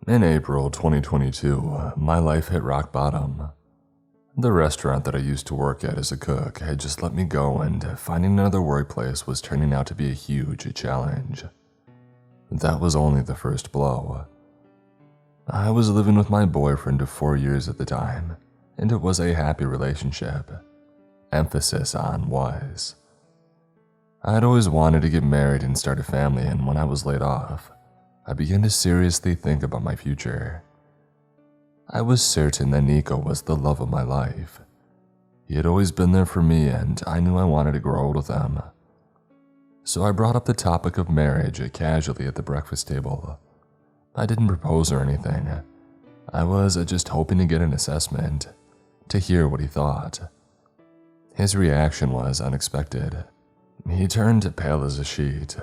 In April 2022, my life hit rock bottom. The restaurant that I used to work at as a cook had just let me go, and finding another workplace was turning out to be a huge challenge. That was only the first blow. I was living with my boyfriend of 4 years at the time, and it was a happy relationship. Emphasis on was. I had always wanted to get married and start a family, and when I was laid off, I began to seriously think about my future. I was certain that Nico was the love of my life. He had always been there for me, and I knew I wanted to grow old with him. So I brought up the topic of marriage casually at the breakfast table. I didn't propose or anything. I was just hoping to get an assessment, to hear what he thought. His reaction was unexpected. He turned pale as a sheet.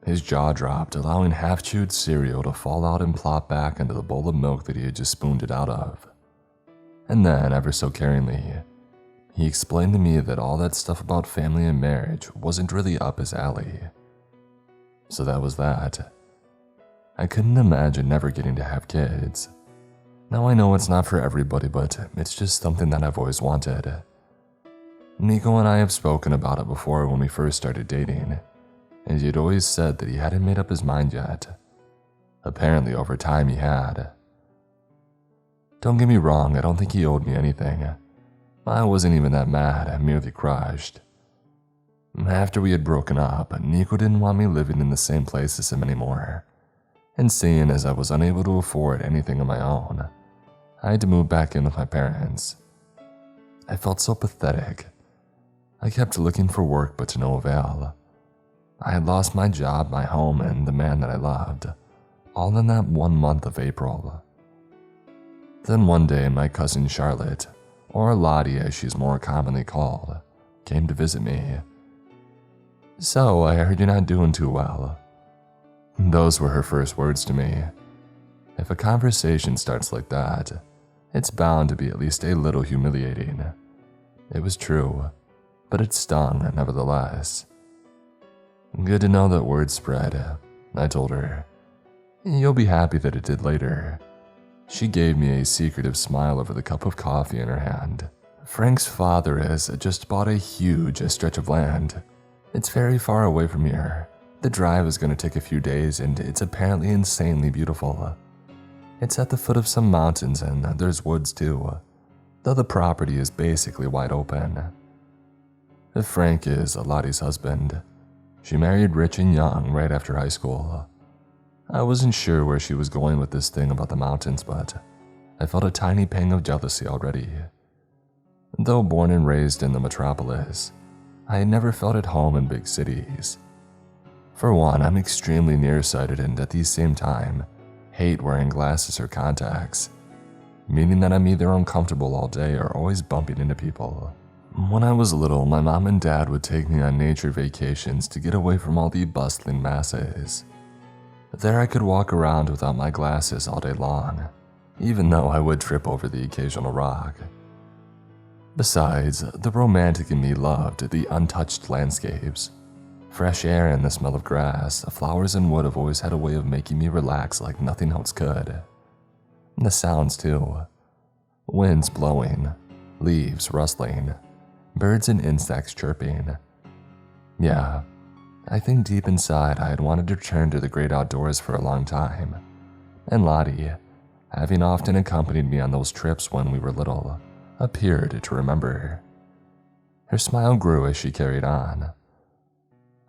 His jaw dropped, allowing half-chewed cereal to fall out and plop back into the bowl of milk that he had just spooned it out of. And then, ever so caringly, he explained to me that all that stuff about family and marriage wasn't really up his alley. So that was that. I couldn't imagine never getting to have kids. Now I know it's not for everybody, but it's just something that I've always wanted. Nico and I have spoken about it before when we first started dating, and he had always said that he hadn't made up his mind yet. Apparently over time he had. Don't get me wrong, I don't think he owed me anything. I wasn't even that mad, I merely crushed. After we had broken up, Nico didn't want me living in the same place as him anymore, and seeing as I was unable to afford anything of my own, I had to move back in with my parents. I felt so pathetic. I kept looking for work, but to no avail. I had lost my job, my home, and the man that I loved, all in that 1 month of April. Then one day, my cousin Charlotte, or Lottie as she's more commonly called, came to visit me. "So, I heard you're not doing too well." Those were her first words to me. If a conversation starts like that, it's bound to be at least a little humiliating. It was true, but it stung nevertheless. "Good to know that word spread," I told her. "You'll be happy that it did later." She gave me a secretive smile over the cup of coffee in her hand. "Frank's father has just bought a huge stretch of land. It's very far away from here. The drive is going to take a few days, and it's apparently insanely beautiful. It's at the foot of some mountains, and there's woods too, though the property is basically wide open." Frank is Lottie's husband. She married rich and young right after high school. I wasn't sure where she was going with this thing about the mountains, but I felt a tiny pang of jealousy already. Though born and raised in the metropolis, I had never felt at home in big cities. For one, I'm extremely nearsighted and at the same time, hate wearing glasses or contacts, meaning that I'm either uncomfortable all day or always bumping into people. When I was little, my mom and dad would take me on nature vacations to get away from all the bustling masses. There I could walk around without my glasses all day long, even though I would trip over the occasional rock. Besides, the romantic in me loved the untouched landscapes. Fresh air and the smell of grass, flowers and wood have always had a way of making me relax like nothing else could. The sounds too. Winds blowing, leaves rustling, birds and insects chirping. Yeah, I think deep inside I had wanted to return to the great outdoors for a long time. And Lottie, having often accompanied me on those trips when we were little, appeared to remember. Her smile grew as she carried on.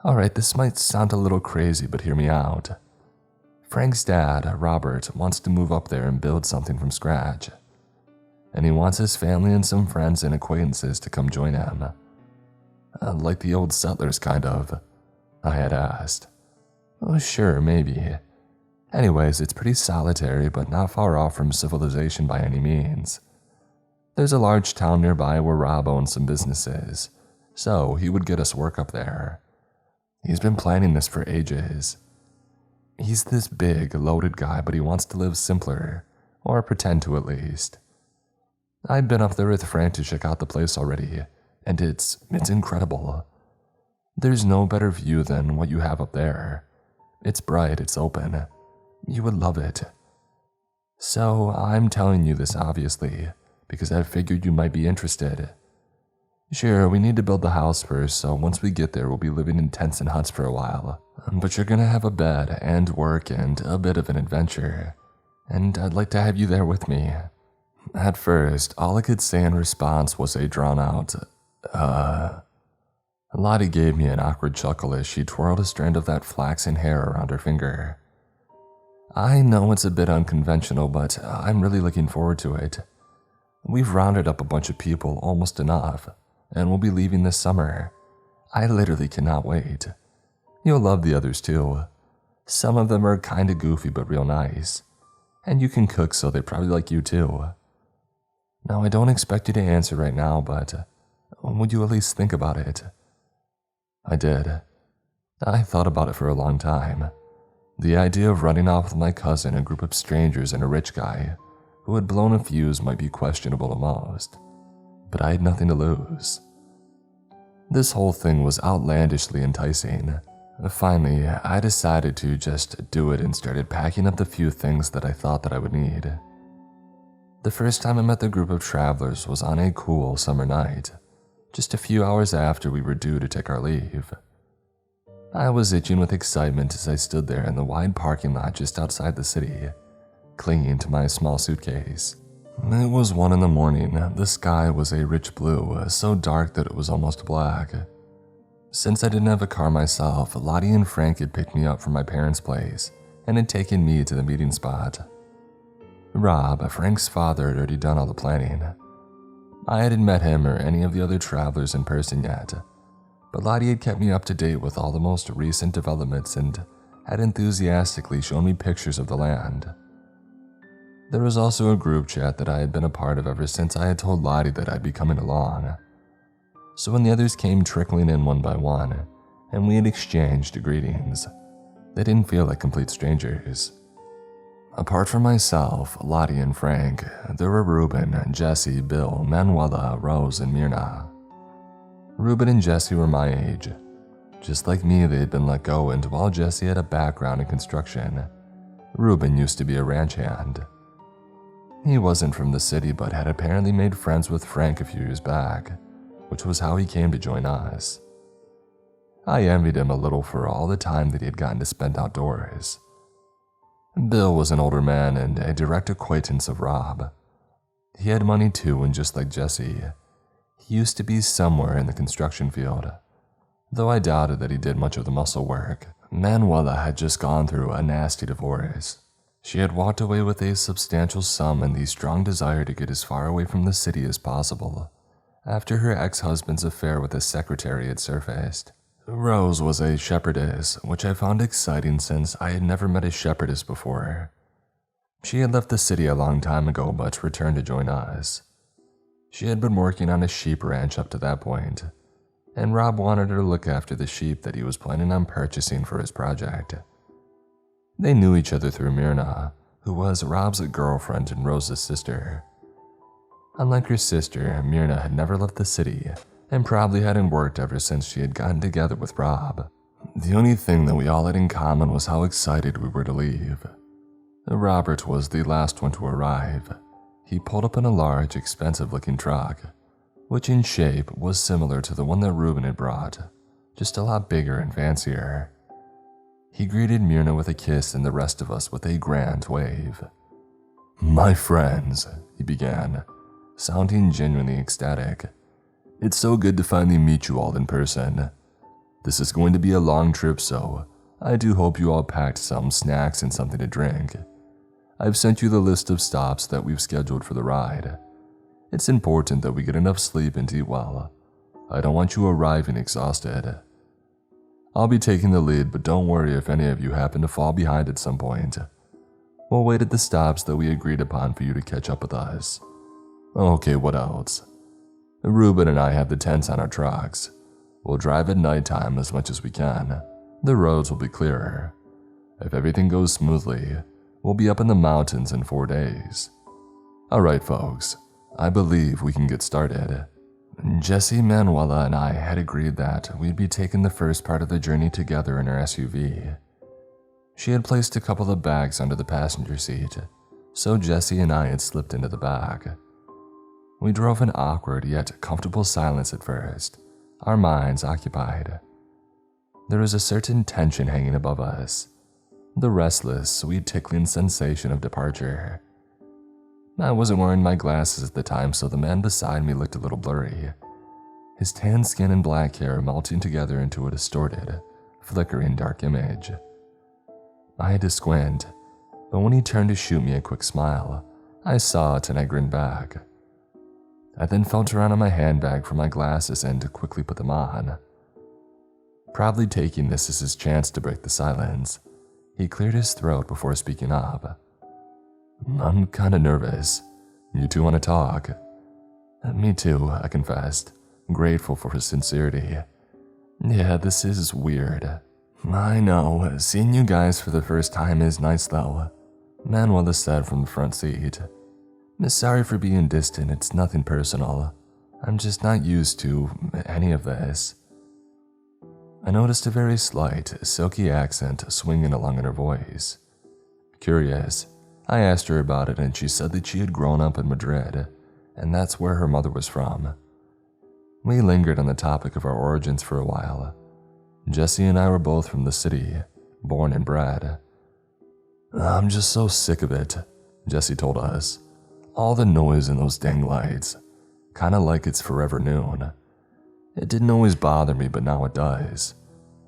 "Alright, this might sound a little crazy, but hear me out. Frank's dad, Robert, wants to move up there and build something from scratch. And he wants his family and some friends and acquaintances to come join him. Like the old settlers, kind of," I had asked. "Oh, sure, maybe. Anyways, it's pretty solitary, but not far off from civilization by any means. There's a large town nearby where Rob owns some businesses, so he would get us work up there. He's been planning this for ages. He's this big, loaded guy, but he wants to live simpler, or pretend to at least. I've been up there with Frank to check out the place already, and it's incredible. There's no better view than what you have up there. It's bright, it's open. You would love it." So I'm telling you this obviously, because I figured you might be interested. Sure, we need to build the house first, so once we get there we'll be living in tents and huts for a while. But you're gonna have a bed and work and a bit of an adventure. And I'd like to have you there with me. At first, all I could say in response was a drawn-out, Lottie gave me an awkward chuckle as she twirled a strand of that flaxen hair around her finger. I know it's a bit unconventional, but I'm really looking forward to it. We've rounded up a bunch of people, almost enough, and we'll be leaving this summer. I literally cannot wait. You'll love the others too. Some of them are kinda goofy but real nice. And you can cook, so they probably like you too. Now, I don't expect you to answer right now, but would you at least think about it? I did. I thought about it for a long time. The idea of running off with my cousin, a group of strangers, and a rich guy who had blown a fuse might be questionable to most, but I had nothing to lose. This whole thing was outlandishly enticing. Finally, I decided to just do it and started packing up the few things that I thought that I would need. The first time I met the group of travelers was on a cool summer night, just a few hours after we were due to take our leave. I was itching with excitement as I stood there in the wide parking lot just outside the city, clinging to my small suitcase. It was 1 a.m. The sky was a rich blue, so dark that it was almost black. Since I didn't have a car myself, Lottie and Frank had picked me up from my parents' place and had taken me to the meeting spot. Rob, Frank's father, had already done all the planning. I hadn't met him or any of the other travelers in person yet, but Lottie had kept me up to date with all the most recent developments and had enthusiastically shown me pictures of the land. There was also a group chat that I had been a part of ever since I had told Lottie that I'd be coming along. So when the others came trickling in one by one, and we had exchanged greetings, they didn't feel like complete strangers. Apart from myself, Lottie, and Frank, there were Ruben, Jesse, Bill, Manuela, Rose, and Myrna. Ruben and Jesse were my age. Just like me, they had been let go, and while Jesse had a background in construction, Ruben used to be a ranch hand. He wasn't from the city, but had apparently made friends with Frank a few years back, which was how he came to join us. I envied him a little for all the time that he had gotten to spend outdoors. Bill was an older man and a direct acquaintance of Rob. He had money too, and just like Jesse, he used to be somewhere in the construction field, though I doubted that he did much of the muscle work. Manuela had just gone through a nasty divorce. She had walked away with a substantial sum and the strong desire to get as far away from the city as possible after her ex-husband's affair with his secretary had surfaced. Rose was a shepherdess, which I found exciting since I had never met a shepherdess before. She had left the city a long time ago but returned to join us. She had been working on a sheep ranch up to that point, and Rob wanted her to look after the sheep that he was planning on purchasing for his project. They knew each other through Myrna, who was Rob's girlfriend and Rose's sister. Unlike her sister, Myrna had never left the city and probably hadn't worked ever since she had gotten together with Rob. The only thing that we all had in common was how excited we were to leave. Robert was the last one to arrive. He pulled up in a large, expensive-looking truck, which in shape was similar to the one that Ruben had brought, just a lot bigger and fancier. He greeted Myrna with a kiss and the rest of us with a grand wave. "My friends," he began, sounding genuinely ecstatic. "It's so good to finally meet you all in person. This is going to be a long trip, so I do hope you all packed some snacks and something to drink. I've sent you the list of stops that we've scheduled for the ride. It's important that we get enough sleep and eat well. I don't want you arriving exhausted. I'll be taking the lead, but don't worry if any of you happen to fall behind at some point. We'll wait at the stops that we agreed upon for you to catch up with us. Okay, what else? Ruben and I have the tents on our trucks. We'll drive at nighttime as much as we can. The roads will be clearer. If everything goes smoothly, we'll be up in the mountains in 4 days. Alright folks, I believe we can get started." Jesse, Manuela, and I had agreed that we'd be taking the first part of the journey together in our SUV. She had placed a couple of bags under the passenger seat, so Jesse and I had slipped into the back. We drove in awkward yet comfortable silence at first, our minds occupied. There was a certain tension hanging above us, the restless, sweet tickling sensation of departure. I wasn't wearing my glasses at the time, so the man beside me looked a little blurry, his tan skin and black hair melting together into a distorted, flickering dark image. I had to squint, but when he turned to shoot me a quick smile, I saw it and I grinned back. I then felt around in my handbag for my glasses and quickly put them on. Probably taking this as his chance to break the silence, he cleared his throat before speaking up. "I'm kinda nervous. You two wanna talk?" "Me too," I confessed, grateful for his sincerity. "Yeah, this is weird." "I know, seeing you guys for the first time is nice though," Manuela said from the front seat. "Sorry for being distant, it's nothing personal. I'm just not used to any of this." I noticed a very slight, silky accent swinging along in her voice. Curious, I asked her about it and she said that she had grown up in Madrid, and that's where her mother was from. We lingered on the topic of our origins for a while. Jesse and I were both from the city, born and bred. "I'm just so sick of it," Jesse told us. "All the noise and those dang lights. Kinda like it's forever noon. It didn't always bother me, but now it does.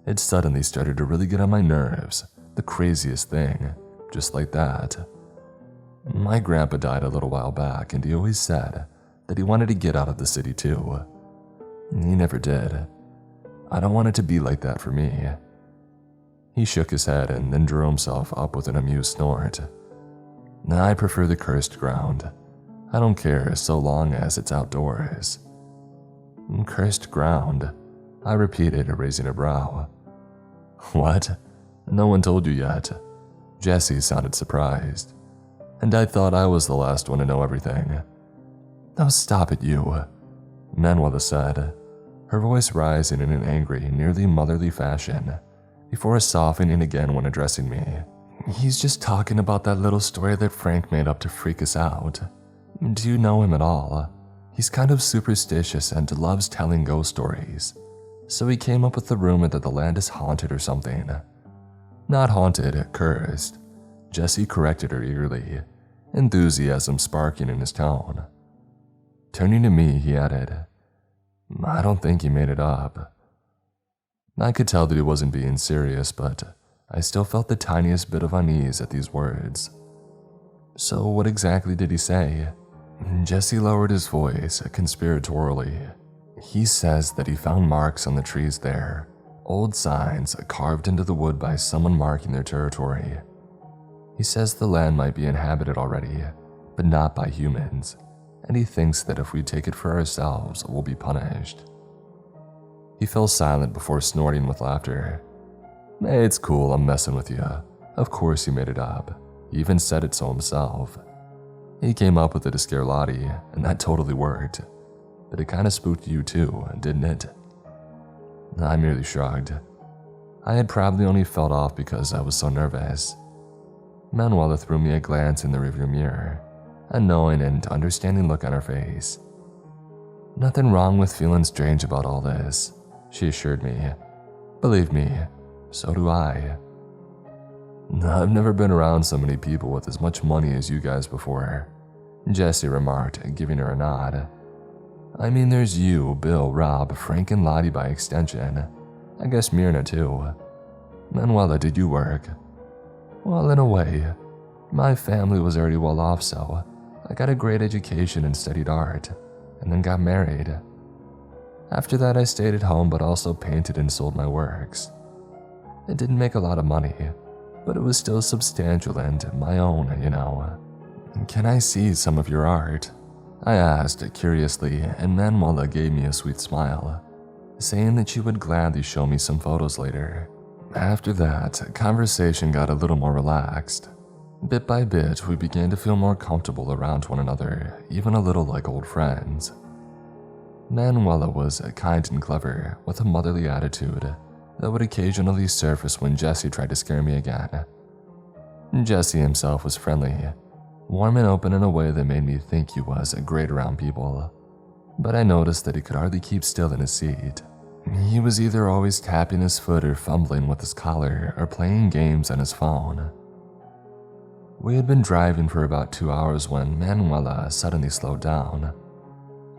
It suddenly started to really get on my nerves, the craziest thing, just like that." My grandpa died a little while back, and he always said that he wanted to get out of the city too. He never did. I don't want it to be like that for me. He shook his head and then drew himself up with an amused snort. "I prefer the cursed ground. I don't care so long as it's outdoors." "Cursed ground," I repeated, raising a brow. "What? No one told you yet?" Jesse sounded surprised, and I thought I was the last one to know everything. "Oh, stop it, you," Manuela said, her voice rising in an angry, nearly motherly fashion, before softening again when addressing me. "He's just talking about that little story that Frank made up to freak us out. Do you know him at all? He's kind of superstitious and loves telling ghost stories, so he came up with the rumor that the land is haunted or something." "Not haunted, cursed," Jesse corrected her eagerly, enthusiasm sparking in his tone. Turning to me, he added, "I don't think he made it up." I could tell that he wasn't being serious, but I still felt the tiniest bit of unease at these words. "So what exactly did he say?" Jesse lowered his voice conspiratorially. "He says that he found marks on the trees there, old signs carved into the wood by someone marking their territory. He says the land might be inhabited already, but not by humans, and he thinks that if we take it for ourselves, we'll be punished." He fell silent before snorting with laughter. "Hey, it's cool, I'm messing with you. Of course he made it up. He even said it so himself. He came up with it to scare Lottie, and that totally worked. But it kinda spooked you too, didn't it?" I merely shrugged. I had probably only felt off because I was so nervous. Manuela threw me a glance in the rearview mirror, a knowing and understanding look on her face. "Nothing wrong with feeling strange about all this," she assured me. "Believe me, so do I." "I've never been around so many people with as much money as you guys before," Jesse remarked, giving her a nod. "I mean, there's you, Bill, Rob, Frank, and Lottie by extension. I guess Myrna too. Manuela, did you work?" "Well, in a way. My family was already well off, so I got a great education and studied art, and then got married. After that, I stayed at home but also painted and sold my works. It didn't make a lot of money, but it was still substantial and my own, you know." "Can I see some of your art?" I asked curiously, and Manuela gave me a sweet smile, saying that she would gladly show me some photos later. After that, conversation got a little more relaxed. Bit by bit, we began to feel more comfortable around one another, even a little like old friends. Manuela was kind and clever, with a motherly attitude that would occasionally surface when Jesse tried to scare me again. Jesse himself was friendly, warm and open in a way that made me think he was great around people. But I noticed that he could hardly keep still in his seat. He was either always tapping his foot or fumbling with his collar or playing games on his phone. We had been driving for about 2 hours when Manuela suddenly slowed down.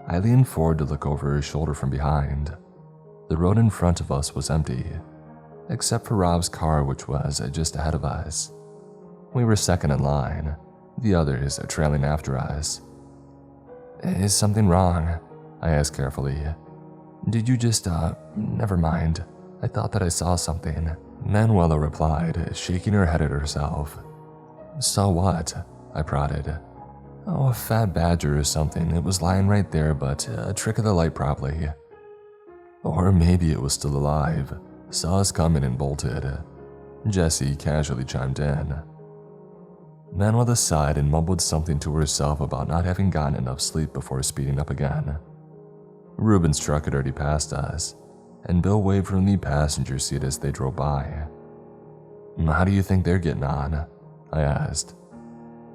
I leaned forward to look over her shoulder from behind. The road in front of us was empty, except for Rob's car, which was just ahead of us. We were second in line, the others trailing after us. "Is something wrong?" I asked carefully. "Did you just, never mind. I thought that I saw something." Manuela replied, shaking her head at herself. "Saw what?" I prodded. "Oh, a fat badger or something. It was lying right there, but a trick of the light probably. Or maybe it was still alive, saw us coming and bolted." Jessie casually chimed in. Manuela sighed and mumbled something to herself about not having gotten enough sleep before speeding up again. Ruben's truck had already passed us, and Bill waved from the passenger seat as they drove by. "How do you think they're getting on?" I asked.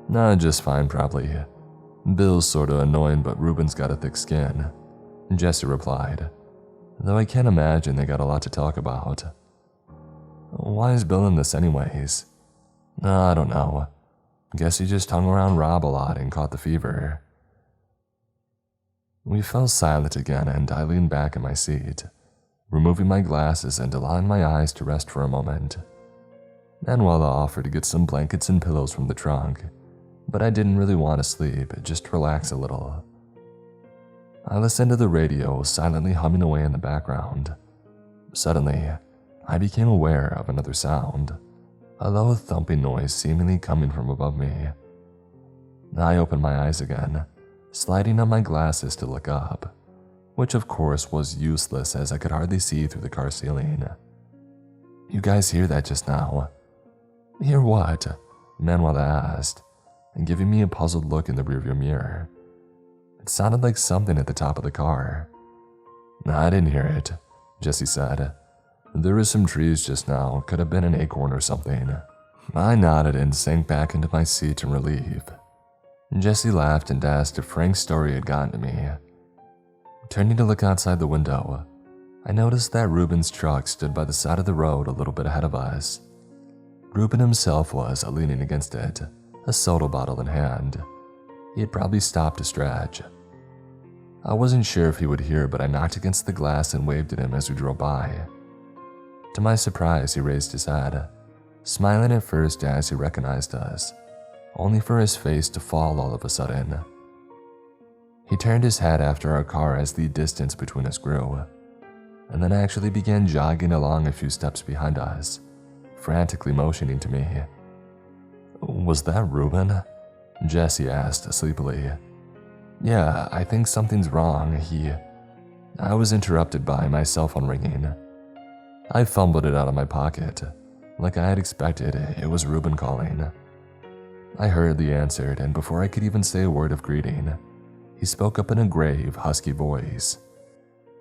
"Nah, just fine probably. Bill's sorta annoying, but Ruben's got a thick skin," Jesse replied. "Though I can't imagine they got a lot to talk about." "Why is Bill in this anyways?" "I don't know. Guess he just hung around Rob a lot and caught the fever." We fell silent again, and I leaned back in my seat, removing my glasses and allowing my eyes to rest for a moment. Manuela offered to get some blankets and pillows from the trunk, but I didn't really want to sleep, just relax a little. I listened to the radio, silently humming away in the background. Suddenly, I became aware of another sound, a low thumping noise seemingly coming from above me. I opened my eyes again, sliding on my glasses to look up, which of course was useless as I could hardly see through the car ceiling. "You guys hear that just now?" "Hear what?" Manuela asked, giving me a puzzled look in the rearview mirror. It sounded like something at the top of the car. "I didn't hear it," Jesse said. "There were some trees just now, could have been an acorn or something." I nodded and sank back into my seat in relief. Jesse laughed and asked if Frank's story had gotten to me. Turning to look outside the window, I noticed that Ruben's truck stood by the side of the road a little bit ahead of us. Ruben himself was leaning against it, a soda bottle in hand. He had probably stopped to stretch. I wasn't sure if he would hear, but I knocked against the glass and waved at him as we drove by. To my surprise, he raised his head, smiling at first as he recognized us, only for his face to fall all of a sudden. He turned his head after our car as the distance between us grew, and then actually began jogging along a few steps behind us, frantically motioning to me. "Was that Ruben?" Jesse asked sleepily. "Yeah, I think something's wrong. I was interrupted by my cell phone ringing. I fumbled it out of my pocket. Like I had expected, it was Ruben calling. I hurriedly answered, and before I could even say a word of greeting, he spoke up in a grave, husky voice.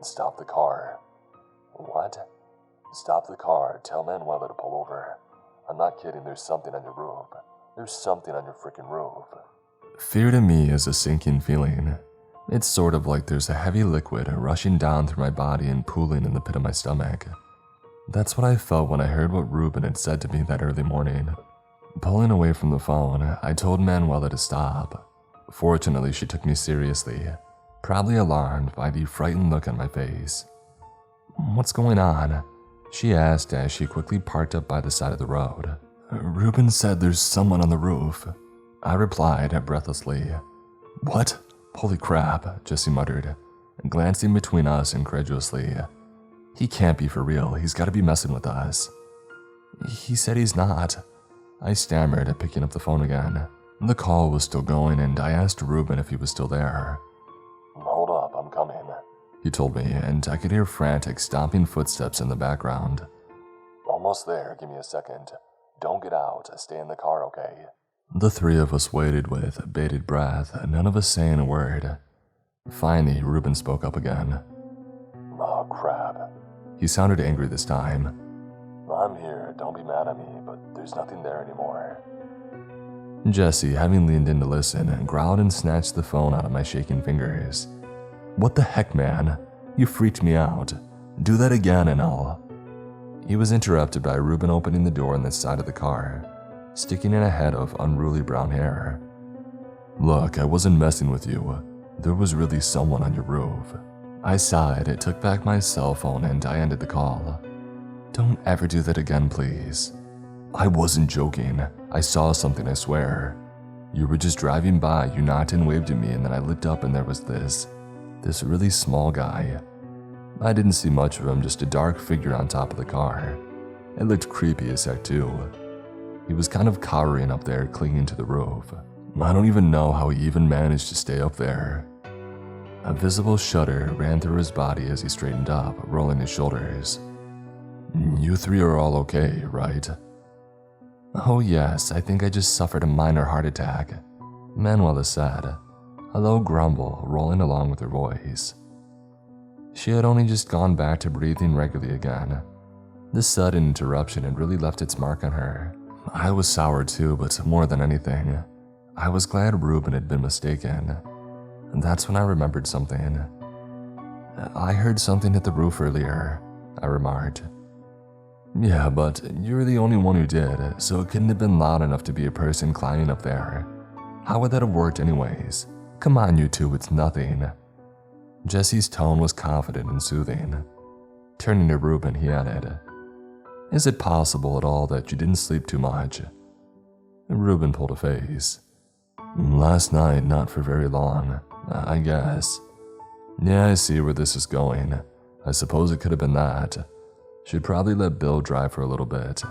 "Stop the car." "What?" "Stop the car. Tell Manuela to pull over. I'm not kidding, there's something on your roof. There's something on your freaking roof." Fear to me is a sinking feeling. It's sort of like there's a heavy liquid rushing down through my body and pooling in the pit of my stomach. That's what I felt when I heard what Ruben had said to me that early morning. Pulling away from the phone, I told Manuela to stop. Fortunately, she took me seriously, probably alarmed by the frightened look on my face. "What's going on?" she asked as she quickly parked up by the side of the road. "Ruben said there's someone on the roof," I replied breathlessly. "What? Holy crap," Jesse muttered, glancing between us incredulously. "He can't be for real, he's gotta be messing with us." "He said he's not," I stammered, picking up the phone again. The call was still going, and I asked Ruben if he was still there. "Hold up, I'm coming," he told me, and I could hear frantic, stomping footsteps in the background. "Almost there, give me a second. Don't get out, stay in the car, okay?" The three of us waited with bated breath, none of us saying a word. Finally, Ruben spoke up again. "Oh, crap." He sounded angry this time. "I'm here, don't be mad at me, but there's nothing there anymore." Jesse, having leaned in to listen, growled and snatched the phone out of my shaking fingers. "What the heck, man? You freaked me out. Do that again and I'll..." He was interrupted by Ruben opening the door on the side of the car, sticking in a head of unruly brown hair. "Look, I wasn't messing with you. There was really someone on your roof." I sighed, took back my cell phone, and I ended the call. "Don't ever do that again, please." "I wasn't joking. I saw something, I swear. You were just driving by, you knocked and waved at me, and then I looked up and there was this really small guy. I didn't see much of him, just a dark figure on top of the car. It looked creepy as heck too. He was kind of cowering up there, clinging to the roof. I don't even know how he even managed to stay up there." A visible shudder ran through his body as he straightened up, rolling his shoulders. "You three are all okay, right?" "Oh yes, I think I just suffered a minor heart attack," Manuela said, a low grumble rolling along with her voice. She had only just gone back to breathing regularly again. This sudden interruption had really left its mark on her. I was sour too, but more than anything, I was glad Ruben had been mistaken. And that's when I remembered something. "I heard something hit the roof earlier," I remarked. "Yeah, but you're the only one who did, so it couldn't have been loud enough to be a person climbing up there. How would that have worked anyways? Come on, you two, it's nothing." Jesse's tone was confident and soothing. Turning to Ruben, he added, "Is it possible at all that you didn't sleep too much?" Ruben pulled a face. "Last night, not for very long, I guess. Yeah, I see where this is going. I suppose it could have been that. Should probably let Bill drive for a little bit."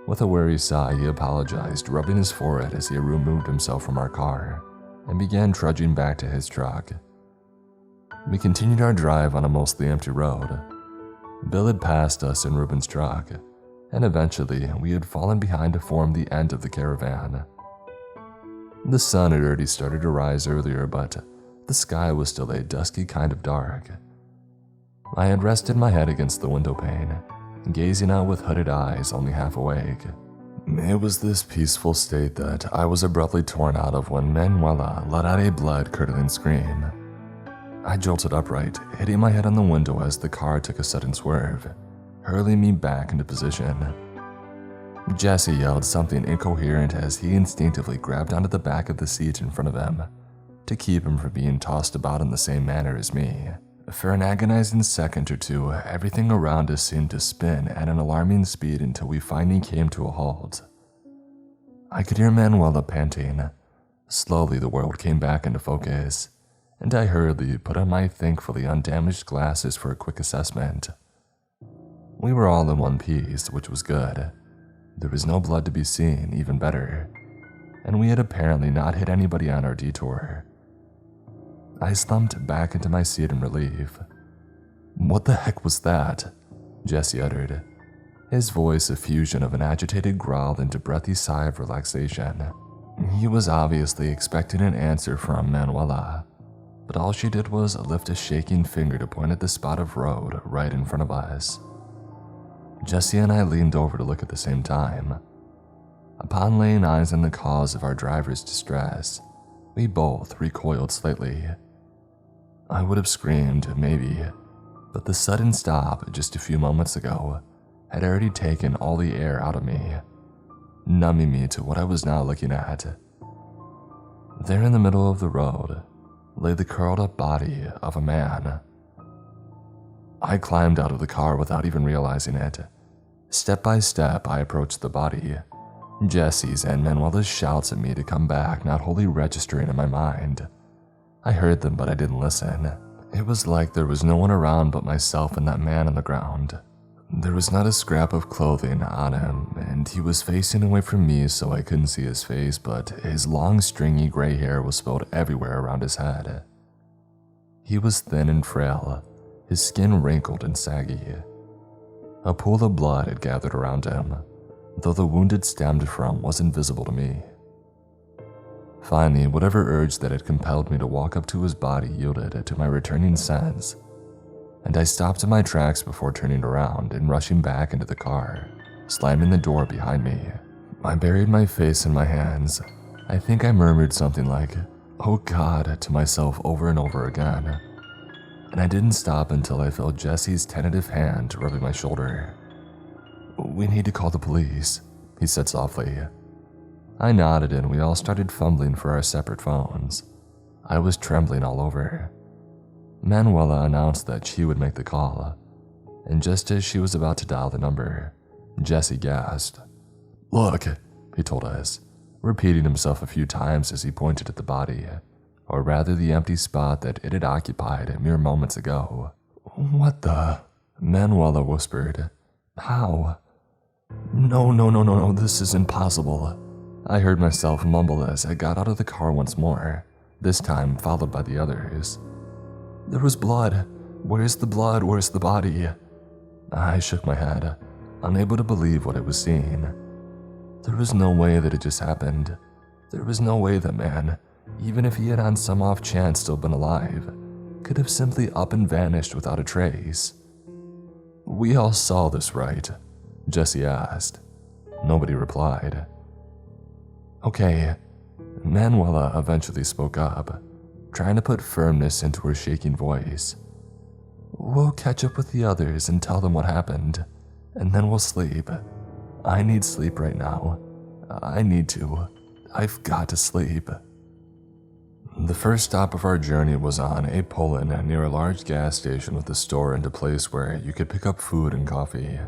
With a weary sigh, he apologized, rubbing his forehead as he removed himself from our car and began trudging back to his truck. We continued our drive on a mostly empty road. Bill had passed us in Ruben's truck, and eventually we had fallen behind to form the end of the caravan. The sun had already started to rise earlier, but the sky was still a dusky kind of dark. I had rested my head against the window pane, gazing out with hooded eyes, only half awake. It was this peaceful state that I was abruptly torn out of when Manuela let out a blood-curdling scream. I jolted upright, hitting my head on the window as the car took a sudden swerve, hurling me back into position. Jesse yelled something incoherent as he instinctively grabbed onto the back of the seat in front of him to keep him from being tossed about in the same manner as me. For an agonizing second or two, everything around us seemed to spin at an alarming speed until we finally came to a halt. I could hear Manuela panting. Slowly the world came back into focus, and I hurriedly put on my thankfully undamaged glasses for a quick assessment. We were all in one piece, which was good. There was no blood to be seen, even better, and we had apparently not hit anybody on our detour. I slumped back into my seat in relief. "What the heck was that?" Jesse uttered, his voice a fusion of an agitated growl and a breathy sigh of relaxation. He was obviously expecting an answer from Manuela, but all she did was lift a shaking finger to point at the spot of road right in front of us. Jesse and I leaned over to look at the same time. Upon laying eyes on the cause of our driver's distress, we both recoiled slightly. I would have screamed, maybe, but the sudden stop just a few moments ago had already taken all the air out of me, numbing me to what I was now looking at. There in the middle of the road lay the curled up body of a man. I climbed out of the car without even realizing it. Step by step, I approached the body. Jesse's and Manuela's shouts at me to come back not wholly registering in my mind. I heard them, but I didn't listen. It was like there was no one around but myself and that man on the ground. There was not a scrap of clothing on him, and he was facing away from me so I couldn't see his face, but his long stringy gray hair was spilled everywhere around his head. He was thin and frail, his skin wrinkled and saggy. A pool of blood had gathered around him, though the wound it stemmed from wasn't visible to me. Finally, whatever urge that had compelled me to walk up to his body yielded to my returning sense, and I stopped in my tracks before turning around and rushing back into the car, slamming the door behind me. I buried my face in my hands. I think I murmured something like, "Oh God," to myself over and over again. And I didn't stop until I felt Jesse's tentative hand rubbing my shoulder. "We need to call the police," he said softly. I nodded and we all started fumbling for our separate phones. I was trembling all over. Manuela announced that she would make the call, and just as she was about to dial the number, Jesse gasped. "Look," he told us, repeating himself a few times as he pointed at the body, or rather the empty spot that it had occupied mere moments ago. "What the?" Manuela whispered. "How?" No, this is impossible," I heard myself mumble as I got out of the car once more, this time followed by the others. "There was blood. Where's the blood? Where's the body?" I shook my head, unable to believe what I was seeing. There was no way that it just happened. There was no way that man, even if he had on some off chance still been alive, could have simply up and vanished without a trace. "We all saw this, right?" Jesse asked. Nobody replied. "Okay," Manuela eventually spoke up, trying to put firmness into her shaking voice. "We'll catch up with the others and tell them what happened, and then we'll sleep. I need sleep right now. I need to. I've got to sleep." The first stop of our journey was on a pull-in near a large gas station with a store and a place where you could pick up food and coffee.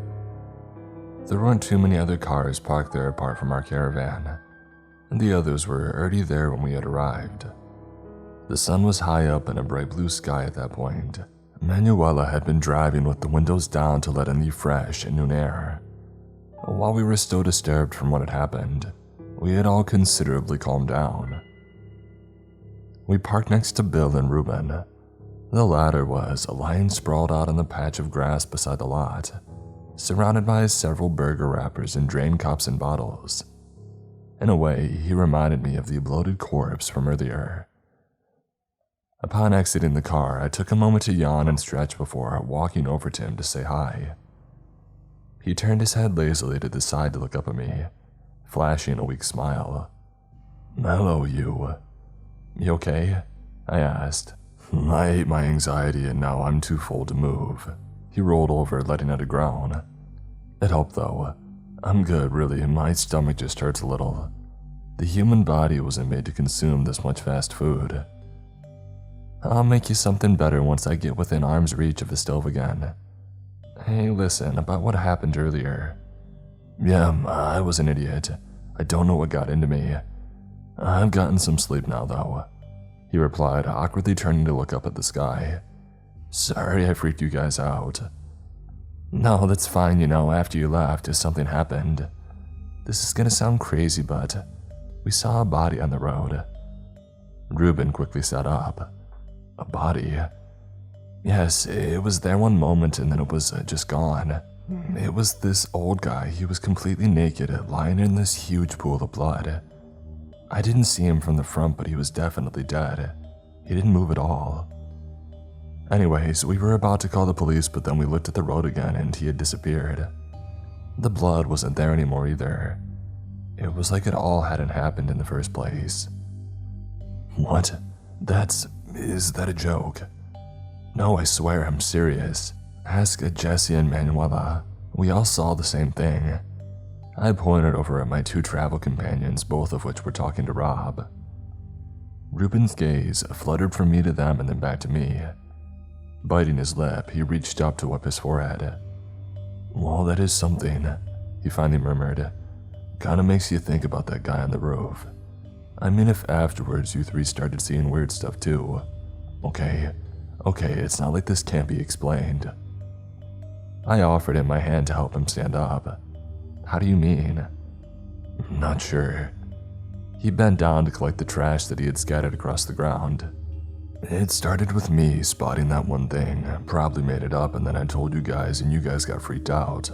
There weren't too many other cars parked there apart from our caravan, and the others were already there when we had arrived. The sun was high up in a bright blue sky at that point. Manuela had been driving with the windows down to let in the fresh and noon air. While we were still disturbed from what had happened, we had all considerably calmed down. We parked next to Bill and Ruben. The latter was lying sprawled out on the patch of grass beside the lot, surrounded by several burger wrappers and drain cups and bottles. In a way, he reminded me of the bloated corpse from earlier. Upon exiting the car, I took a moment to yawn and stretch before walking over to him to say hi. He turned his head lazily to the side to look up at me, flashing a weak smile. "Hello, you. You okay?" I asked. "I ate my anxiety and now I'm too full to move." He rolled over, letting out a groan. "It helped though. I'm good, really. My stomach just hurts a little. The human body wasn't made to consume this much fast food." "I'll make you something better once I get within arm's reach of the stove again. Hey, listen, about what happened earlier." "Yeah, I was an idiot. I don't know what got into me. I've gotten some sleep now, though," he replied, awkwardly turning to look up at the sky. "Sorry I freaked you guys out." "No, that's fine, after you left, something happened. This is gonna sound crazy, but we saw a body on the road." Ruben quickly sat up. "A body?" "Yes, it was there one moment and then it was just gone. It was this old guy. He was completely naked, lying in this huge pool of blood. I didn't see him from the front, but he was definitely dead. He didn't move at all. Anyways, we were about to call the police, but then we looked at the road again and he had disappeared. The blood wasn't there anymore either. It was like it all hadn't happened in the first place." "What? Is that a joke?" "No, I swear, I'm serious. Ask Jesse and Manuela. We all saw the same thing." I pointed over at my two travel companions, both of which were talking to Rob. Ruben's gaze fluttered from me to them and then back to me. Biting his lip, he reached up to wipe his forehead. "Well, that is something," he finally murmured. "Kinda makes you think about that guy on the roof. I mean, if afterwards you three started seeing weird stuff too. Okay, it's not like this can't be explained." I offered him my hand to help him stand up. "How do you mean?" "Not sure." He bent down to collect the trash that he had scattered across the ground. "It started with me spotting that one thing, probably made it up, and then I told you guys and you guys got freaked out.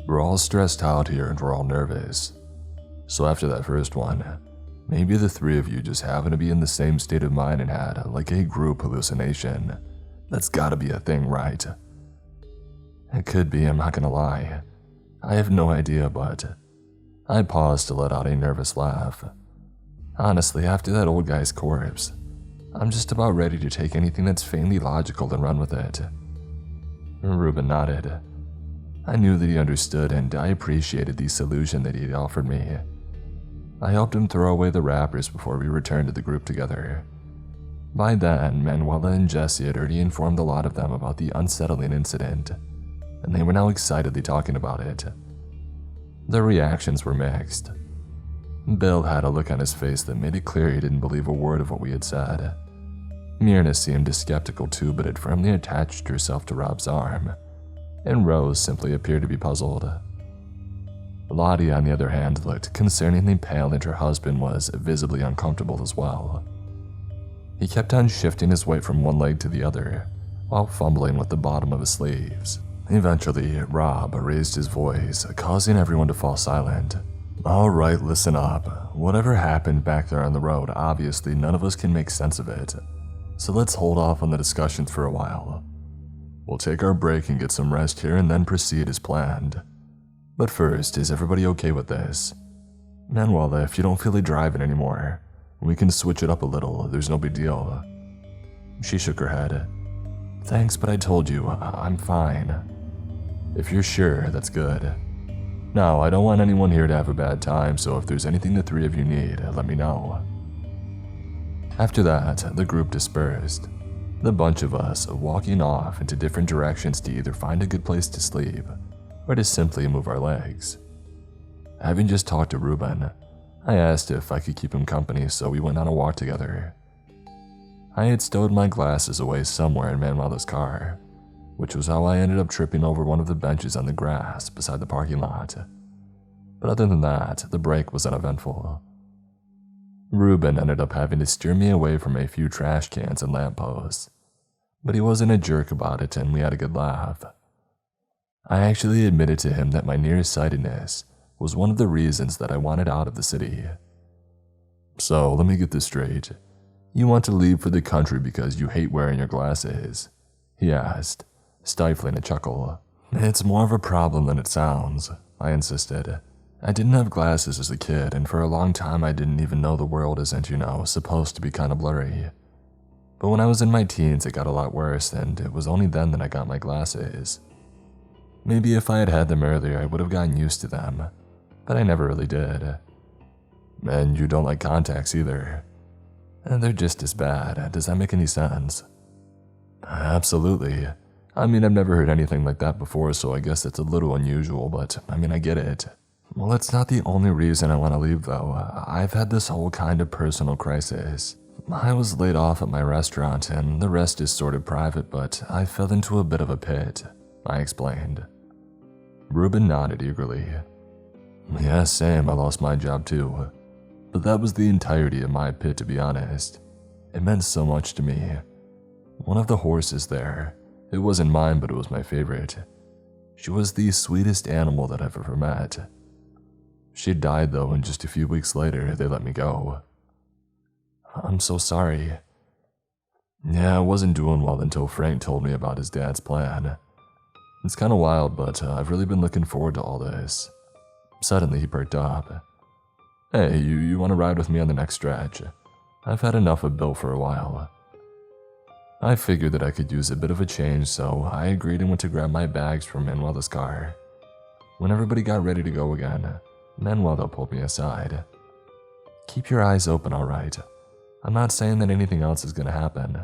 We're all stressed out here and we're all nervous. So after that first one, maybe the three of you just happen to be in the same state of mind and had like a group hallucination. That's gotta be a thing, right?" "It could be, I'm not gonna lie. I have no idea, but I paused to let out a nervous laugh. Honestly, after that old guy's corpse, I'm just about ready to take anything that's faintly logical and run with it. Ruben nodded. I knew that he understood, and I appreciated the solution that he had offered me. I helped him throw away the wrappers before we returned to the group together. By then, Manuela and Jesse had already informed a lot of them about the unsettling incident, and they were now excitedly talking about it. Their reactions were mixed. Bill had a look on his face that made it clear he didn't believe a word of what we had said. Myrna seemed skeptical too, but had firmly attached herself to Rob's arm, and Rose simply appeared to be puzzled. Lottie, on the other hand, looked concerningly pale, and her husband was visibly uncomfortable as well. He kept on shifting his weight from one leg to the other, while fumbling with the bottom of his sleeves. Eventually, Rob raised his voice, causing everyone to fall silent. All right, listen up. Whatever happened back there on the road, obviously none of us can make sense of it. So let's hold off on the discussions for a while. We'll take our break and get some rest here and then proceed as planned. But first, is everybody okay with this? Manuela, if you don't feel like driving anymore, we can switch it up a little, there's no big deal. She shook her head. Thanks, but I told you, I'm fine. If you're sure, that's good. Now, I don't want anyone here to have a bad time, so if there's anything the three of you need, let me know. After that, the group dispersed, the bunch of us walking off into different directions to either find a good place to sleep or to simply move our legs. Having just talked to Ruben, I asked if I could keep him company, so we went on a walk together. I had stowed my glasses away somewhere in Manuela's car, which was how I ended up tripping over one of the benches on the grass beside the parking lot. But other than that, the break was uneventful. Ruben ended up having to steer me away from a few trash cans and lampposts, but he wasn't a jerk about it and we had a good laugh. I actually admitted to him that my nearsightedness was one of the reasons that I wanted out of the city. So, let me get this straight. You want to leave for the country because you hate wearing your glasses? He asked, stifling a chuckle. It's more of a problem than it sounds, I insisted. I didn't have glasses as a kid, and for a long time I didn't even know the world isn't, supposed to be kind of blurry. But when I was in my teens, it got a lot worse, and it was only then that I got my glasses. Maybe if I had had them earlier, I would have gotten used to them, but I never really did. And you don't like contacts either. And they're just as bad. Does that make any sense? Absolutely. I mean, I've never heard anything like that before, so I guess it's a little unusual, but I get it. Well, it's not the only reason I want to leave, though. I've had this whole kind of personal crisis. I was laid off at my restaurant, and the rest is sort of private, but I fell into a bit of a pit, I explained. Ruben nodded eagerly. Yeah, same, I lost my job too. But that was the entirety of my pit, to be honest. It meant so much to me. One of the horses there, it wasn't mine, but it was my favorite. She was the sweetest animal that I've ever met. She died though, and just a few weeks later, they let me go. I'm so sorry. Yeah, I wasn't doing well until Frank told me about his dad's plan. It's kind of wild, but I've really been looking forward to all this. Suddenly, he perked up. Hey, you want to ride with me on the next stretch? I've had enough of Bill for a while. I figured that I could use a bit of a change, so I agreed and went to grab my bags from Manuela's car. When everybody got ready to go again, Manuela pulled me aside. Keep your eyes open, all right? I'm not saying that anything else is going to happen,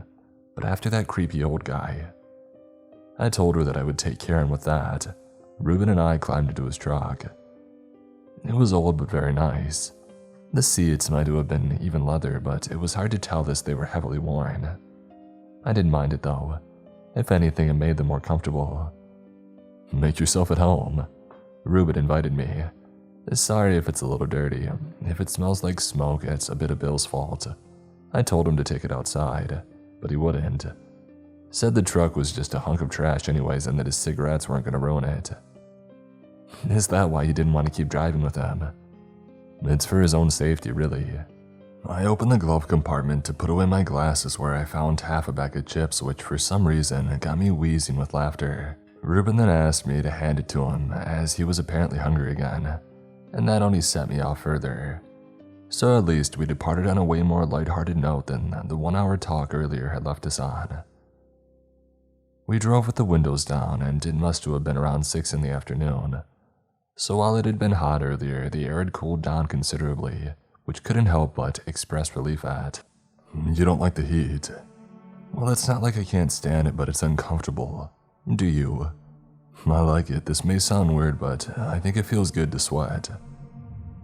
but after that creepy old guy. I told her that I would take care, and with that, Ruben and I climbed into his truck. It was old but very nice. The seats might have been even leather, but it was hard to tell as they were heavily worn. I didn't mind it though. If anything, it made them more comfortable. Make yourself at home, Ruben invited me. Sorry if it's a little dirty. If it smells like smoke, it's a bit of Bill's fault. I told him to take it outside, but he wouldn't. Said the truck was just a hunk of trash anyways and that his cigarettes weren't going to ruin it. Is that why you didn't want to keep driving with him? It's for his own safety, really. I opened the glove compartment to put away my glasses where I found half a bag of chips, which for some reason got me wheezing with laughter. Ruben then asked me to hand it to him as he was apparently hungry again, and that only set me off further. So at least we departed on a way more lighthearted note than the 1-hour talk earlier had left us on. We drove with the windows down, and it must have been around 6 in the afternoon. So while it had been hot earlier, the air had cooled down considerably, which couldn't help but express relief at. You don't like the heat? Well, it's not like I can't stand it, but it's uncomfortable. Do you? I like it. This may sound weird, but I think it feels good to sweat.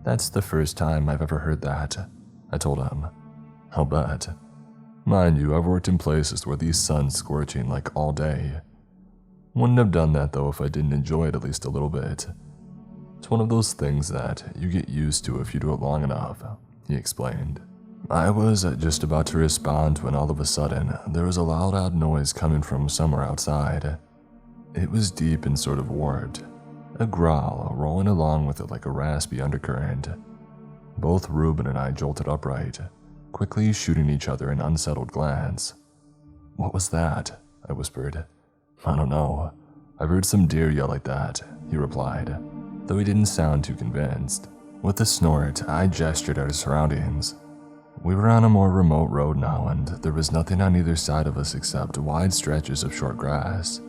That's the first time I've ever heard that, I told him. I'll bet. Mind you, I've worked in places where the sun's scorching like all day. Wouldn't have done that though if I didn't enjoy it at least a little bit. It's one of those things that you get used to if you do it long enough, he explained. I was just about to respond when all of a sudden there was a loud odd noise coming from somewhere outside. It was deep and sort of warped, a growl rolling along with it like a raspy undercurrent. Both Ruben and I jolted upright, quickly shooting each other an unsettled glance. What was that? I whispered. I don't know. I've heard some deer yell like that, he replied, though he didn't sound too convinced. With a snort, I gestured at our surroundings. We were on a more remote road now, and there was nothing on either side of us except wide stretches of short grass.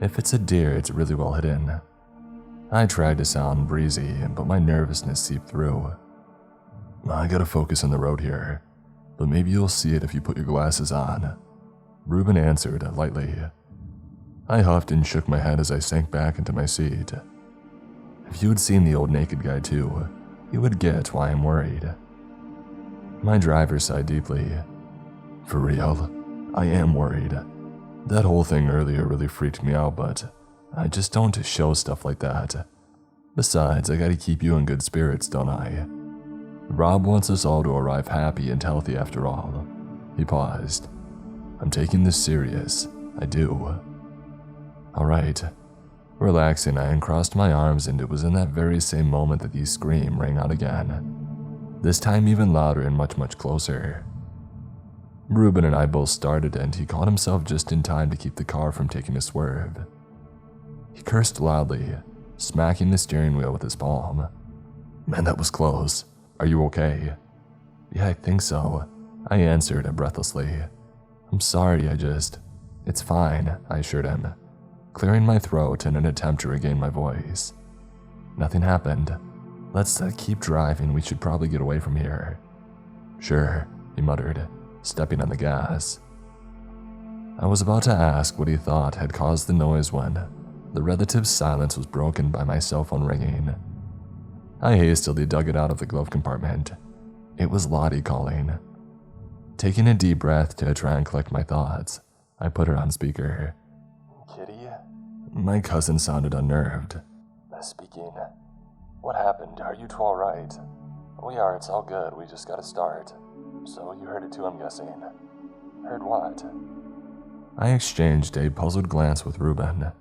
If it's a deer, it's really well hidden. I tried to sound breezy, but my nervousness seeped through. I gotta focus on the road here, but maybe you'll see it if you put your glasses on, Ruben answered lightly. I huffed and shook my head as I sank back into my seat. If you had seen the old naked guy too, you would get why I'm worried. My driver sighed deeply. For real, I am worried. That whole thing earlier really freaked me out, but I just don't show stuff like that. Besides, I gotta keep you in good spirits, don't I? Rob wants us all to arrive happy and healthy after all. He paused. I'm taking this serious. I do. Alright. Relaxing, I uncrossed my arms, and it was in that very same moment that the scream rang out again. This time even louder and much, much closer. Ruben and I both started, and he caught himself just in time to keep the car from taking a swerve. He cursed loudly, smacking the steering wheel with his palm. Man, that was close. Are you okay? Yeah, I think so, I answered breathlessly. I'm sorry, It's fine, I assured him, clearing my throat in an attempt to regain my voice. Nothing happened. Let's keep driving, we should probably get away from here. Sure, he muttered, stepping on the gas. I was about to ask what he thought had caused the noise when the relative silence was broken by my cell phone ringing. I hastily dug it out of the glove compartment. It was Lottie calling. Taking a deep breath to try and collect my thoughts, I put her on speaker. Kitty? My cousin sounded unnerved. Speaking. What happened? Are you two alright? We are, it's all good, we just gotta start. So you heard it too, I'm guessing. Heard what? I exchanged a puzzled glance with Ruben.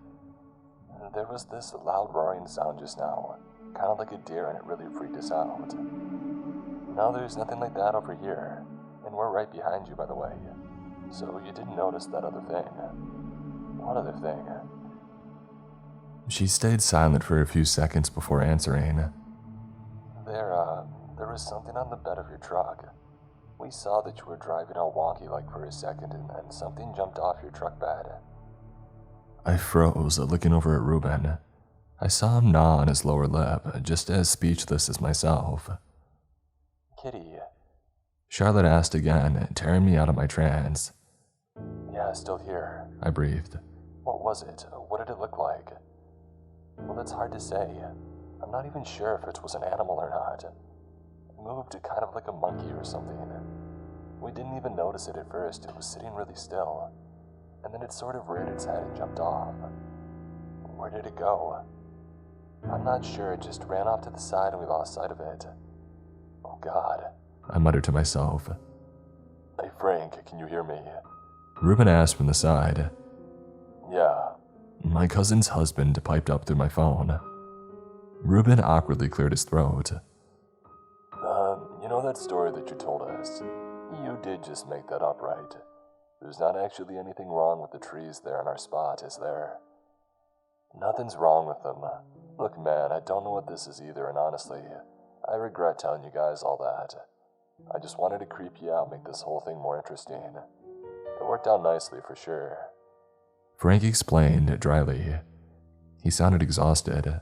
There was this loud roaring sound just now, kind of like a deer, and it really freaked us out. No, there's nothing like that over here, and we're right behind you, by the way. So you didn't notice that other thing. What other thing? She stayed silent for a few seconds before answering. There was something on the bed of your truck. We saw that you were driving all wonky like for a second, and then something jumped off your truck bed. I froze, looking over at Ruben. I saw him gnaw on his lower lip, just as speechless as myself. Kitty? Charlotte asked again, tearing me out of my trance. Yeah, still here, I breathed. What was it? What did it look like? Well, that's hard to say. I'm not even sure if it was an animal or not. It moved kind of like a monkey or something. We didn't even notice it at first. It was sitting really still. And then it sort of reared its head and jumped off. Where did it go? I'm not sure. It just ran off to the side and we lost sight of it. Oh God, I muttered to myself. Hey Frank, can you hear me? Ruben asked from the side. Yeah. My cousin's husband piped up through my phone. Ruben awkwardly cleared his throat. You know that story that you told us? You did just make that up, right? There's not actually anything wrong with the trees there in our spot, is there? Nothing's wrong with them. Look, man, I don't know what this is either, and honestly, I regret telling you guys all that. I just wanted to creep you out, make this whole thing more interesting. It worked out nicely for sure. Frank explained dryly. He sounded exhausted.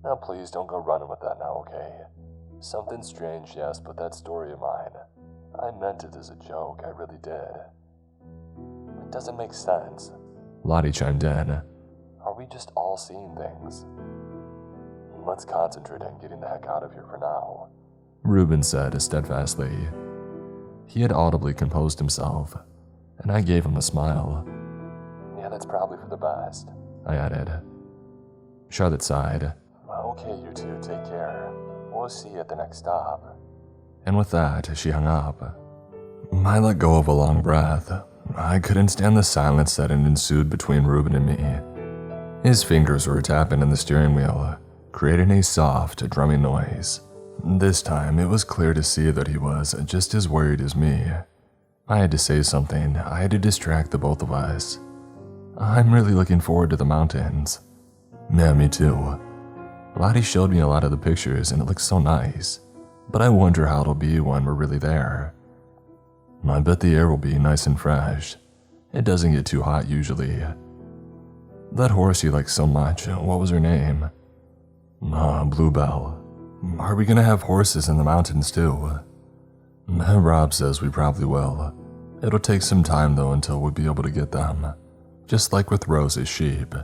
Now please don't go running with that now, okay? Something strange, yes, but that story of mine, I meant it as a joke, I really did. It doesn't make sense. Lottie chimed in. Are we just all seeing things? Let's concentrate on getting the heck out of here for now, Reuben said steadfastly. He had audibly composed himself, and I gave him a smile. Yeah, that's probably for the best, I added. Charlotte sighed. Okay, you two, take care. We'll see you at the next stop. And with that, she hung up. I let go of a long breath. I couldn't stand the silence that had ensued between Reuben and me. His fingers were tapping on the steering wheel, creating a soft, drumming noise. This time, it was clear to see that he was just as worried as me. I had to say something. I had to distract the both of us. I'm really looking forward to the mountains. Yeah, me too. Lottie showed me a lot of the pictures and it looks so nice, but I wonder how it'll be when we're really there. I bet the air will be nice and fresh. It doesn't get too hot usually. That horse you like so much, what was her name? Bluebell. Are we gonna have horses in the mountains too? Rob says we probably will. It'll take some time though until we'll be able to get them, just like with Rose's sheep.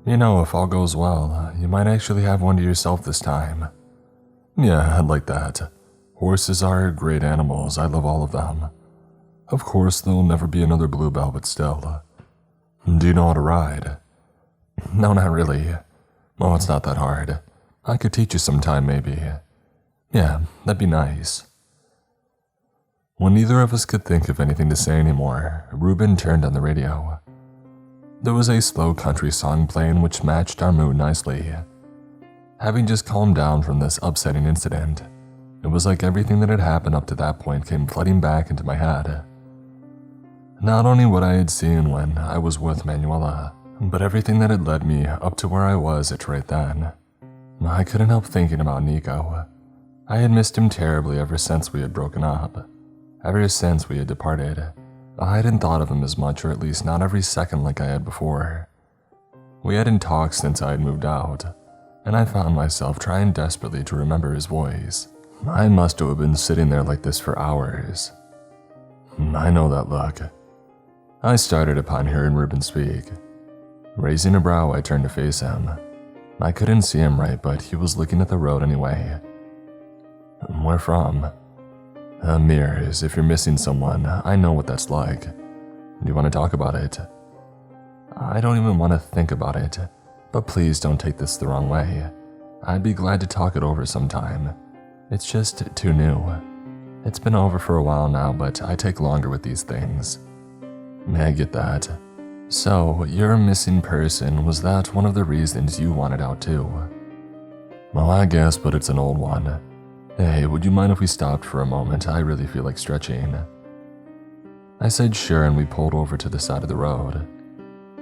You know, if all goes well, you might actually have one to yourself this time. Yeah, I'd like that. Horses are great animals, I love all of them. Of course, there'll never be another Bluebell, but still. Do you know how to ride? No, not really. Oh, it's not that hard. I could teach you sometime, maybe. Yeah, that'd be nice. When neither of us could think of anything to say anymore, Reuben turned on the radio. There was a slow country song playing which matched our mood nicely. Having just calmed down from this upsetting incident, it was like everything that had happened up to that point came flooding back into my head. Not only what I had seen when I was with Manuela, but everything that had led me up to where I was at right then. I couldn't help thinking about Nico. I had missed him terribly ever since we had broken up. Ever since we had departed, I hadn't thought of him as much, or at least not every second like I had before. We hadn't talked since I had moved out, and I found myself trying desperately to remember his voice. I must have been sitting there like this for hours. I know that look. I started upon hearing Reuben speak. Raising a brow, I turned to face him. I couldn't see him right, but he was looking at the road anyway. Where from? Mirrors, if you're missing someone, I know what that's like. Do you want to talk about it? I don't even want to think about it, but please don't take this the wrong way. I'd be glad to talk it over sometime. It's just too new. It's been over for a while now, but I take longer with these things. I get that. So, your missing person, was that one of the reasons you wanted out too? Well, I guess, but it's an old one. Hey, would you mind if we stopped for a moment? I really feel like stretching. I said sure, and we pulled over to the side of the road.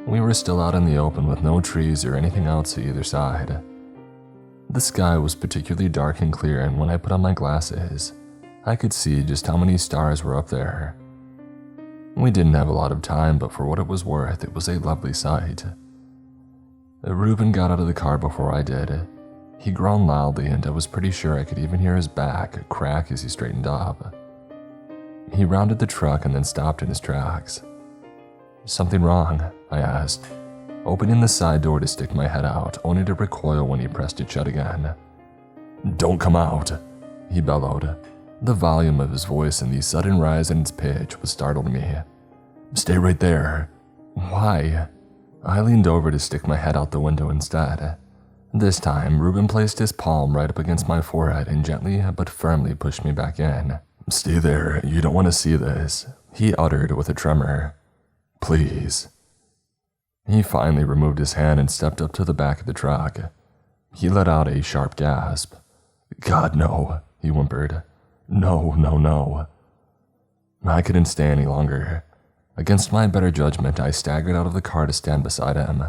We were still out in the open with no trees or anything else to either side. The sky was particularly dark and clear, and when I put on my glasses, I could see just how many stars were up there. We didn't have a lot of time, but for what it was worth, it was a lovely sight. Reuben got out of the car before I did. He groaned loudly, and I was pretty sure I could even hear his back crack as he straightened up. He rounded the truck and then stopped in his tracks. Something wrong? I asked, opening the side door to stick my head out, only to recoil when he pressed it shut again. Don't come out, he bellowed. The volume of his voice and the sudden rise in its pitch was startled me. Stay right there. Why? I leaned over to stick my head out the window instead. This time, Reuben placed his palm right up against my forehead and gently but firmly pushed me back in. Stay there, you don't want to see this, he uttered with a tremor. Please. He finally removed his hand and stepped up to the back of the truck. He let out a sharp gasp. God, no, he whimpered. No, no, no. I couldn't stay any longer. Against my better judgment, I staggered out of the car to stand beside him.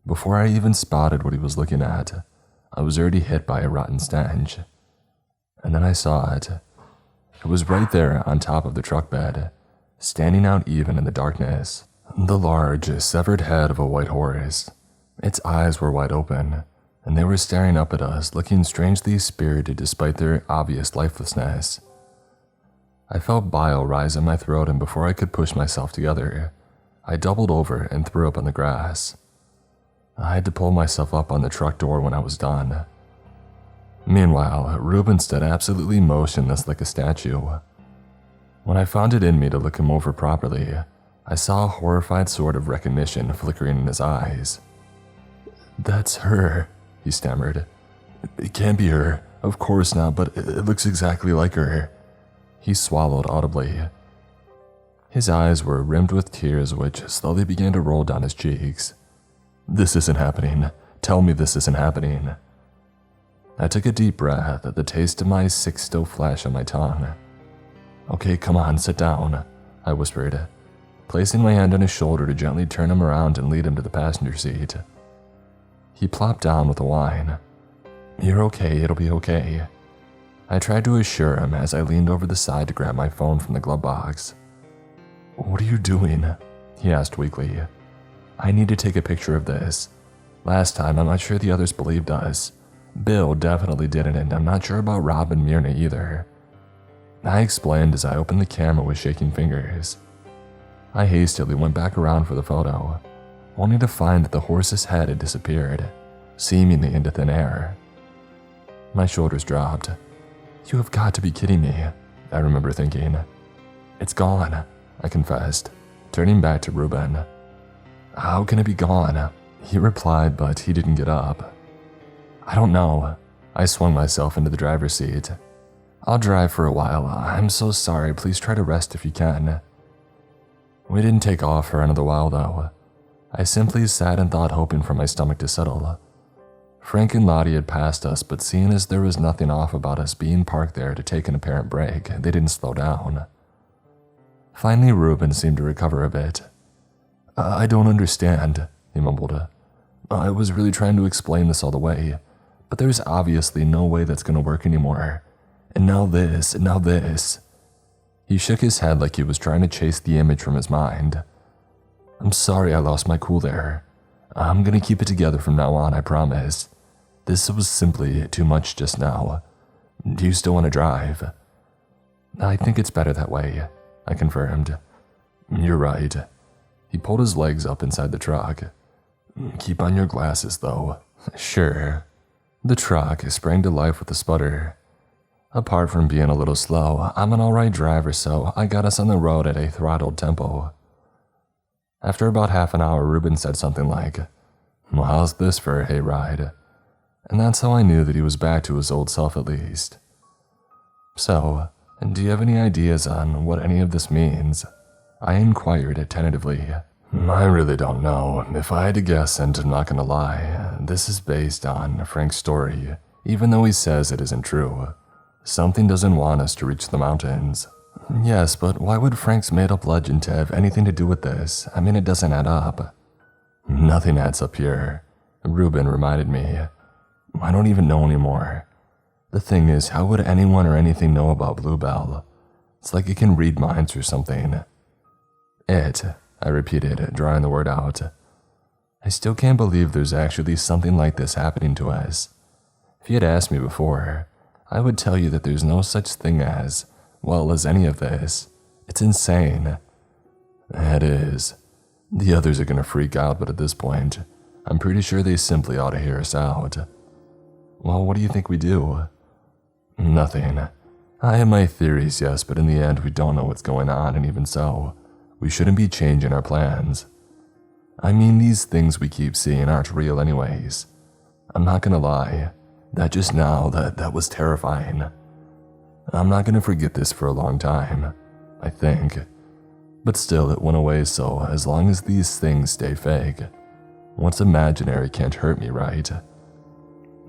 Before I even spotted what he was looking at, I was already hit by a rotten stench. And then I saw it. It was right there on top of the truck bed, standing out even in the darkness. The large, severed head of a white horse. Its eyes were wide open, and they were staring up at us, looking strangely spirited despite their obvious lifelessness. I felt bile rise in my throat, and before I could push myself together, I doubled over and threw up on the grass. I had to pull myself up on the truck door when I was done. Meanwhile, Ruben stood absolutely motionless like a statue. When I found it in me to look him over properly, I saw a horrified sort of recognition flickering in his eyes. "That's her," he stammered. "It can't be her, of course not, but it looks exactly like her." He swallowed audibly. His eyes were rimmed with tears which slowly began to roll down his cheeks. "This isn't happening. Tell me this isn't happening." I took a deep breath, the taste of my sick still flesh on my tongue. "Okay, come on, sit down," I whispered, placing my hand on his shoulder to gently turn him around and lead him to the passenger seat. He plopped down with a whine. "You're okay, it'll be okay." I tried to assure him as I leaned over the side to grab my phone from the glove box. "What are you doing?" he asked weakly. "I need to take a picture of this. Last time, I'm not sure the others believed us. Bill definitely didn't, and I'm not sure about Rob and Myrna either." I explained as I opened the camera with shaking fingers. I hastily went back around for the photo, only to find that the horse's head had disappeared, seemingly into thin air. My shoulders dropped. "You have got to be kidding me," I remember thinking. "It's gone," I confessed, turning back to Ruben. "How can it be gone?" he replied, but he didn't get up. "I don't know." I swung myself into the driver's seat. "I'll drive for a while. I'm so sorry. Please try to rest if you can." We didn't take off for another while, though. I simply sat and thought, hoping for my stomach to settle. Frank and Lottie had passed us, but seeing as there was nothing off about us being parked there to take an apparent break, they didn't slow down. Finally, Ruben seemed to recover a bit. "I don't understand," he mumbled. "I was really trying to explain this all the way, but there's obviously no way that's going to work anymore. And now this, and now this." He shook his head like he was trying to chase the image from his mind. "I'm sorry I lost my cool there. I'm going to keep it together from now on, I promise. This was simply too much just now. Do you still want to drive?" "I think it's better that way," I confirmed. "You're right." He pulled his legs up inside the truck. "Keep on your glasses, though." "Sure." The truck sprang to life with a sputter. Apart from being a little slow, I'm an alright driver, so I got us on the road at a throttled tempo. After about half an hour, Ruben said something like, "Well, how's this for a hayride?" And that's how I knew that he was back to his old self at least. "So, do you have any ideas on what any of this means?" I inquired tentatively. "I really don't know. If I had to guess, and I'm not gonna lie, this is based on Frank's story, even though he says it isn't true. Something doesn't want us to reach the mountains." "Yes, but why would Frank's made-up legend to have anything to do with this? I mean, it doesn't add up." "Nothing adds up here," Ruben reminded me. "I don't even know anymore. The thing is, how would anyone or anything know about Bluebell? It's like it can read minds or something." "It," I repeated, drawing the word out. I still can't believe there's actually something like this happening to us. If you had asked me before, I would tell you that there's no such thing as, well, as any of this. It's insane. It is. The others are gonna freak out, but at this point, I'm pretty sure they simply ought to hear us out. Well, what do you think we do? Nothing. I have my theories, yes, but in the end, we don't know what's going on, and even so, we shouldn't be changing our plans. I mean, these things we keep seeing aren't real anyways. I'm not gonna lie. That just now, that was terrifying. I'm not gonna forget this for a long time, I think. But still, it went away, so as long as these things stay fake, what's imaginary can't hurt me, right?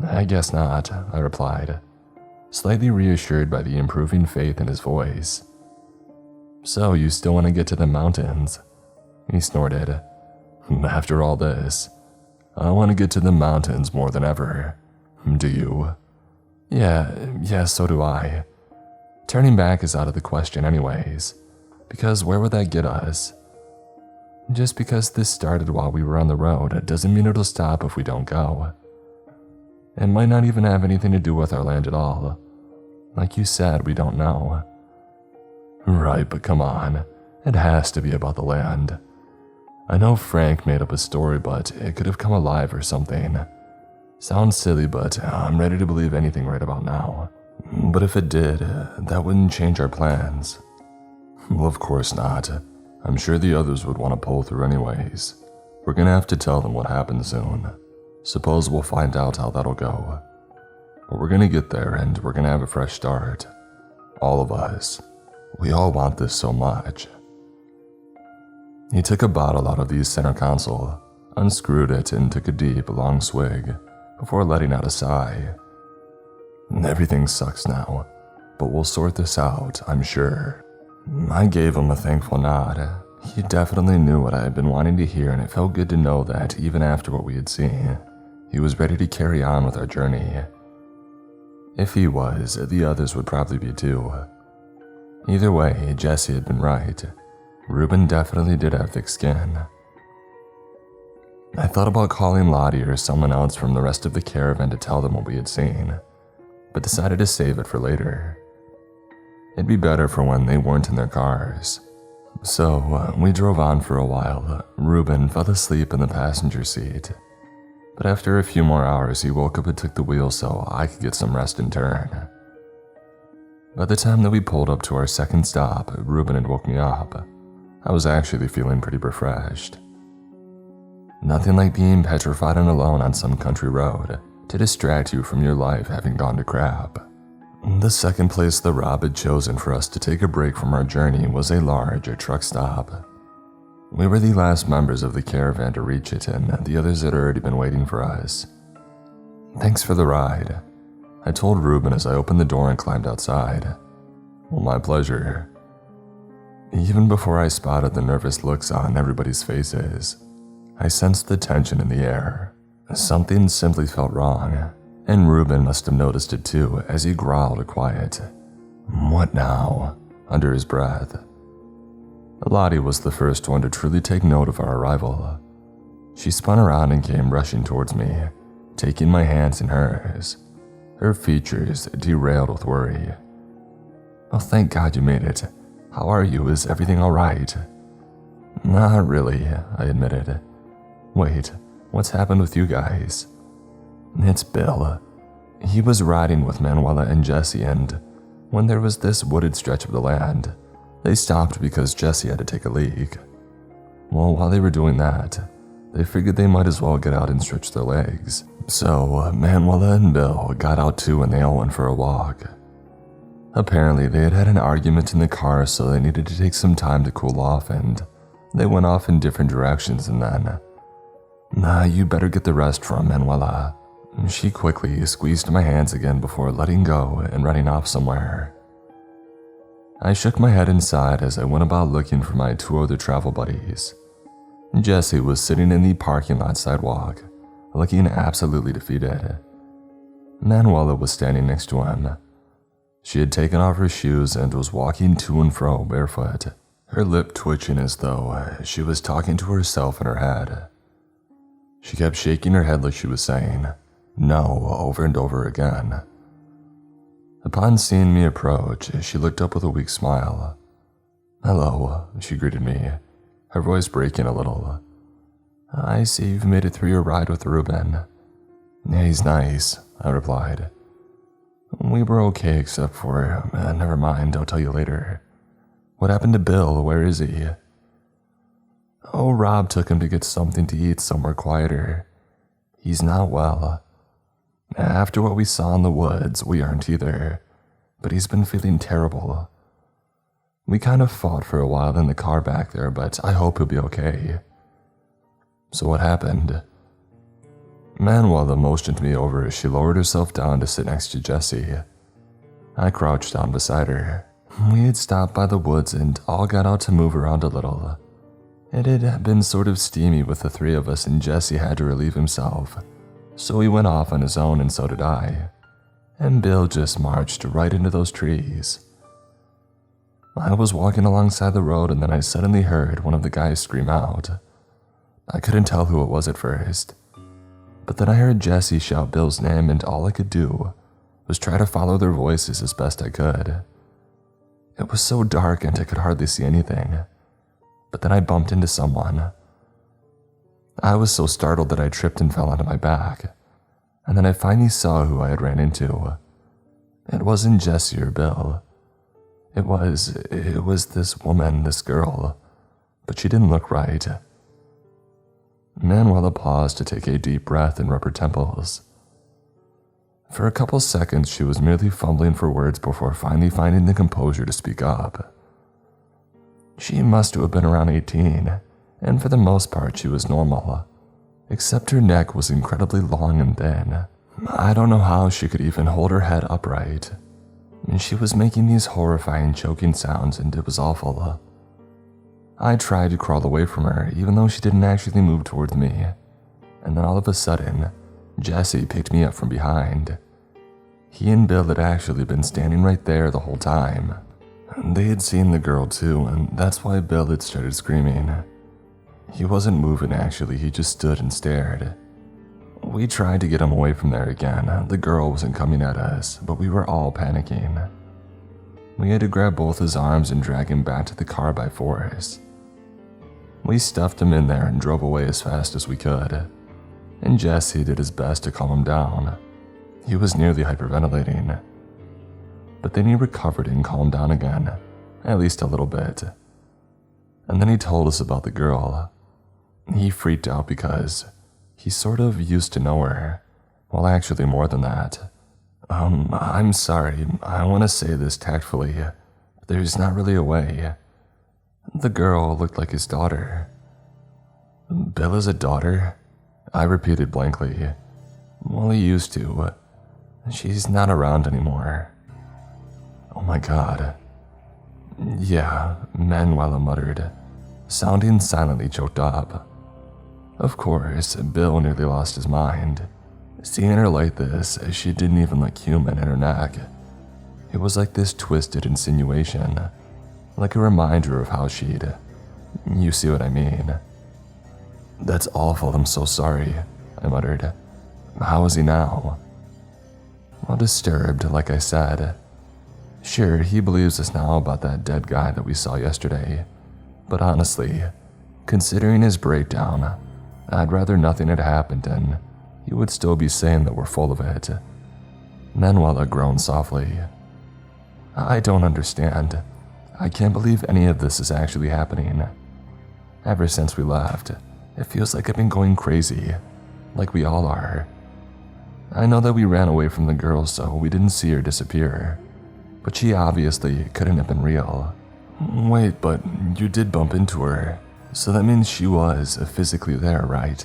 "I guess not," I replied, slightly reassured by the improving faith in his voice. "So, you still want to get to the mountains?" He snorted. "After all this?" I want to get to the mountains more than ever. Do you? Yeah, so do I. Turning back is out of the question anyways, because where would that get us? Just because this started while we were on the road doesn't mean it'll stop if we don't go. It might not even have anything to do with our land at all. Like you said, we don't know. Right, but come on. It has to be about the land. I know Frank made up a story, but it could have come alive or something. Sounds silly, but I'm ready to believe anything right about now. But if it did, that wouldn't change our plans. Well, of course not. I'm sure the others would want to pull through anyways. We're gonna have to tell them what happened soon. Suppose we'll find out how that'll go. But we're gonna get there and we're gonna have a fresh start. All of us. We all want this so much. He took a bottle out of the center console, unscrewed it, and took a deep, long swig before letting out a sigh. Everything sucks now, but we'll sort this out, I'm sure. I gave him a thankful nod. He definitely knew what I had been wanting to hear, and it felt good to know that even after what we had seen, he was ready to carry on with our journey. If he was, the others would probably be too. Either way, Jesse had been right. Ruben definitely did have thick skin. I thought about calling Lottie or someone else from the rest of the caravan to tell them what we had seen, but decided to save it for later. It'd be better for when they weren't in their cars. So we drove on for a while. Ruben fell asleep in the passenger seat, but after a few more hours he woke up and took the wheel so I could get some rest in turn. By the time that we pulled up to our second stop, Ruben had woke me up. I was actually feeling pretty refreshed. Nothing like being petrified and alone on some country road to distract you from your life having gone to crap. The second place that Rob had chosen for us to take a break from our journey was a large truck stop. We were the last members of the caravan to reach it, and the others had already been waiting for us. Thanks for the ride, I told Ruben as I opened the door and climbed outside. Well, my pleasure. Even before I spotted the nervous looks on everybody's faces, I sensed the tension in the air. Something simply felt wrong, and Ruben must have noticed it too as he growled quiet, "What now?" under his breath. Lottie was the first one to truly take note of our arrival. She spun around and came rushing towards me, taking my hands in hers, her features derailed with worry. "Oh, thank God you made it. How are you? Is everything all right?" "Not really," I admitted. "Wait, what's happened with you guys?" "It's Bill. He was riding with Manuela and Jesse, and when there was this wooded stretch of the land, they stopped because Jesse had to take a leak. Well, while they were doing that, they figured they might as well get out and stretch their legs. So Manuela and Bill got out too and they all went for a walk. Apparently they had had an argument in the car, so they needed to take some time to cool off, and they went off in different directions, and then, you better get the rest from Manuela." She quickly squeezed my hands again before letting go and running off somewhere. I shook my head inside as I went about looking for my two other travel buddies. Jesse was sitting in the parking lot sidewalk, looking absolutely defeated. Manuela was standing next to him. She had taken off her shoes and was walking to and fro barefoot, her lip twitching as though she was talking to herself in her head. She kept shaking her head like she was saying, "No," over and over again. Upon seeing me approach, she looked up with a weak smile. "Hello," she greeted me, her voice breaking a little. "I see you've made it through your ride with Ruben." "Yeah, he's nice," I replied. "We were okay except for, never mind, I'll tell you later. What happened to Bill? Where is he?" "Oh, Rob took him to get something to eat somewhere quieter. He's not well. After what we saw in the woods, we aren't either, but he's been feeling terrible. We kind of fought for a while in the car back there, but I hope he'll be okay." "So what happened?" Manuela motioned me over as she lowered herself down to sit next to Jesse. I crouched down beside her. We had stopped by the woods and all got out to move around a little. It had been sort of steamy with the three of us, and Jesse had to relieve himself, so he went off on his own, and so did I. And Bill just marched right into those trees. I was walking alongside the road, and then I suddenly heard one of the guys scream out. I couldn't tell who it was at first, but then I heard Jesse shout Bill's name, and all I could do was try to follow their voices as best I could. It was so dark and I could hardly see anything, but then I bumped into someone. I was so startled that I tripped and fell onto my back, and then I finally saw who I had ran into. It wasn't Jesse or Bill. It was this woman, this girl, but she didn't look right. Manuela paused to take a deep breath and rub her temples. For a couple seconds, she was merely fumbling for words before finally finding the composure to speak up. She must have been around 18, and for the most part she was normal, except her neck was incredibly long and thin. I don't know how she could even hold her head upright. She was making these horrifying choking sounds, and it was awful. I tried to crawl away from her, even though she didn't actually move towards me, and then all of a sudden, Jesse picked me up from behind. He and Bill had actually been standing right there the whole time. They had seen the girl too, and that's why Bill had started screaming. He wasn't moving actually, he just stood and stared. We tried to get him away from there again. The girl wasn't coming at us, but we were all panicking. We had to grab both his arms and drag him back to the car by force. We stuffed him in there and drove away as fast as we could, and Jesse did his best to calm him down. He was nearly hyperventilating, but then he recovered and calmed down again, at least a little bit. And then he told us about the girl. He freaked out because he sort of used to know her. Well, actually more than that. I'm sorry, I want to say this tactfully. There's not really a way. The girl looked like his daughter. Bill is a daughter? I repeated blankly. Well, he used to. She's not around anymore. Oh my god. Yeah, Manuela muttered, sounding silently choked up. Of course, Bill nearly lost his mind. Seeing her like this, she didn't even look human in her neck. It was like this twisted insinuation, like a reminder of how she'd... You see what I mean? That's awful, I'm so sorry, I muttered. How is he now? Well, disturbed, like I said. Sure, he believes us now about that dead guy that we saw yesterday, but honestly, considering his breakdown, I'd rather nothing had happened and he would still be saying that we're full of it. Manuela groaned softly. I don't understand. I can't believe any of this is actually happening. Ever since we left, it feels like I've been going crazy, like we all are. I know that we ran away from the girl, so we didn't see her disappear, but she obviously couldn't have been real. Wait, but you did bump into her, so that means she was physically there, right?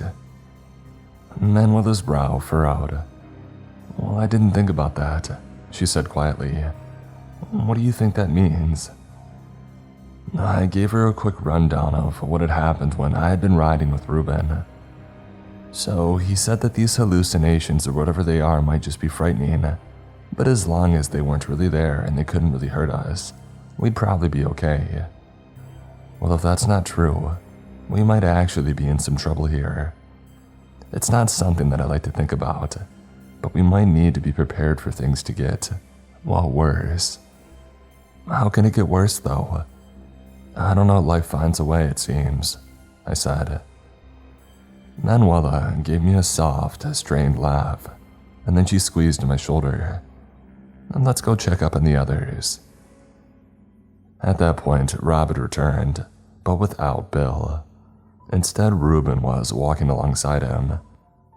Manuela's brow furrowed. Well, I didn't think about that, she said quietly. What do you think that means? I gave her a quick rundown of what had happened when I had been riding with Ruben. So he said that these hallucinations or whatever they are might just be frightening, but as long as they weren't really there and they couldn't really hurt us, we'd probably be okay. Well, if that's not true, we might actually be in some trouble here. It's not something that I like to think about, but we might need to be prepared for things to get, well, worse. How can it get worse, though? I don't know, life finds a way, it seems, I said. Manuela gave me a soft, strained laugh, and then she squeezed my shoulder. Let's go check up on the others. At that point, Rob had returned, but without Bill. Instead, Ruben was walking alongside him.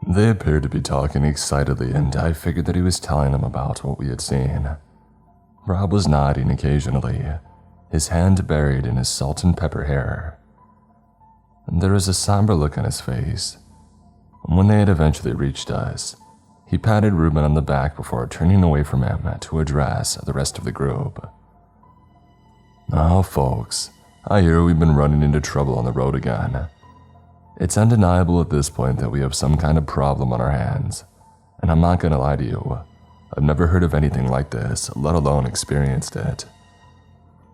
They appeared to be talking excitedly, and I figured that he was telling them about what we had seen. Rob was nodding occasionally, his hand buried in his salt and pepper hair. There was a somber look on his face. When they had eventually reached us, he patted Ruben on the back before turning away from him to address the rest of the group. Now, folks, I hear we've been running into trouble on the road again. It's undeniable at this point that we have some kind of problem on our hands. And I'm not gonna lie to you, I've never heard of anything like this, let alone experienced it.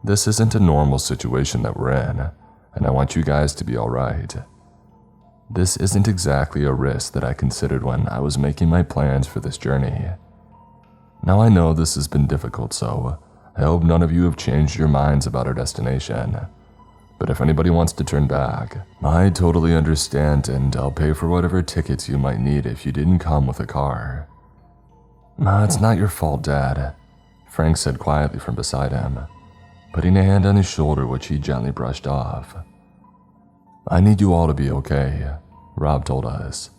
This isn't a normal situation that we're in, and I want you guys to be alright. This isn't exactly a risk that I considered when I was making my plans for this journey. Now I know this has been difficult, so I hope none of you have changed your minds about our destination. But if anybody wants to turn back, I totally understand, and I'll pay for whatever tickets you might need if you didn't come with a car. It's not your fault, Dad, Frank said quietly from beside him, putting a hand on his shoulder which he gently brushed off. I need you all to be okay, Rob told us.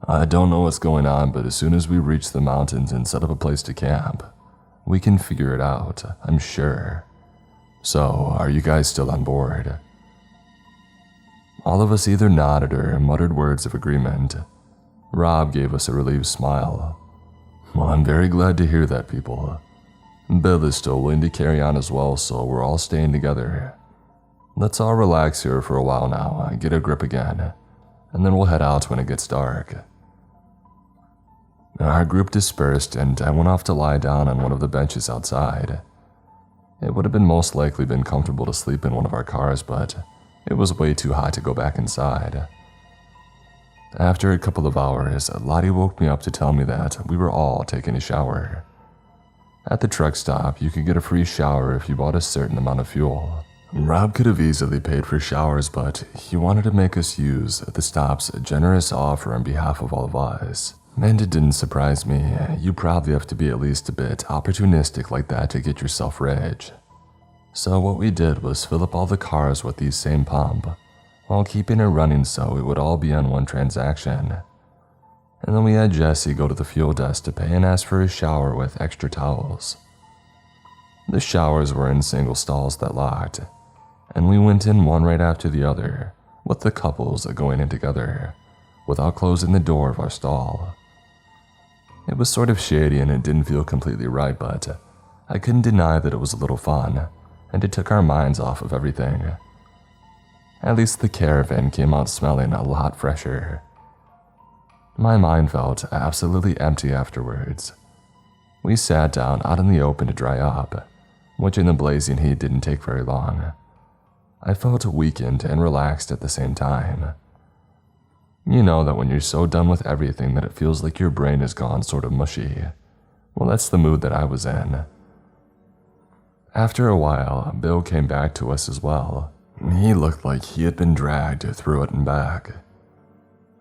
I don't know what's going on, but as soon as we reach the mountains and set up a place to camp, we can figure it out, I'm sure. So, are you guys still on board? All of us either nodded or muttered words of agreement. Rob gave us a relieved smile. Well, I'm very glad to hear that, people. Bill is still willing to carry on as well, so we're all staying together. Let's all relax here for a while now, get a grip again, and then we'll head out when it gets dark. Our group dispersed, and I went off to lie down on one of the benches outside. It would have been most likely been comfortable to sleep in one of our cars, but it was way too hot to go back inside. After a couple of hours, Lottie woke me up to tell me that we were all taking a shower. At the truck stop, you could get a free shower if you bought a certain amount of fuel. Rob could have easily paid for showers, but he wanted to make us use the stop's generous offer on behalf of all of us. And it didn't surprise me, you probably have to be at least a bit opportunistic like that to get yourself rich. So what we did was fill up all the cars with the same pump, while keeping it running so it would all be on one transaction. And then we had Jesse go to the fuel desk to pay and ask for a shower with extra towels. The showers were in single stalls that locked, and we went in one right after the other, with the couples going in together, without closing the door of our stall. It was sort of shady and it didn't feel completely right, but I couldn't deny that it was a little fun, and it took our minds off of everything. At least the caravan came out smelling a lot fresher. My mind felt absolutely empty afterwards. We sat down out in the open to dry up, which in the blazing heat didn't take very long. I felt weakened and relaxed at the same time. You know that when you're so done with everything that it feels like your brain is gone sort of mushy. Well, that's the mood that I was in. After a while, Bill came back to us as well. He looked like he had been dragged through it and back.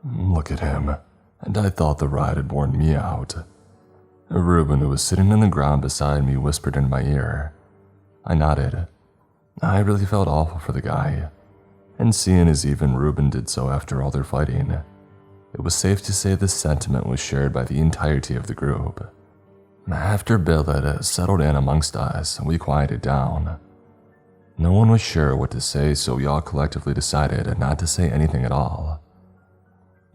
Look at him, and I thought the ride had worn me out. Reuben, who was sitting on the ground beside me, whispered in my ear. I nodded. I really felt awful for the guy. And seeing as even Reuben did so after all their fighting, it was safe to say this sentiment was shared by the entirety of the group. After Bill had settled in amongst us, we quieted down. No one was sure what to say, so we all collectively decided not to say anything at all.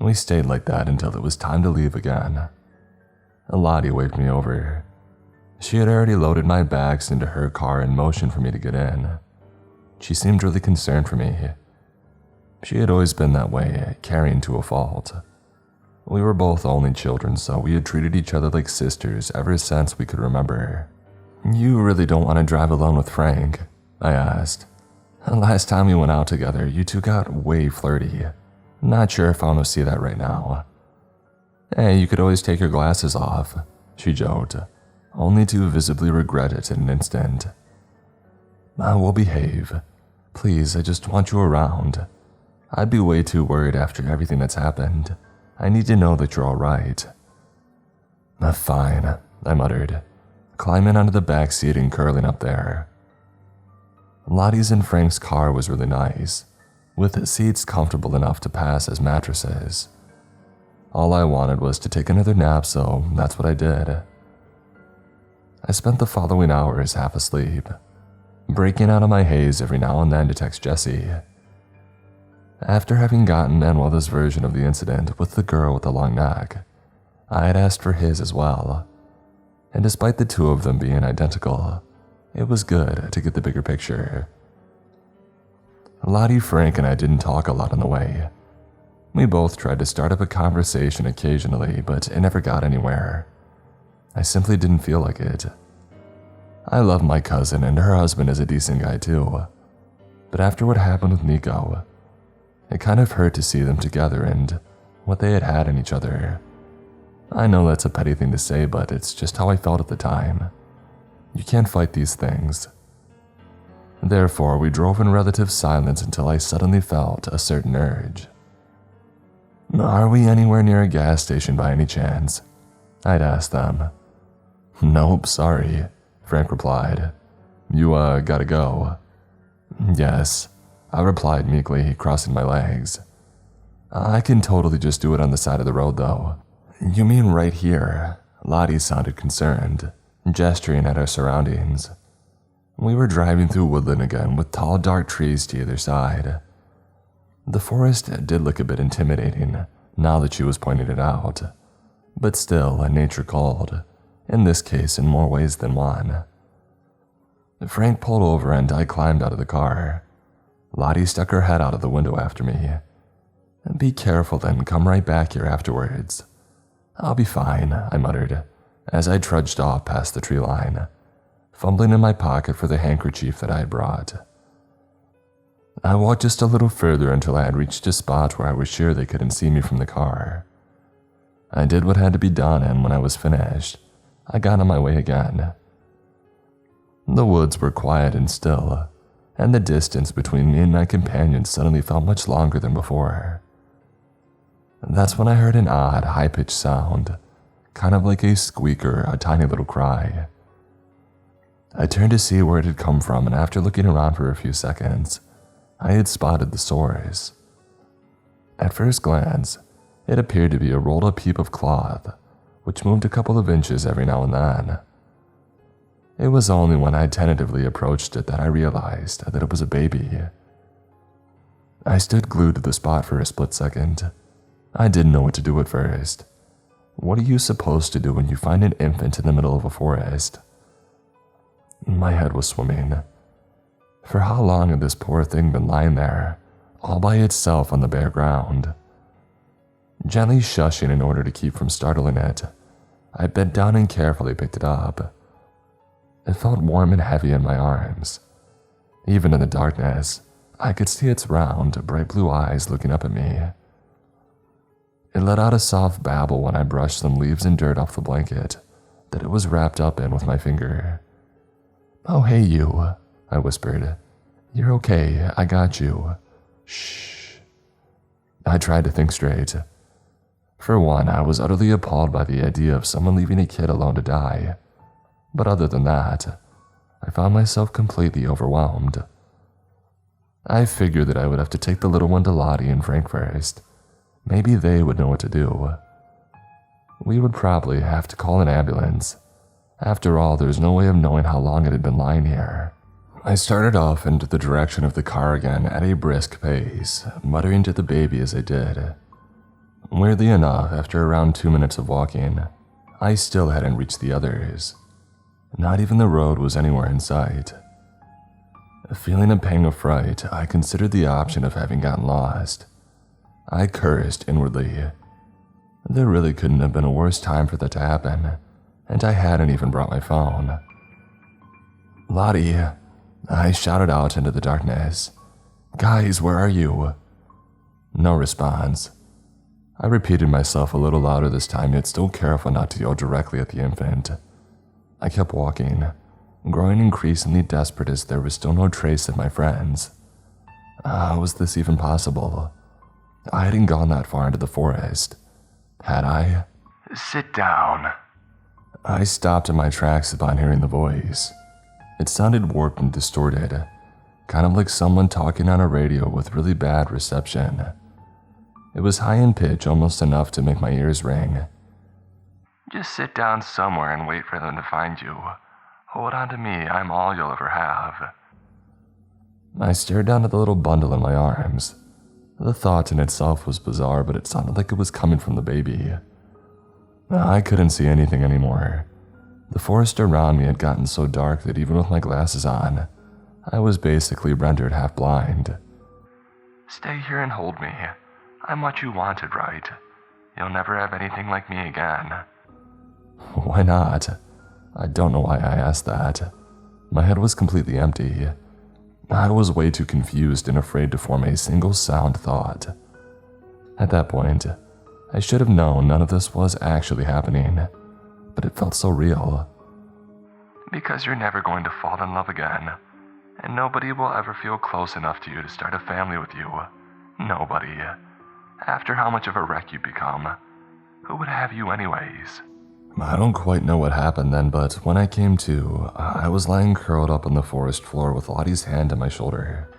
We stayed like that until it was time to leave again. Lottie waved me over. She had already loaded my bags into her car and motioned for me to get in. She seemed really concerned for me. She had always been that way, caring to a fault. We were both only children, so we had treated each other like sisters ever since we could remember. You really don't want to drive alone with Frank? I asked. Last time we went out together, you two got way flirty. Not sure if I want to see that right now. Hey, you could always take your glasses off, she joked, only to visibly regret it in an instant. I will behave. Please, I just want you around. I'd be way too worried after everything that's happened. I need to know that you're alright. Fine, I muttered, climbing onto the back seat and curling up there. Lottie's and Frank's car was really nice, with seats comfortable enough to pass as mattresses. All I wanted was to take another nap, so that's what I did. I spent the following hours half asleep, breaking out of my haze every now and then to text Jesse. After having gotten Manuela's version of the incident with the girl with the long neck, I had asked for his as well, and despite the two of them being identical, it was good to get the bigger picture. Lottie, Frank, and I didn't talk a lot on the way. We both tried to start up a conversation occasionally, but it never got anywhere. I simply didn't feel like it. I love my cousin, and her husband is a decent guy too. But after what happened with Nico, it kind of hurt to see them together and what they had in each other. I know that's a petty thing to say, but it's just how I felt at the time. You can't fight these things. Therefore, we drove in relative silence until I suddenly felt a certain urge. "Are we anywhere near a gas station by any chance?" I'd asked them. "Nope, sorry," Frank replied. "You, gotta go." "Yes," I replied meekly, crossing my legs. "I can totally just do it on the side of the road, though." "You mean right here?" Lottie sounded concerned, gesturing at our surroundings. We were driving through woodland again with tall dark trees to either side. The forest did look a bit intimidating now that she was pointing it out, but still nature called, in this case in more ways than one. Frank pulled over and I climbed out of the car. Lottie stuck her head out of the window after me. "Be careful then, come right back here afterwards." "I'll be fine," I muttered, as I trudged off past the tree line, fumbling in my pocket for the handkerchief that I had brought. I walked just a little further until I had reached a spot where I was sure they couldn't see me from the car. I did what had to be done, and when I was finished, I got on my way again. The woods were quiet and still, and the distance between me and my companion suddenly felt much longer than before. That's when I heard an odd, high-pitched sound, kind of like a squeak or a tiny little cry. I turned to see where it had come from, and after looking around for a few seconds, I had spotted the source. At first glance, it appeared to be a rolled-up heap of cloth, which moved a couple of inches every now and then. It was only when I tentatively approached it that I realized that it was a baby. I stood glued to the spot for a split second. I didn't know what to do at first. What are you supposed to do when you find an infant in the middle of a forest? My head was swimming. For how long had this poor thing been lying there, all by itself on the bare ground? Gently shushing in order to keep from startling it, I bent down and carefully picked it up. It felt warm and heavy in my arms. Even in the darkness, I could see its round, bright blue eyes looking up at me. It let out a soft babble when I brushed some leaves and dirt off the blanket that it was wrapped up in with my finger. "Oh, hey you," I whispered. "You're okay, I got you. Shh." I tried to think straight. For one, I was utterly appalled by the idea of someone leaving a kid alone to die. But other than that, I found myself completely overwhelmed. I figured that I would have to take the little one to Lottie and Frank first. Maybe they would know what to do. We would probably have to call an ambulance. After all, there's no way of knowing how long it had been lying here. I started off into the direction of the car again at a brisk pace, muttering to the baby as I did. Weirdly enough, after around 2 minutes of walking, I still hadn't reached the others. Not even the road was anywhere in sight. Feeling a pang of fright, I considered the option of having gotten lost. I cursed inwardly. There really couldn't have been a worse time for that to happen, and I hadn't even brought my phone. "Lottie," I shouted out into the darkness. "Guys, where are you?" No response. I repeated myself a little louder this time, yet still careful not to yell directly at the infant. I kept walking, growing increasingly desperate as there was still no trace of my friends. Was this even possible? I hadn't gone that far into the forest. Had I? "Sit down." I stopped in my tracks upon hearing the voice. It sounded warped and distorted, kind of like someone talking on a radio with really bad reception. It was high in pitch, almost enough to make my ears ring. "Just sit down somewhere and wait for them to find you. Hold on to me, I'm all you'll ever have." I stared down at the little bundle in my arms. The thought in itself was bizarre, but it sounded like it was coming from the baby. I couldn't see anything anymore. The forest around me had gotten so dark that even with my glasses on, I was basically rendered half blind. Stay here and hold me. I'm what you wanted, right? You'll never have anything like me again. Why not? I don't know why I asked that. My head was completely empty. I was way too confused and afraid to form a single sound thought. At that point, I should have known none of this was actually happening, but it felt so real. Because you're never going to fall in love again, and nobody will ever feel close enough to you to start a family with you. Nobody. After how much of a wreck you become, who would have you anyways? I don't quite know what happened then, but when I came to, I was lying curled up on the forest floor with Lottie's hand on my shoulder.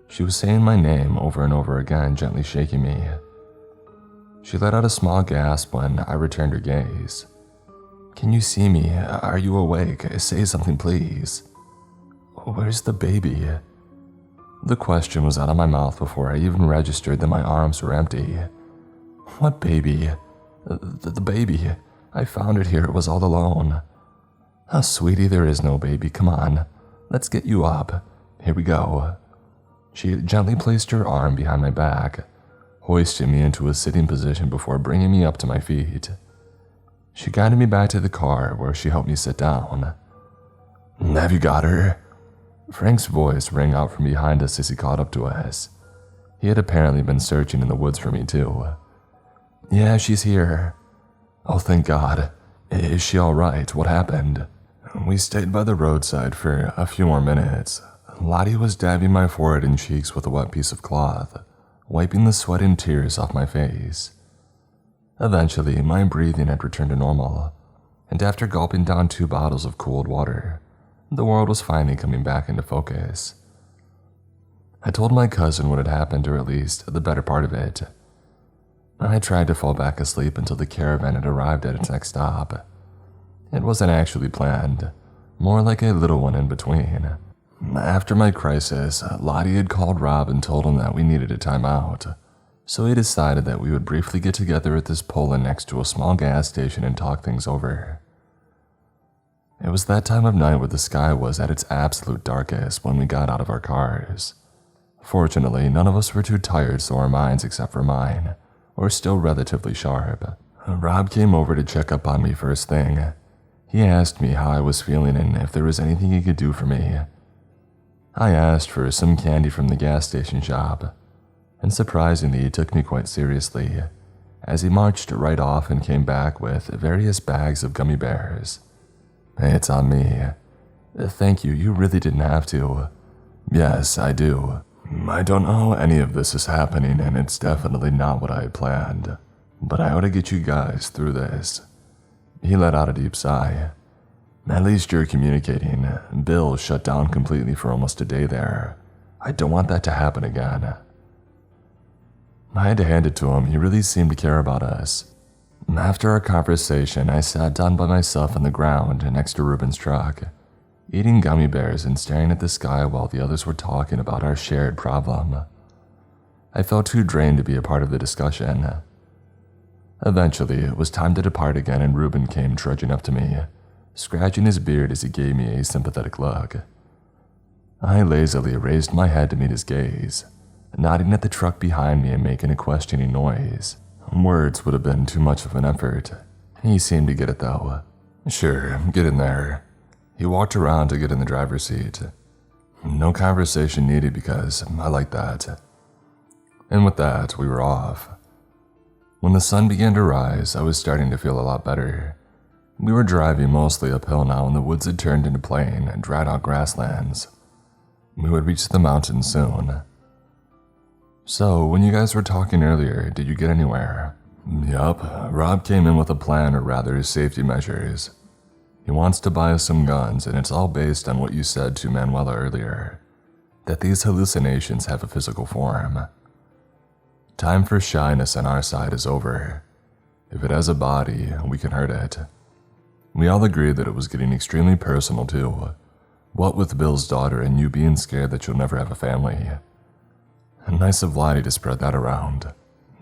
She was saying my name over and over again, gently shaking me. She let out a small gasp when I returned her gaze. Can you see me? Are you awake? Say something, please. Where's the baby? The question was out of my mouth before I even registered that my arms were empty. What baby? The baby. I found it here. It was all alone. Oh, sweetie, there is no baby. Come on. Let's get you up. Here we go. She gently placed her arm behind my back, hoisting me into a sitting position before bringing me up to my feet. She guided me back to the car where she helped me sit down. Have you got her? Frank's voice rang out from behind us as he caught up to us. He had apparently been searching in the woods for me too. Yeah, she's here. Oh, thank God. Is she all right? What happened? We stayed by the roadside for a few more minutes. Lottie was dabbing my forehead and cheeks with a wet piece of cloth, wiping the sweat and tears off my face. Eventually, my breathing had returned to normal, and after gulping down 2 bottles of cold water, the world was finally coming back into focus. I told my cousin what had happened, or at least the better part of it. I tried to fall back asleep until the caravan had arrived at its next stop. It wasn't actually planned, more like a little one in between. After my crisis, Lottie had called Rob and told him that we needed a timeout, so he decided that we would briefly get together at this pole-in next to a small gas station and talk things over. It was that time of night where the sky was at its absolute darkest when we got out of our cars. Fortunately, none of us were too tired, so our minds, except for mine, were still relatively sharp. Rob came over to check up on me first thing. He asked me how I was feeling and if there was anything he could do for me. I asked for some candy from the gas station shop, and surprisingly he took me quite seriously, as he marched right off and came back with various bags of gummy bears. It's on me. Thank you, you really didn't have to. Yes, I do. I don't know how any of this is happening, and it's definitely not what I had planned, but I ought to get you guys through this. He let out a deep sigh. At least you're communicating. Bill shut down completely for almost a day there. I don't want that to happen again. I had to hand it to him. He really seemed to care about us. After our conversation, I sat down by myself on the ground next to Ruben's truck, eating gummy bears and staring at the sky while the others were talking about our shared problem. I felt too drained to be a part of the discussion. Eventually, it was time to depart again, and Ruben came trudging up to me, scratching his beard as he gave me a sympathetic look. I lazily raised my head to meet his gaze, nodding at the truck behind me and making a questioning noise. Words would have been too much of an effort. He seemed to get it though. Sure, get in there. He walked around to get in the driver's seat. No conversation needed because I like that. And with that, we were off. When the sun began to rise, I was starting to feel a lot better. We were driving mostly uphill now, and the woods had turned into plain and dried out grasslands. We would reach the mountains soon. So, when you guys were talking earlier, did you get anywhere? Yup, Rob came in with a plan, or rather safety measures. He wants to buy us some guns, and it's all based on what you said to Manuela earlier, that these hallucinations have a physical form. Time for shyness on our side is over. If it has a body, we can hurt it. We all agreed that it was getting extremely personal too. What with Bill's daughter and you being scared that you'll never have a family. Nice of Lottie to spread that around.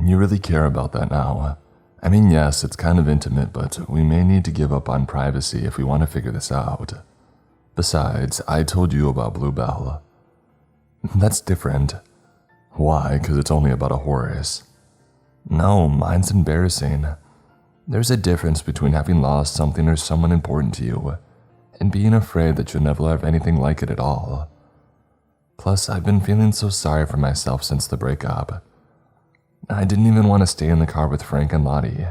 You really care about that now. I mean, yes, it's kind of intimate, but we may need to give up on privacy if we want to figure this out. Besides, I told you about Bluebell. That's different. Why? Because it's only about a horse. No, mine's embarrassing. There's a difference between having lost something or someone important to you and being afraid that you'll never have anything like it at all. Plus, I've been feeling so sorry for myself since the breakup. I didn't even want to stay in the car with Frank and Lottie,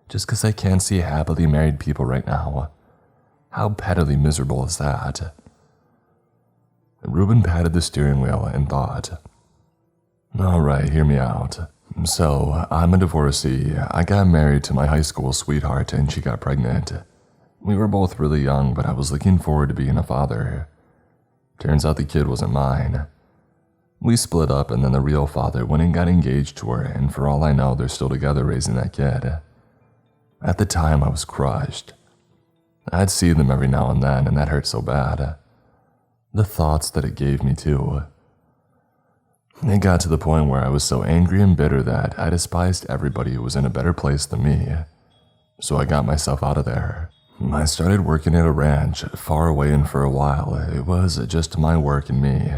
just because I can't see happily married people right now. How pettily miserable is that? Ruben patted the steering wheel and thought. Alright, hear me out. So, I'm a divorcee. I got married to my high school sweetheart and she got pregnant. We were both really young, but I was looking forward to being a father. Turns out the kid wasn't mine. We split up and then the real father went and got engaged to her, and for all I know, they're still together raising that kid. At the time, I was crushed. I'd see them every now and then, and that hurt so bad. The thoughts that it gave me, too. It got to the point where I was so angry and bitter that I despised everybody who was in a better place than me. So I got myself out of there. I started working at a ranch far away, and for a while, it was just my work and me.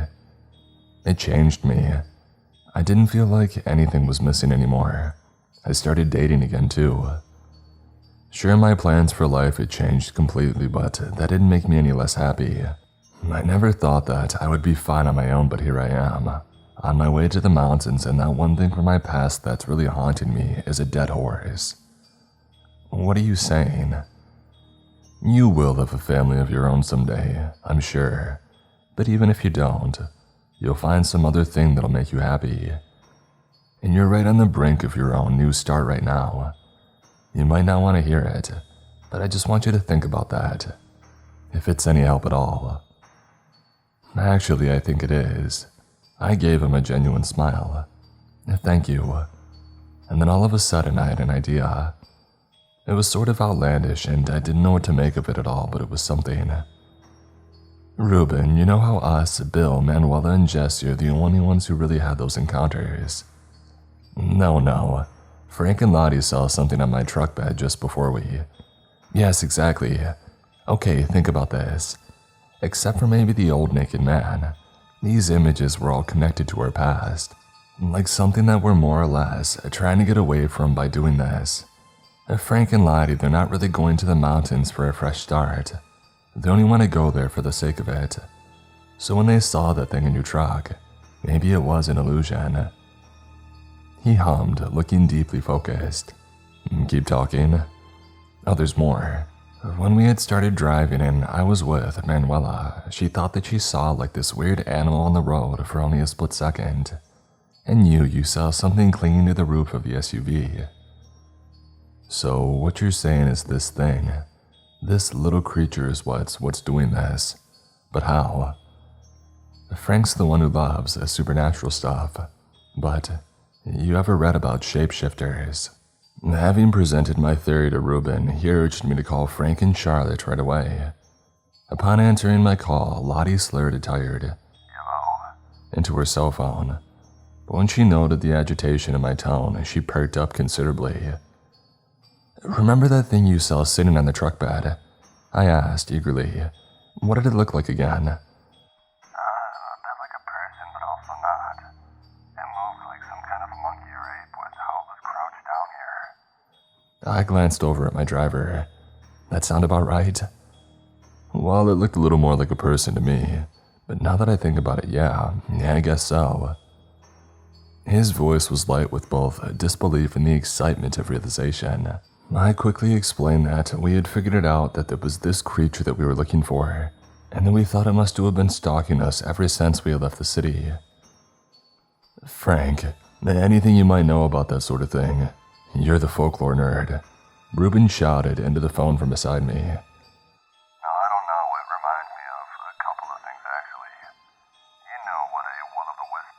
It changed me. I didn't feel like anything was missing anymore. I started dating again, too. Sure, my plans for life had changed completely, but that didn't make me any less happy. I never thought that I would be fine on my own, but here I am, on my way to the mountains, and that one thing from my past that's really haunting me is a dead horse. What are you saying? You will have a family of your own someday, I'm sure. But even if you don't, you'll find some other thing that'll make you happy. And you're right on the brink of your own new start right now. You might not want to hear it, but I just want you to think about that, if it's any help at all. Actually, I think it is. I gave him a genuine smile. Thank you. And then all of a sudden I had an idea. It was sort of outlandish and I didn't know what to make of it at all, but it was something. Ruben, you know how us, Bill, Manuela, and Jesse are the only ones who really had those encounters? No. Frank and Lottie saw something on my truck bed just before we... Yes, exactly. Okay, think about this. Except for maybe the old naked man, these images were all connected to our past. Like something that we're more or less trying to get away from by doing this. Frank and Lottie, they're not really going to the mountains for a fresh start. They only want to go there for the sake of it. So when they saw that thing in your truck, maybe it was an illusion. He hummed, looking deeply focused. Keep talking. Oh, there's more. When we had started driving and I was with Manuela, she thought that she saw like this weird animal on the road for only a split second. And you saw something clinging to the roof of the SUV. So what you're saying is this thing, this little creature is what's doing this. But how? Frank's the one who loves supernatural stuff, but you ever read about shapeshifters? Having presented my theory to Ruben, he urged me to call Frank and Charlotte right away. Upon answering my call, Lottie slurred a tired "Hello" into her cell phone. But when she noted the agitation in my tone, she perked up considerably. Remember that thing you saw sitting on the truck bed? I asked eagerly. What did it look like again? A bit like a person, but also not. It moved like some kind of monkey or ape with how it was crouched down here. I glanced over at my driver. That sound about right? Well, it looked a little more like a person to me, but now that I think about it, yeah, I guess so. His voice was light with both disbelief and the excitement of realization. I quickly explained that we had figured it out, that it was this creature that we were looking for, and that we thought it must have been stalking us ever since we had left the city. Frank, anything you might know about that sort of thing? You're the folklore nerd. Ruben shouted into the phone from beside me. No, I don't know. It reminds me of a couple of things, actually. You know what a will-o'-the-wisp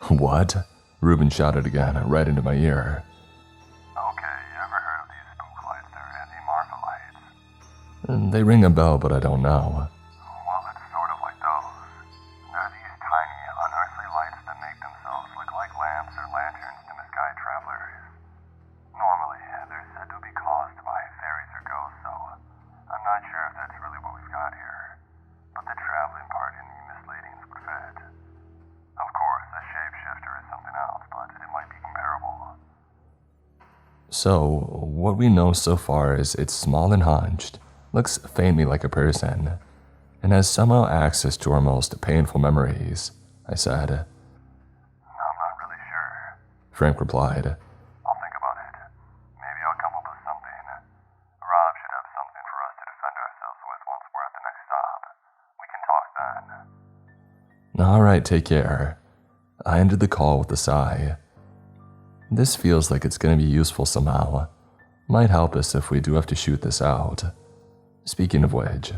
is. What? Ruben shouted again, right into my ear. Okay, you ever heard of these spook lights? They're anti-Marfa lights. They ring a bell, but I don't know. Well, it's sort of like those. They're these tiny, unearthly lights that make themselves look like lamps or lanterns to misguide travelers. Normally, they're said to be caused by fairies or ghosts, so I'm not sure if that's really what we've got here. But the traveling part in the misleadings would fit. Of course, the shapeshifter So, what we know so far is it's small and hunched, looks faintly like a person, and has somehow access to our most painful memories, I said. I'm not really sure, Frank replied. I'll think about it. Maybe I'll come up with something. Rob should have something for us to defend ourselves with once we're at the next stop. We can talk then. Alright, take care. I ended the call with a sigh. This feels like it's going to be useful somehow. Might help us if we do have to shoot this out. Speaking of which,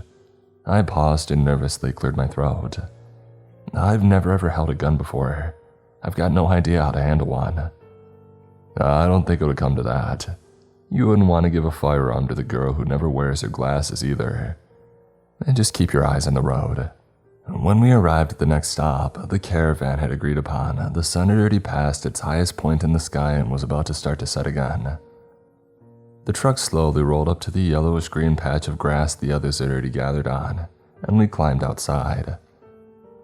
I paused and nervously cleared my throat. I've never ever held a gun before. I've got no idea how to handle one. I don't think it'll come to that. You wouldn't want to give a firearm to the girl who never wears her glasses either. And just keep your eyes on the road. When we arrived at the next stop, the caravan had agreed upon, the sun had already passed its highest point in the sky and was about to start to set again. The truck slowly rolled up to the yellowish-green patch of grass the others had already gathered on, and we climbed outside.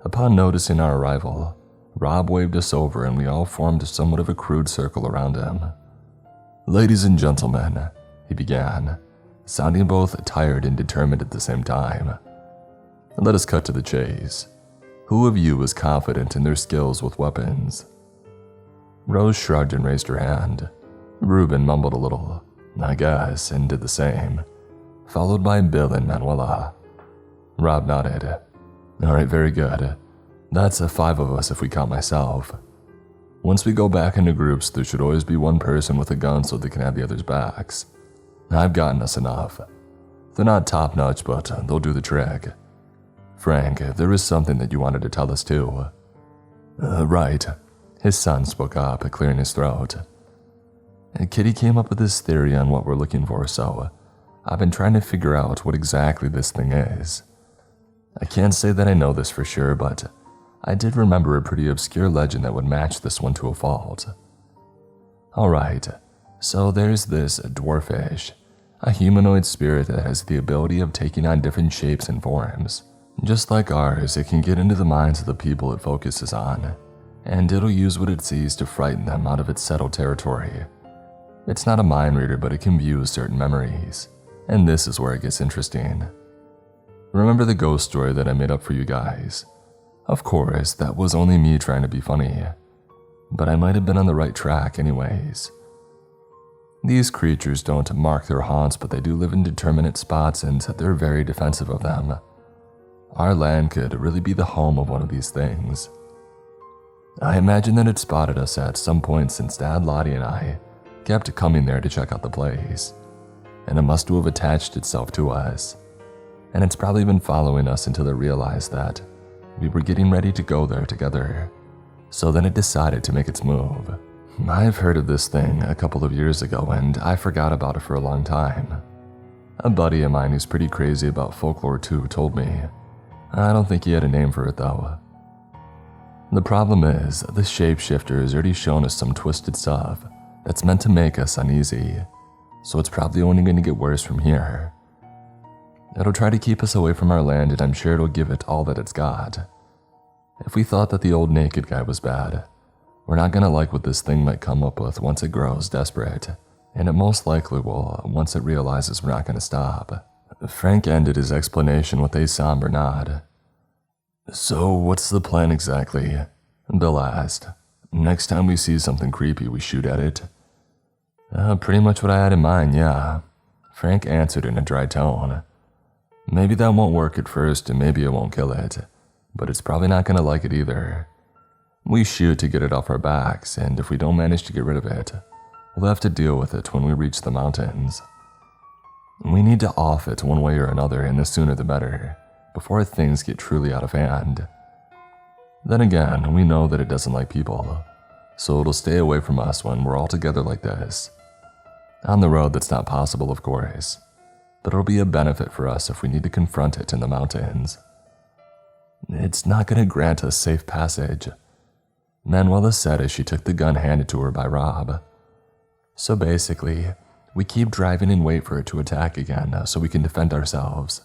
Upon noticing our arrival, Rob waved us over and we all formed somewhat of a crude circle around him. "Ladies and gentlemen," he began, sounding both tired and determined at the same time. "Let us cut to the chase. Who of you is confident in their skills with weapons?" Rose shrugged and raised her hand. Ruben mumbled a little, "I guess," and did the same, followed by Bill and Manuela. Rob nodded. "All right, very good. That's 5 of us if we count myself. Once we go back into groups, there should always be one person with a gun so they can have the others' backs. I've gotten us enough. They're not top-notch, but they'll do the trick. Frank, there is something that you wanted to tell us too." Right," his son spoke up, clearing his throat. "Kitty came up with this theory on what we're looking for, so I've been trying to figure out what exactly this thing is. I can't say that I know this for sure, but I did remember a pretty obscure legend that would match this one to a fault. Alright, so there's this dwarfish, a humanoid spirit that has the ability of taking on different shapes and forms. Just like ours, it can get into the minds of the people it focuses on, and it'll use what it sees to frighten them out of its settled territory. It's not a mind reader, but it can view certain memories, and this is where it gets interesting. Remember the ghost story that I made up for you guys? Of course, that was only me trying to be funny, but I might have been on the right track anyways. These creatures don't mark their haunts, but they do live in determinate spots and they're very defensive of them. Our land could really be the home of one of these things. I imagine that it spotted us at some point since Dad, Lottie, and I kept coming there to check out the place, and it must have attached itself to us, and it's probably been following us until it realized that we were getting ready to go there together, so then it decided to make its move. I've heard of this thing a couple of years ago and I forgot about it for a long time. A buddy of mine who's pretty crazy about folklore too told me. I don't think he had a name for it though. The problem is, the shapeshifter has already shown us some twisted stuff that's meant to make us uneasy, so it's probably only going to get worse from here. It'll try to keep us away from our land, and I'm sure it'll give it all that it's got. If we thought that the old naked guy was bad, we're not going to like what this thing might come up with once it grows desperate, and it most likely will once it realizes we're not going to stop. Frank ended his explanation with a somber nod. "So what's the plan exactly?" Bill asked. "Next time we see something creepy, we shoot at it?" Pretty much what I had in mind, yeah," Frank answered in a dry tone. "Maybe that won't work at first and maybe it won't kill it, but it's probably not going to like it either. We shoot to get it off our backs, and if we don't manage to get rid of it, we'll have to deal with it when we reach the mountains. We need to off it one way or another, and the sooner the better, before things get truly out of hand. Then again, we know that it doesn't like people, so it'll stay away from us when we're all together like this. On the road, that's not possible, of course, but it'll be a benefit for us if we need to confront it in the mountains. It's not going to grant us safe passage," Manuela said as she took the gun handed to her by Rob. "So basically, we keep driving and wait for it to attack again so we can defend ourselves."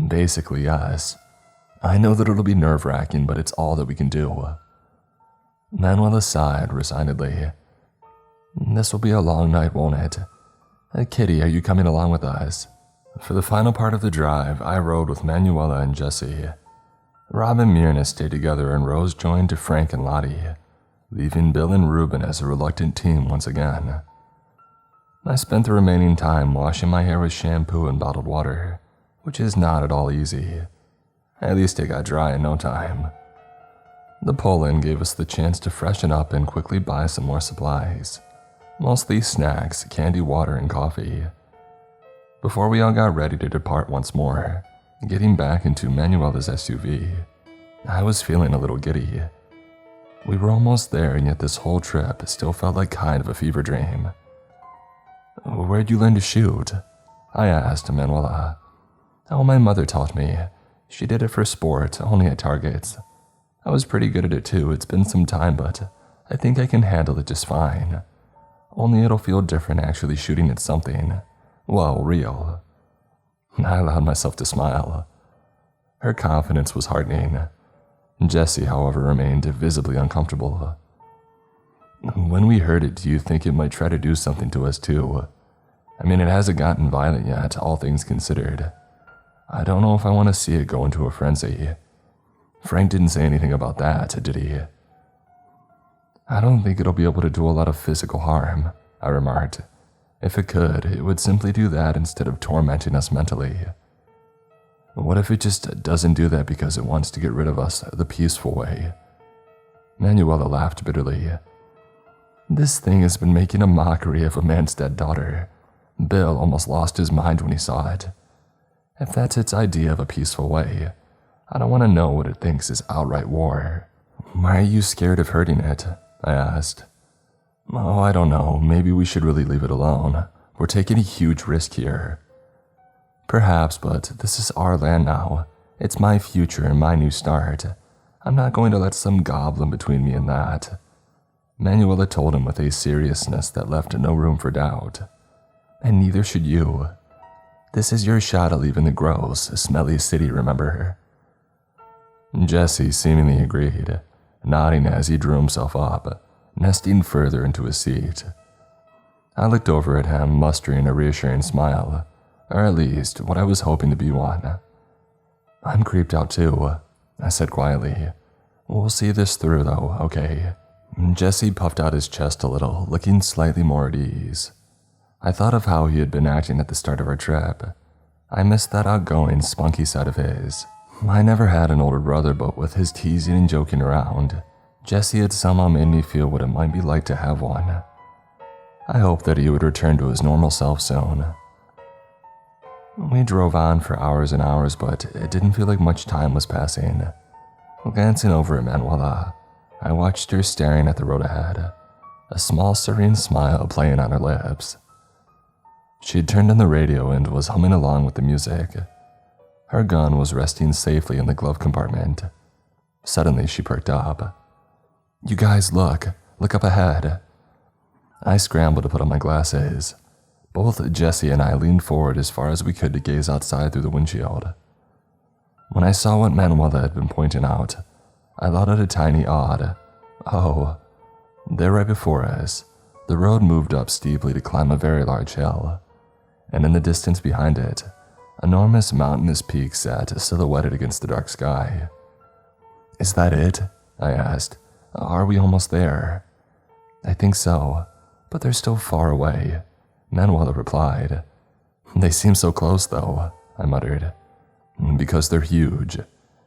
"Basically, yes. I know that it'll be nerve-wracking, but it's all that we can do." Manuela sighed resignedly. This will be a long night, won't it? Kitty, are you coming along with us? For the final part of the drive, I rode with Manuela and Jesse. Rob and Myrna stayed together and Rose joined Frank and Lottie, leaving Bill and Ruben as a reluctant team once again. I spent the remaining time washing my hair with shampoo and bottled water, which is not at all easy. At least it got dry in no time. The pull-in gave us the chance to freshen up and quickly buy some more supplies, mostly snacks, candy, water, and coffee. Before we all got ready to depart once more, getting back into Manuela's SUV, I was feeling a little giddy. We were almost there, and yet this whole trip still felt like kind of a fever dream. "Where'd you learn to shoot?" I asked Manuela. "Oh, my mother taught me. She did it for sport, only at targets. I was pretty good at it too. It's been some time, but I think I can handle it just fine. Only it'll feel different actually shooting at something, well, real." I allowed myself to smile. Her confidence was heartening. Jesse, however, remained visibly uncomfortable. "When we heard it, do you think it might try to do something to us too? I mean, it hasn't gotten violent yet, all things considered. I don't know if I want to see it go into a frenzy." Frank didn't say anything about that, did he? "I don't think it'll be able to do a lot of physical harm," I remarked. "If it could, it would simply do that instead of tormenting us mentally." "What if it just doesn't do that because it wants to get rid of us the peaceful way?" Manuela laughed bitterly. "This thing has been making a mockery of a man's dead daughter. Bill almost lost his mind when he saw it. If that's its idea of a peaceful way, I don't want to know what it thinks is outright war." "Why are you scared of hurting it?" I asked. "Oh, I don't know. Maybe we should really leave it alone. We're taking a huge risk here." "Perhaps, but this is our land now. It's my future and my new start. I'm not going to let some goblin between me and that." Manuela told him with a seriousness that left no room for doubt. "And neither should you. This is your shot at leaving the gross, smelly city, remember?" Jesse seemingly agreed, nodding as he drew himself up, nesting further into his seat. I looked over at him, mustering a reassuring smile, or at least what I was hoping to be one. "I'm creeped out too," I said quietly. "We'll see this through though, okay?" Jesse puffed out his chest a little, looking slightly more at ease. I thought of how he had been acting at the start of our trip. I missed that outgoing, spunky side of his. I never had an older brother, but with his teasing and joking around, Jesse had somehow made me feel what it might be like to have one. I hoped that he would return to his normal self soon. We drove on for hours and hours, but it didn't feel like much time was passing. Glancing over at Manuela, I watched her staring at the road ahead, a small serene smile playing on her lips. She had turned on the radio and was humming along with the music. Her gun was resting safely in the glove compartment. Suddenly, she perked up. "You guys, look up ahead." I scrambled to put on my glasses. Both Jesse and I leaned forward as far as we could to gaze outside through the windshield. When I saw what Manuela had been pointing out, I let out a tiny odd, "Oh." There right before us, the road moved up steeply to climb a very large hill, and in the distance behind it, enormous mountainous peaks sat silhouetted against the dark sky. "Is that it?" I asked. "Are we almost there?" "I think so, but they're still far away," Manuela replied. "They seem so close though," I muttered. "Because they're huge,"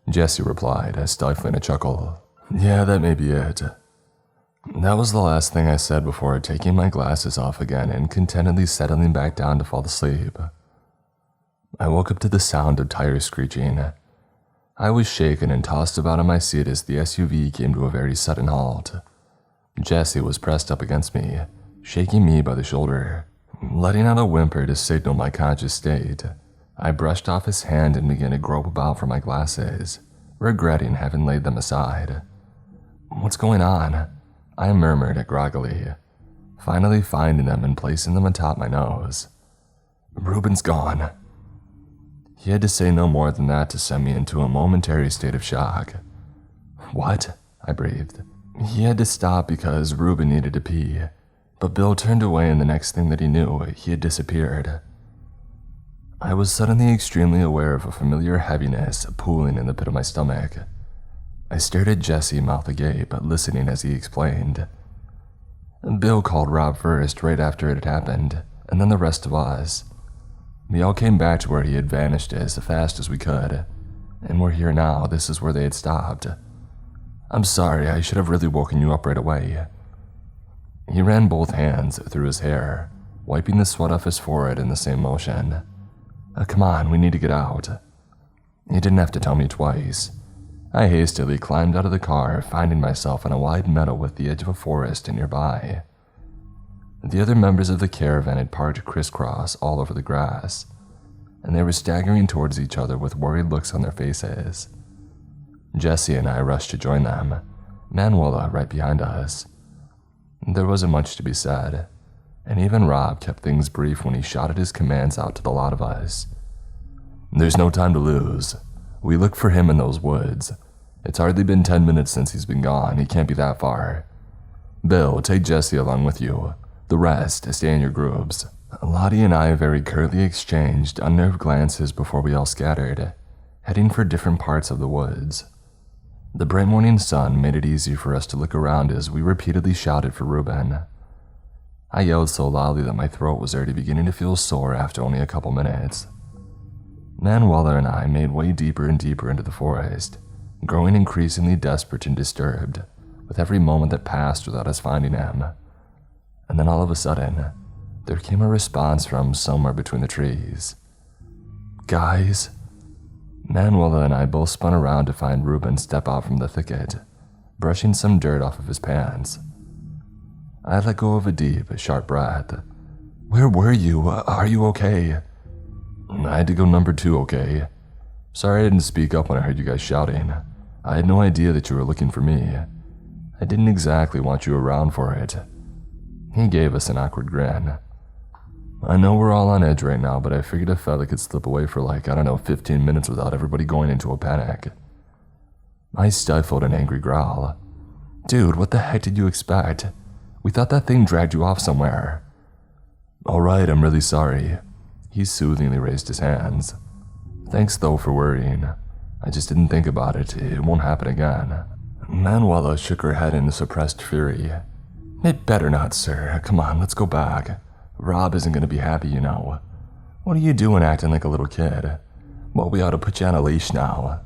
Jesse replied, stifling a chuckle. "Yeah, that may be it." That was the last thing I said before taking my glasses off again and contentedly settling back down to fall asleep. I woke up to the sound of tires screeching. I was shaken and tossed about in my seat as the SUV came to a very sudden halt. Jesse was pressed up against me, shaking me by the shoulder. Letting out a whimper to signal my conscious state, I brushed off his hand and began to grope about for my glasses, regretting having laid them aside. "What's going on?" I murmured groggily, finally finding them and placing them atop my nose. "Ruben's gone." He had to say no more than that to send me into a momentary state of shock. "What?" I breathed. "He had to stop because Ruben needed to pee. But Bill turned away, and the next thing that he knew, he had disappeared. I was suddenly extremely aware of a familiar heaviness pooling in the pit of my stomach. I stared at Jesse, mouth agape, listening as he explained. Bill called Rob first, right after it had happened, and then the rest of us. We all came back to where he had vanished as fast as we could, and we're here now. This is where they had stopped. I'm sorry, I should have really woken you up right away. He ran both hands through his hair, wiping the sweat off his forehead in the same motion. Come on, we need to get out. He didn't have to tell me twice. I hastily climbed out of the car, finding myself on a wide meadow with the edge of a forest nearby. The other members of the caravan had parked crisscross all over the grass, and they were staggering towards each other with worried looks on their faces. Jesse and I rushed to join them, Manuela right behind us. There wasn't much to be said, and even Rob kept things brief when he shouted his commands out to the lot of us. There's no time to lose. We looked for him in those woods. It's hardly been 10 minutes since he's been gone. He can't be that far. Bill, take Jesse along with you. The rest, stay in your groups. Lottie and I very curtly exchanged unnerved glances before we all scattered, heading for different parts of the woods. The bright morning sun made it easy for us to look around as we repeatedly shouted for Ruben. I yelled so loudly that my throat was already beginning to feel sore after only a couple minutes. Manuela and I made way deeper and deeper into the forest, growing increasingly desperate and disturbed with every moment that passed without us finding him. And then all of a sudden, there came a response from somewhere between the trees. Guys? Manuela and I both spun around to find Ruben step out from the thicket, brushing some dirt off of his pants. I let go of a deep, sharp breath. Where were you? Are you okay? I had to go number 2, okay? Sorry I didn't speak up when I heard you guys shouting. I had no idea that you were looking for me. I didn't exactly want you around for it. He gave us an awkward grin. I know we're all on edge right now, but I figured a fella could slip away for 15 minutes without everybody going into a panic. I stifled an angry growl. Dude, what the heck did you expect? We thought that thing dragged you off somewhere. Alright, I'm really sorry. He soothingly raised his hands. Thanks though for worrying. I just didn't think about it. It won't happen again. Manuela shook her head in suppressed fury. It better not, sir. Come on, let's go back. Rob isn't going to be happy, you know. What are you doing acting like a little kid? Well, we ought to put you on a leash now.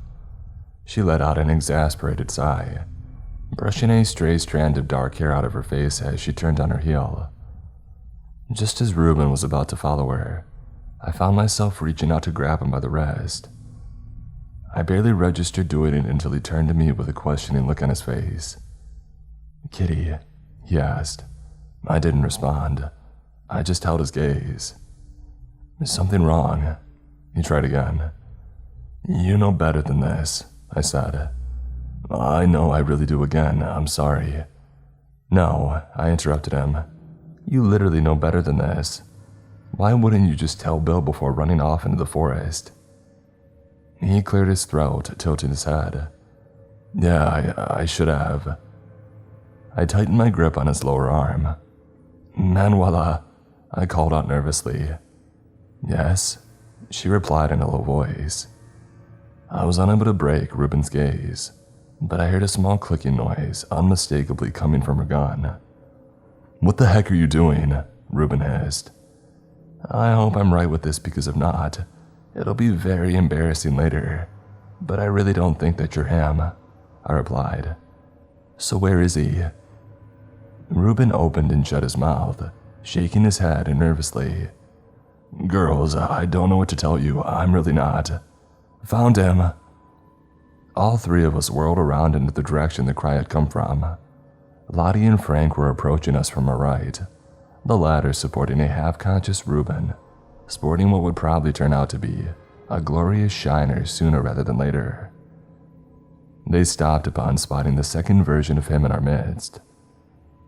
She let out an exasperated sigh, brushing a stray strand of dark hair out of her face as she turned on her heel. Just as Ruben was about to follow her, I found myself reaching out to grab him by the wrist. I barely registered doing it until he turned to me with a questioning look on his face. Kitty, he asked. I didn't respond. I just held his gaze. Is something wrong? He tried again. You know better than this, I said. I know I really do again. I'm sorry. No, I interrupted him. You literally know better than this. Why wouldn't you just tell Bill before running off into the forest? He cleared his throat, tilting his head. Yeah, I should have. I tightened my grip on his lower arm. Manuela, I called out nervously. Yes, she replied in a low voice. I was unable to break Ruben's gaze, but I heard a small clicking noise, unmistakably coming from her gun. What the heck are you doing? Ruben hissed. I hope I'm right with this, because if not, it'll be very embarrassing later. But I really don't think that you're him, I replied. So where is he? Ruben opened and shut his mouth, shaking his head nervously. Girls, I don't know what to tell you. I'm really not. Found him. All three of us whirled around into the direction the cry had come from. Lottie and Frank were approaching us from our right, the latter supporting a half-conscious Ruben, sporting what would probably turn out to be a glorious shiner sooner rather than later. They stopped upon spotting the second version of him in our midst.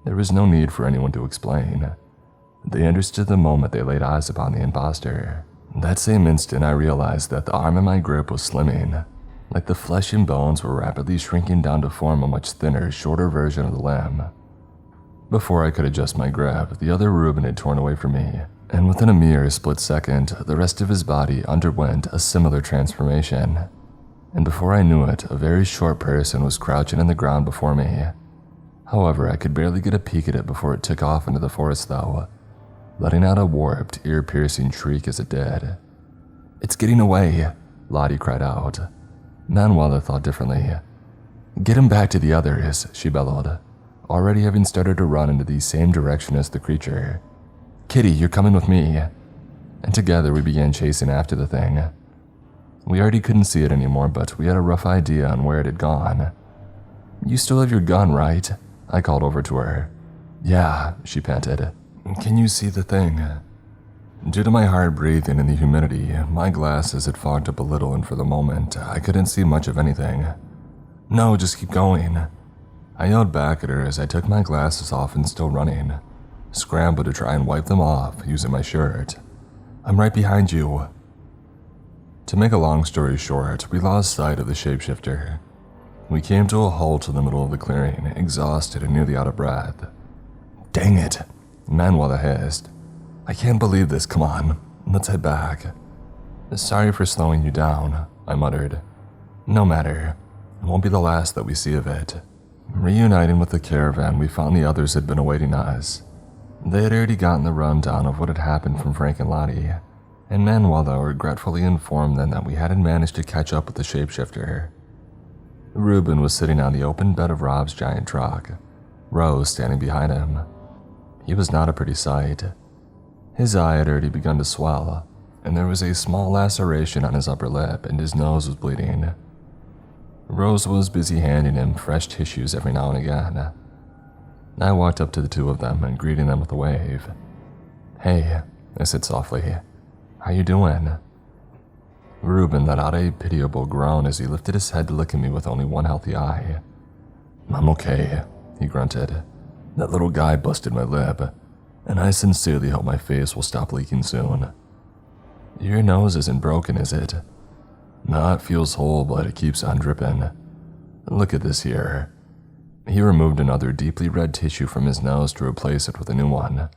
There was no need for anyone to explain. They understood the moment they laid eyes upon the imposter. That same instant, I realized that the arm in my grip was slimming, like the flesh and bones were rapidly shrinking down to form a much thinner, shorter version of the limb. Before I could adjust my grip, the other Reuben had torn away from me, and within a mere split second, the rest of his body underwent a similar transformation. And before I knew it, a very short person was crouching on the ground before me. However, I could barely get a peek at it before it took off into the forest though, letting out a warped, ear-piercing shriek as it did. "It's getting away," Lottie cried out. Manuela thought differently. "Get him back to the others," she bellowed, already having started to run into the same direction as the creature. "Kitty, you're coming with me." And together we began chasing after the thing. We already couldn't see it anymore, but we had a rough idea on where it had gone. "You still have your gun, right?" I called over to her. "Yeah," she panted. "Can you see the thing?" Due to my hard breathing and the humidity, my glasses had fogged up a little, and for the moment, I couldn't see much of anything. "No, just keep going." I yelled back at her as I took my glasses off and still running, scrambled to try and wipe them off using my shirt. "I'm right behind you." To make a long story short, we lost sight of the shapeshifter. We came to a halt in the middle of the clearing, exhausted and nearly out of breath. "Dang it," Manuela hissed. "I can't believe this, come on, let's head back." "Sorry for slowing you down," I muttered. "No matter, it won't be the last that we see of it." Reuniting with the caravan, we found the others had been awaiting us. They had already gotten the rundown of what had happened from Frank and Lottie, and Manuela regretfully informed them that we hadn't managed to catch up with the shapeshifter. Reuben was sitting on the open bed of Rob's giant truck, Rose standing behind him. He was not a pretty sight. His eye had already begun to swell, and there was a small laceration on his upper lip, and his nose was bleeding. Rose was busy handing him fresh tissues every now and again. I walked up to the two of them and greeting them with a wave. "Hey," I said softly, "how you doing?" Reuben let out a pitiable groan as he lifted his head to look at me with only one healthy eye. "I'm okay," he grunted. "That little guy busted my lip, and I sincerely hope my face will stop leaking soon." "Your nose isn't broken, is it?" "No, it feels whole, but it keeps on dripping. Look at this here." He removed another deeply red tissue from his nose to replace it with a new one.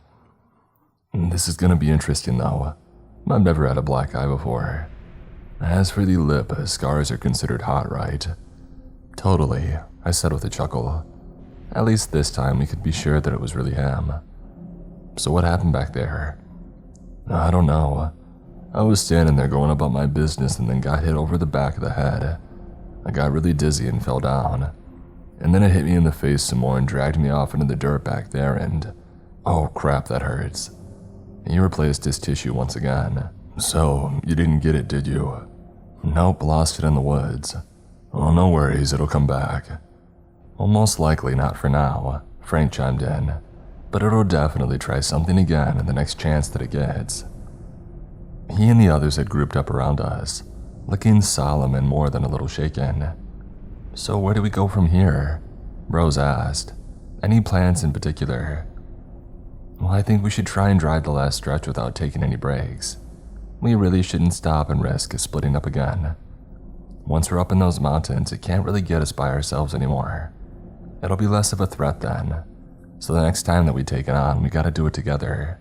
"This is gonna be interesting though. I've never had a black eye before. As for the lip, scars are considered hot, right?" "Totally," I said with a chuckle. At least this time we could be sure that it was really him. "So what happened back there?" "I don't know. I was standing there going about my business and then got hit over the back of the head. I got really dizzy and fell down. And then it hit me in the face some more and dragged me off into the dirt back there and... oh crap, that hurts." He replaced his tissue once again. "So, you didn't get it, did you?" "Nope, lost it in the woods." "Oh, no worries, it'll come back." "Well, most likely not for now," Frank chimed in. "But it'll definitely try something again in the next chance that it gets." He and the others had grouped up around us, looking solemn and more than a little shaken. "So where do we go from here?" Rose asked. "Any plans in particular?" "Well, I think we should try and drive the last stretch without taking any breaks. We really shouldn't stop and risk splitting up again. Once we're up in those mountains, it can't really get us by ourselves anymore. It'll be less of a threat then. So the next time that we take it on, we gotta do it together."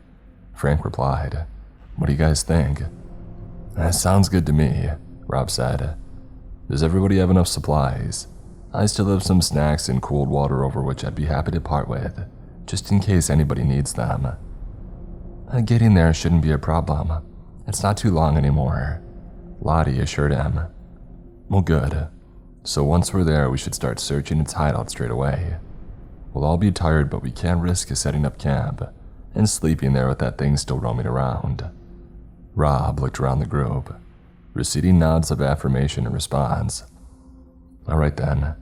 Frank replied. "What do you guys think?" "That sounds good to me," Rob said. "Does everybody have enough supplies? I still have some snacks and cooled water over which I'd be happy to part with, just in case anybody needs them." "Getting there shouldn't be a problem. It's not too long anymore," Lottie assured him. "Well, good. So once we're there, we should start searching its hideout straight away. We'll all be tired, but we can't risk setting up camp and sleeping there with that thing still roaming around." Rob looked around the group, receiving nods of affirmation in response. "All right then.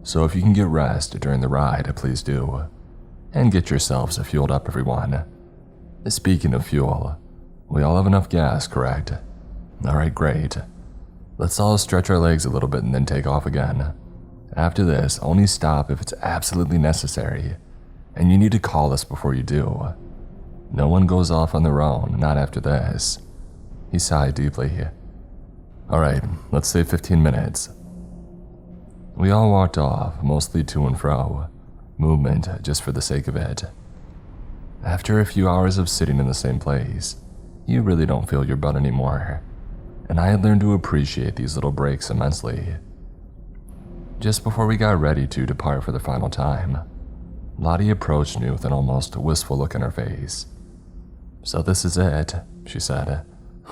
So if you can get rest during the ride, please do. And get yourselves fueled up, everyone. Speaking of fuel, we all have enough gas, correct? All right, great. Let's all stretch our legs a little bit and then take off again. After this, only stop if it's absolutely necessary, and you need to call us before you do. No one goes off on their own, not after this." He sighed deeply. "All right, let's say 15 minutes. We all walked off, mostly to and fro, movement just for the sake of it. After a few hours of sitting in the same place, you really don't feel your butt anymore, and I had learned to appreciate these little breaks immensely. Just before we got ready to depart for the final time, Lottie approached me with an almost wistful look on her face. "So this is it," she said.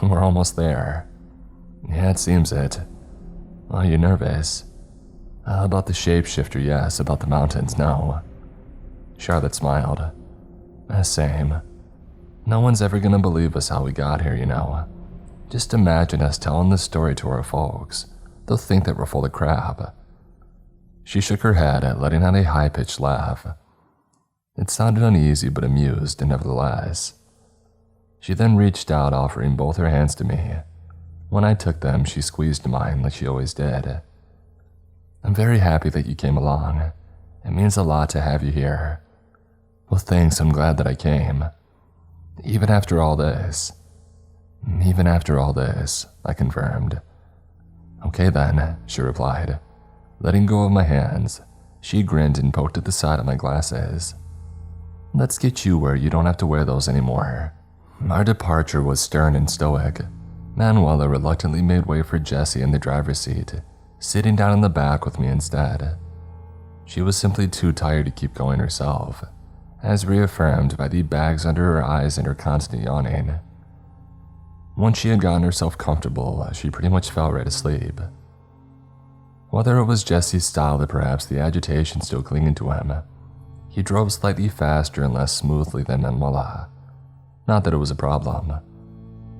"We're almost there." "Yeah, it seems it." "Are you nervous?" About the shapeshifter, yes. About the mountains, no." Charlotte smiled. Same. No one's ever gonna believe us how we got here, you know. Just imagine us telling this story to our folks. They'll think that we're full of crap." She shook her head, letting out a high-pitched laugh. It sounded uneasy but amused, nevertheless. She then reached out, offering both her hands to me. When I took them, she squeezed mine like she always did. "I'm very happy that you came along. It means a lot to have you here." "Well, thanks, I'm glad that I came. Even after all this." "Even after all this," I confirmed. "Okay then," she replied. Letting go of my hands, she grinned and poked at the side of my glasses. "Let's get you where you don't have to wear those anymore." Our departure was stern and stoic. Manuela reluctantly made way for Jessie in the driver's seat, sitting down in the back with me instead. She was simply too tired to keep going herself, as reaffirmed by the bags under her eyes and her constant yawning. Once she had gotten herself comfortable, she pretty much fell right asleep. Whether it was Jesse's style or perhaps the agitation still clinging to him, he drove slightly faster and less smoothly than Manuela. Not that it was a problem.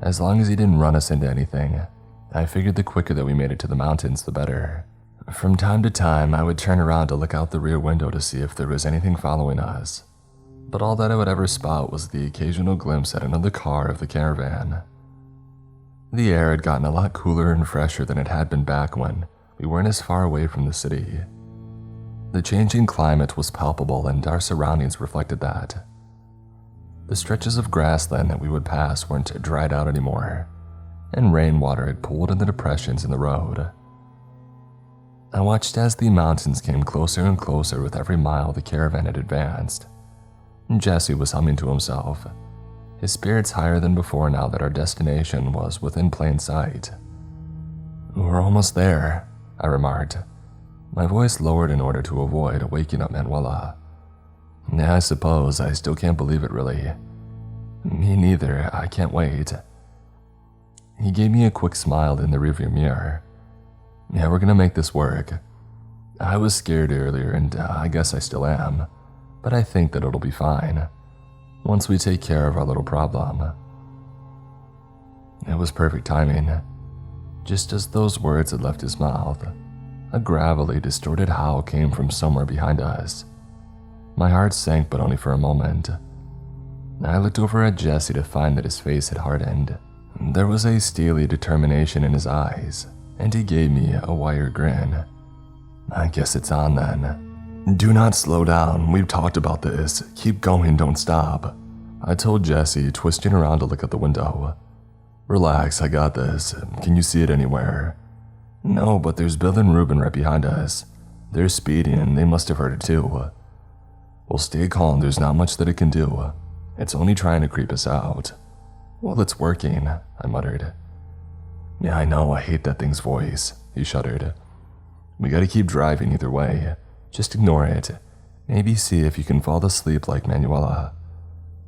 As long as he didn't run us into anything, I figured the quicker that we made it to the mountains, the better. From time to time, I would turn around to look out the rear window to see if there was anything following us, but all that I would ever spot was the occasional glimpse at another car of the caravan. The air had gotten a lot cooler and fresher than it had been back when we weren't as far away from the city. The changing climate was palpable and our surroundings reflected that. The stretches of grassland that we would pass weren't dried out anymore, and rainwater had pooled in the depressions in the road. I watched as the mountains came closer and closer with every mile the caravan had advanced. Jesse was humming to himself, his spirits higher than before now that our destination was within plain sight. "We're almost there," I remarked, my voice lowered in order to avoid waking up Manuela. "Yeah, I suppose. I still can't believe it, really." "Me neither. I can't wait." He gave me a quick smile in the rearview mirror. "Yeah, we're gonna make this work. I was scared earlier, and I guess I still am, but I think that it'll be fine, once we take care of our little problem." It was perfect timing. Just as those words had left his mouth, a gravelly, distorted howl came from somewhere behind us. My heart sank, but only for a moment. I looked over at Jesse to find that his face had hardened. There was a steely determination in his eyes, and he gave me a wire grin. "I guess it's on then." "Do not slow down. We've talked about this. Keep going, don't stop," I told Jesse, twisting around to look at the window. "Relax, I got this. Can you see it anywhere?" "No, but there's Bill and Ruben right behind us. They're speeding and they must have heard it too." "Well, stay calm. There's not much that it can do. It's only trying to creep us out." "Well, it's working," I muttered. "Yeah, I know. I hate that thing's voice," he shuddered. "We gotta keep driving either way. Just ignore it. Maybe see if you can fall asleep like Manuela.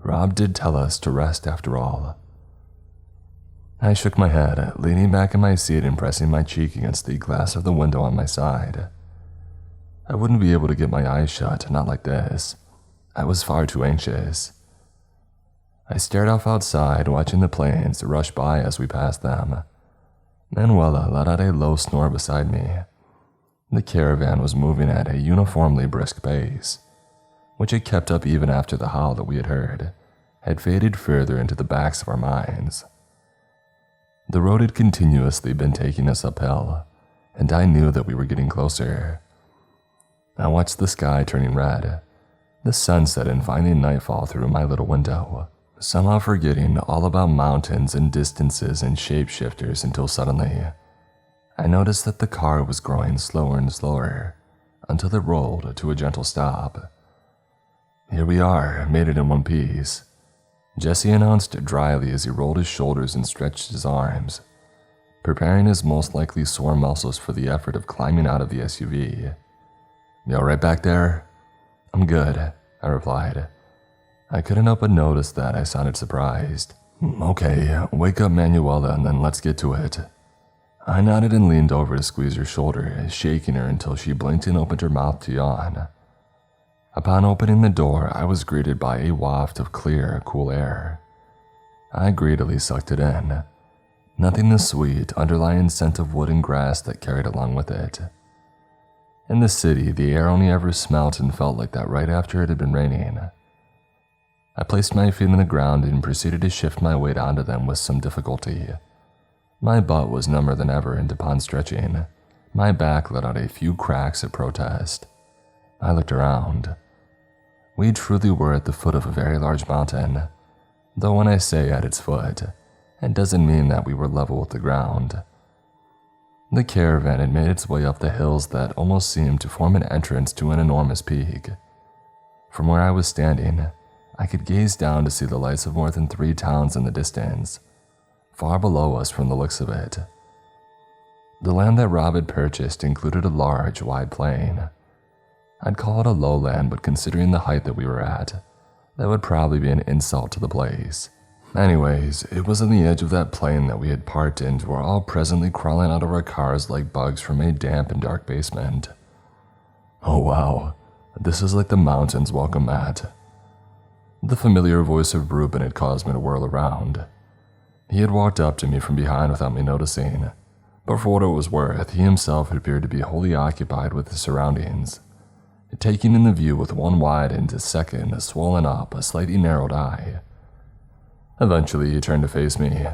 Rob did tell us to rest after all." I shook my head, leaning back in my seat and pressing my cheek against the glass of the window on my side. I wouldn't be able to get my eyes shut, not like this. I was far too anxious. I stared off outside, watching the planes rush by as we passed them. Manuela let out a low snore beside me. The caravan was moving at a uniformly brisk pace, which it kept up even after the howl that we had heard had faded further into the backs of our minds. The road had continuously been taking us uphill, and I knew that we were getting closer. I watched the sky turning red, the sunset and finding nightfall through my little window, somehow forgetting all about mountains and distances and shapeshifters until suddenly, I noticed that the car was growing slower and slower until it rolled to a gentle stop. "Here we are, made it in one piece," Jesse announced dryly as he rolled his shoulders and stretched his arms, preparing his most likely sore muscles for the effort of climbing out of the SUV. "You all right back there?" "I'm good," I replied. I couldn't help but notice that I sounded surprised. "Okay, wake up Manuela and then let's get to it." I nodded and leaned over to squeeze her shoulder, shaking her until she blinked and opened her mouth to yawn. Upon opening the door, I was greeted by a waft of clear, cool air. I greedily sucked it in, nothing the sweet, underlying scent of wood and grass that carried along with it. In the city, the air only ever smelt and felt like that right after it had been raining. I placed my feet on the ground and proceeded to shift my weight onto them with some difficulty. My butt was number than ever, and upon stretching, my back let out a few cracks of protest. I looked around. We truly were at the foot of a very large mountain, though when I say at its foot, it doesn't mean that we were level with the ground. The caravan had made its way up the hills that almost seemed to form an entrance to an enormous peak. From where I was standing, I could gaze down to see the lights of more than 3 towns in the distance, far below us from the looks of it. The land that Rob had purchased included a large, wide plain. I'd call it a lowland, but considering the height that we were at, that would probably be an insult to the place. Anyways, it was on the edge of that plain that we had parked into, were all presently crawling out of our cars like bugs from a damp and dark basement. "Oh wow, this is like the mountains welcome mat." The familiar voice of Ruben had caused me to whirl around. He had walked up to me from behind without me noticing, but for what it was worth, he himself had appeared to be wholly occupied with his surroundings, taking in the view with one widened, second swollen up, a slightly narrowed eye. Eventually, he turned to face me.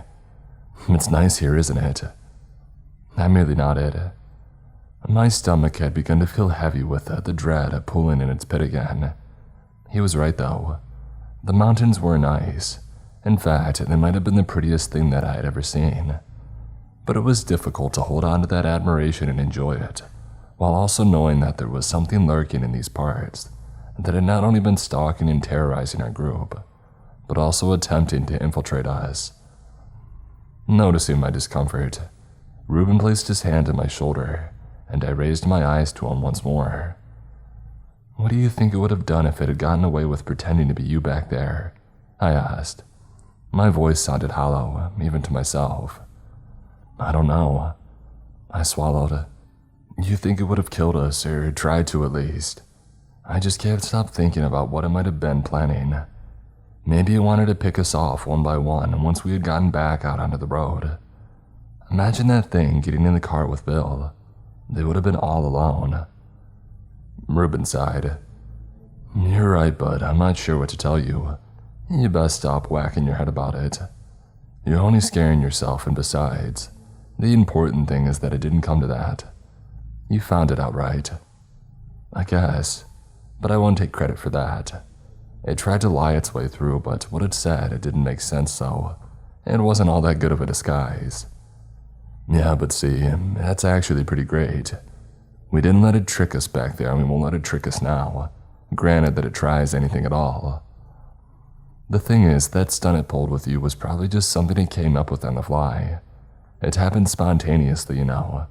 "It's nice here, isn't it?" I merely nodded. My stomach had begun to feel heavy with the dread pulling in its pit again. He was right, though. The mountains were nice. In fact, they might have been the prettiest thing that I had ever seen. But it was difficult to hold on to that admiration and enjoy it, while also knowing that there was something lurking in these parts that had not only been stalking and terrorizing our group, but also attempting to infiltrate us. Noticing my discomfort, Ruben placed his hand on my shoulder, and I raised my eyes to him once more. "What do you think it would have done if it had gotten away with pretending to be you back there?" I asked. My voice sounded hollow, even to myself. "I don't know." I swallowed. "You think it would have killed us, or tried to at least?" I just can't stop thinking about what it might have been planning. Maybe it wanted to pick us off one by one once we had gotten back out onto the road. Imagine that thing getting in the car with Bill. They would have been all alone. Ruben sighed. "You're right, bud. I'm not sure what to tell you. You best stop whacking your head about it. You're only scaring yourself, and besides, the important thing is that it didn't come to that. You found it out right." "I guess, but I won't take credit for that. It tried to lie its way through, but what it said, it didn't make sense, so it wasn't all that good of a disguise." "Yeah, but see, that's actually pretty great. We didn't let it trick us back there, and we won't let it trick us now, granted that it tries anything at all. The thing is, that stunt it pulled with you was probably just something it came up with on the fly. It happened spontaneously, you know.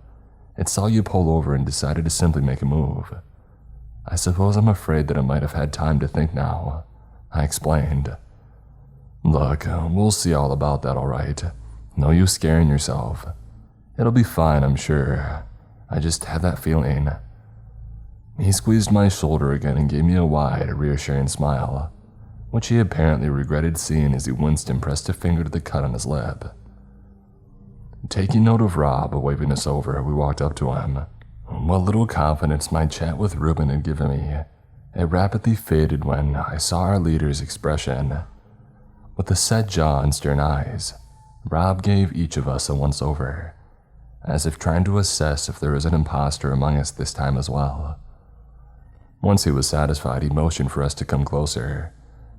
It saw you pull over and decided to simply make a move. I suppose I'm afraid that it might have had time to think now," I explained. "Look, we'll see all about that, all right. No use scaring yourself. It'll be fine, I'm sure. I just had that feeling." He squeezed my shoulder again and gave me a wide, reassuring smile, which he apparently regretted seeing as he winced and pressed a finger to the cut on his lip. Taking note of Rob waving us over, we walked up to him. What little confidence my chat with Ruben had given me, it rapidly faded when I saw our leader's expression. With a set jaw and stern eyes, Rob gave each of us a once-over, as if trying to assess if there was an imposter among us this time as well. Once he was satisfied, he motioned for us to come closer,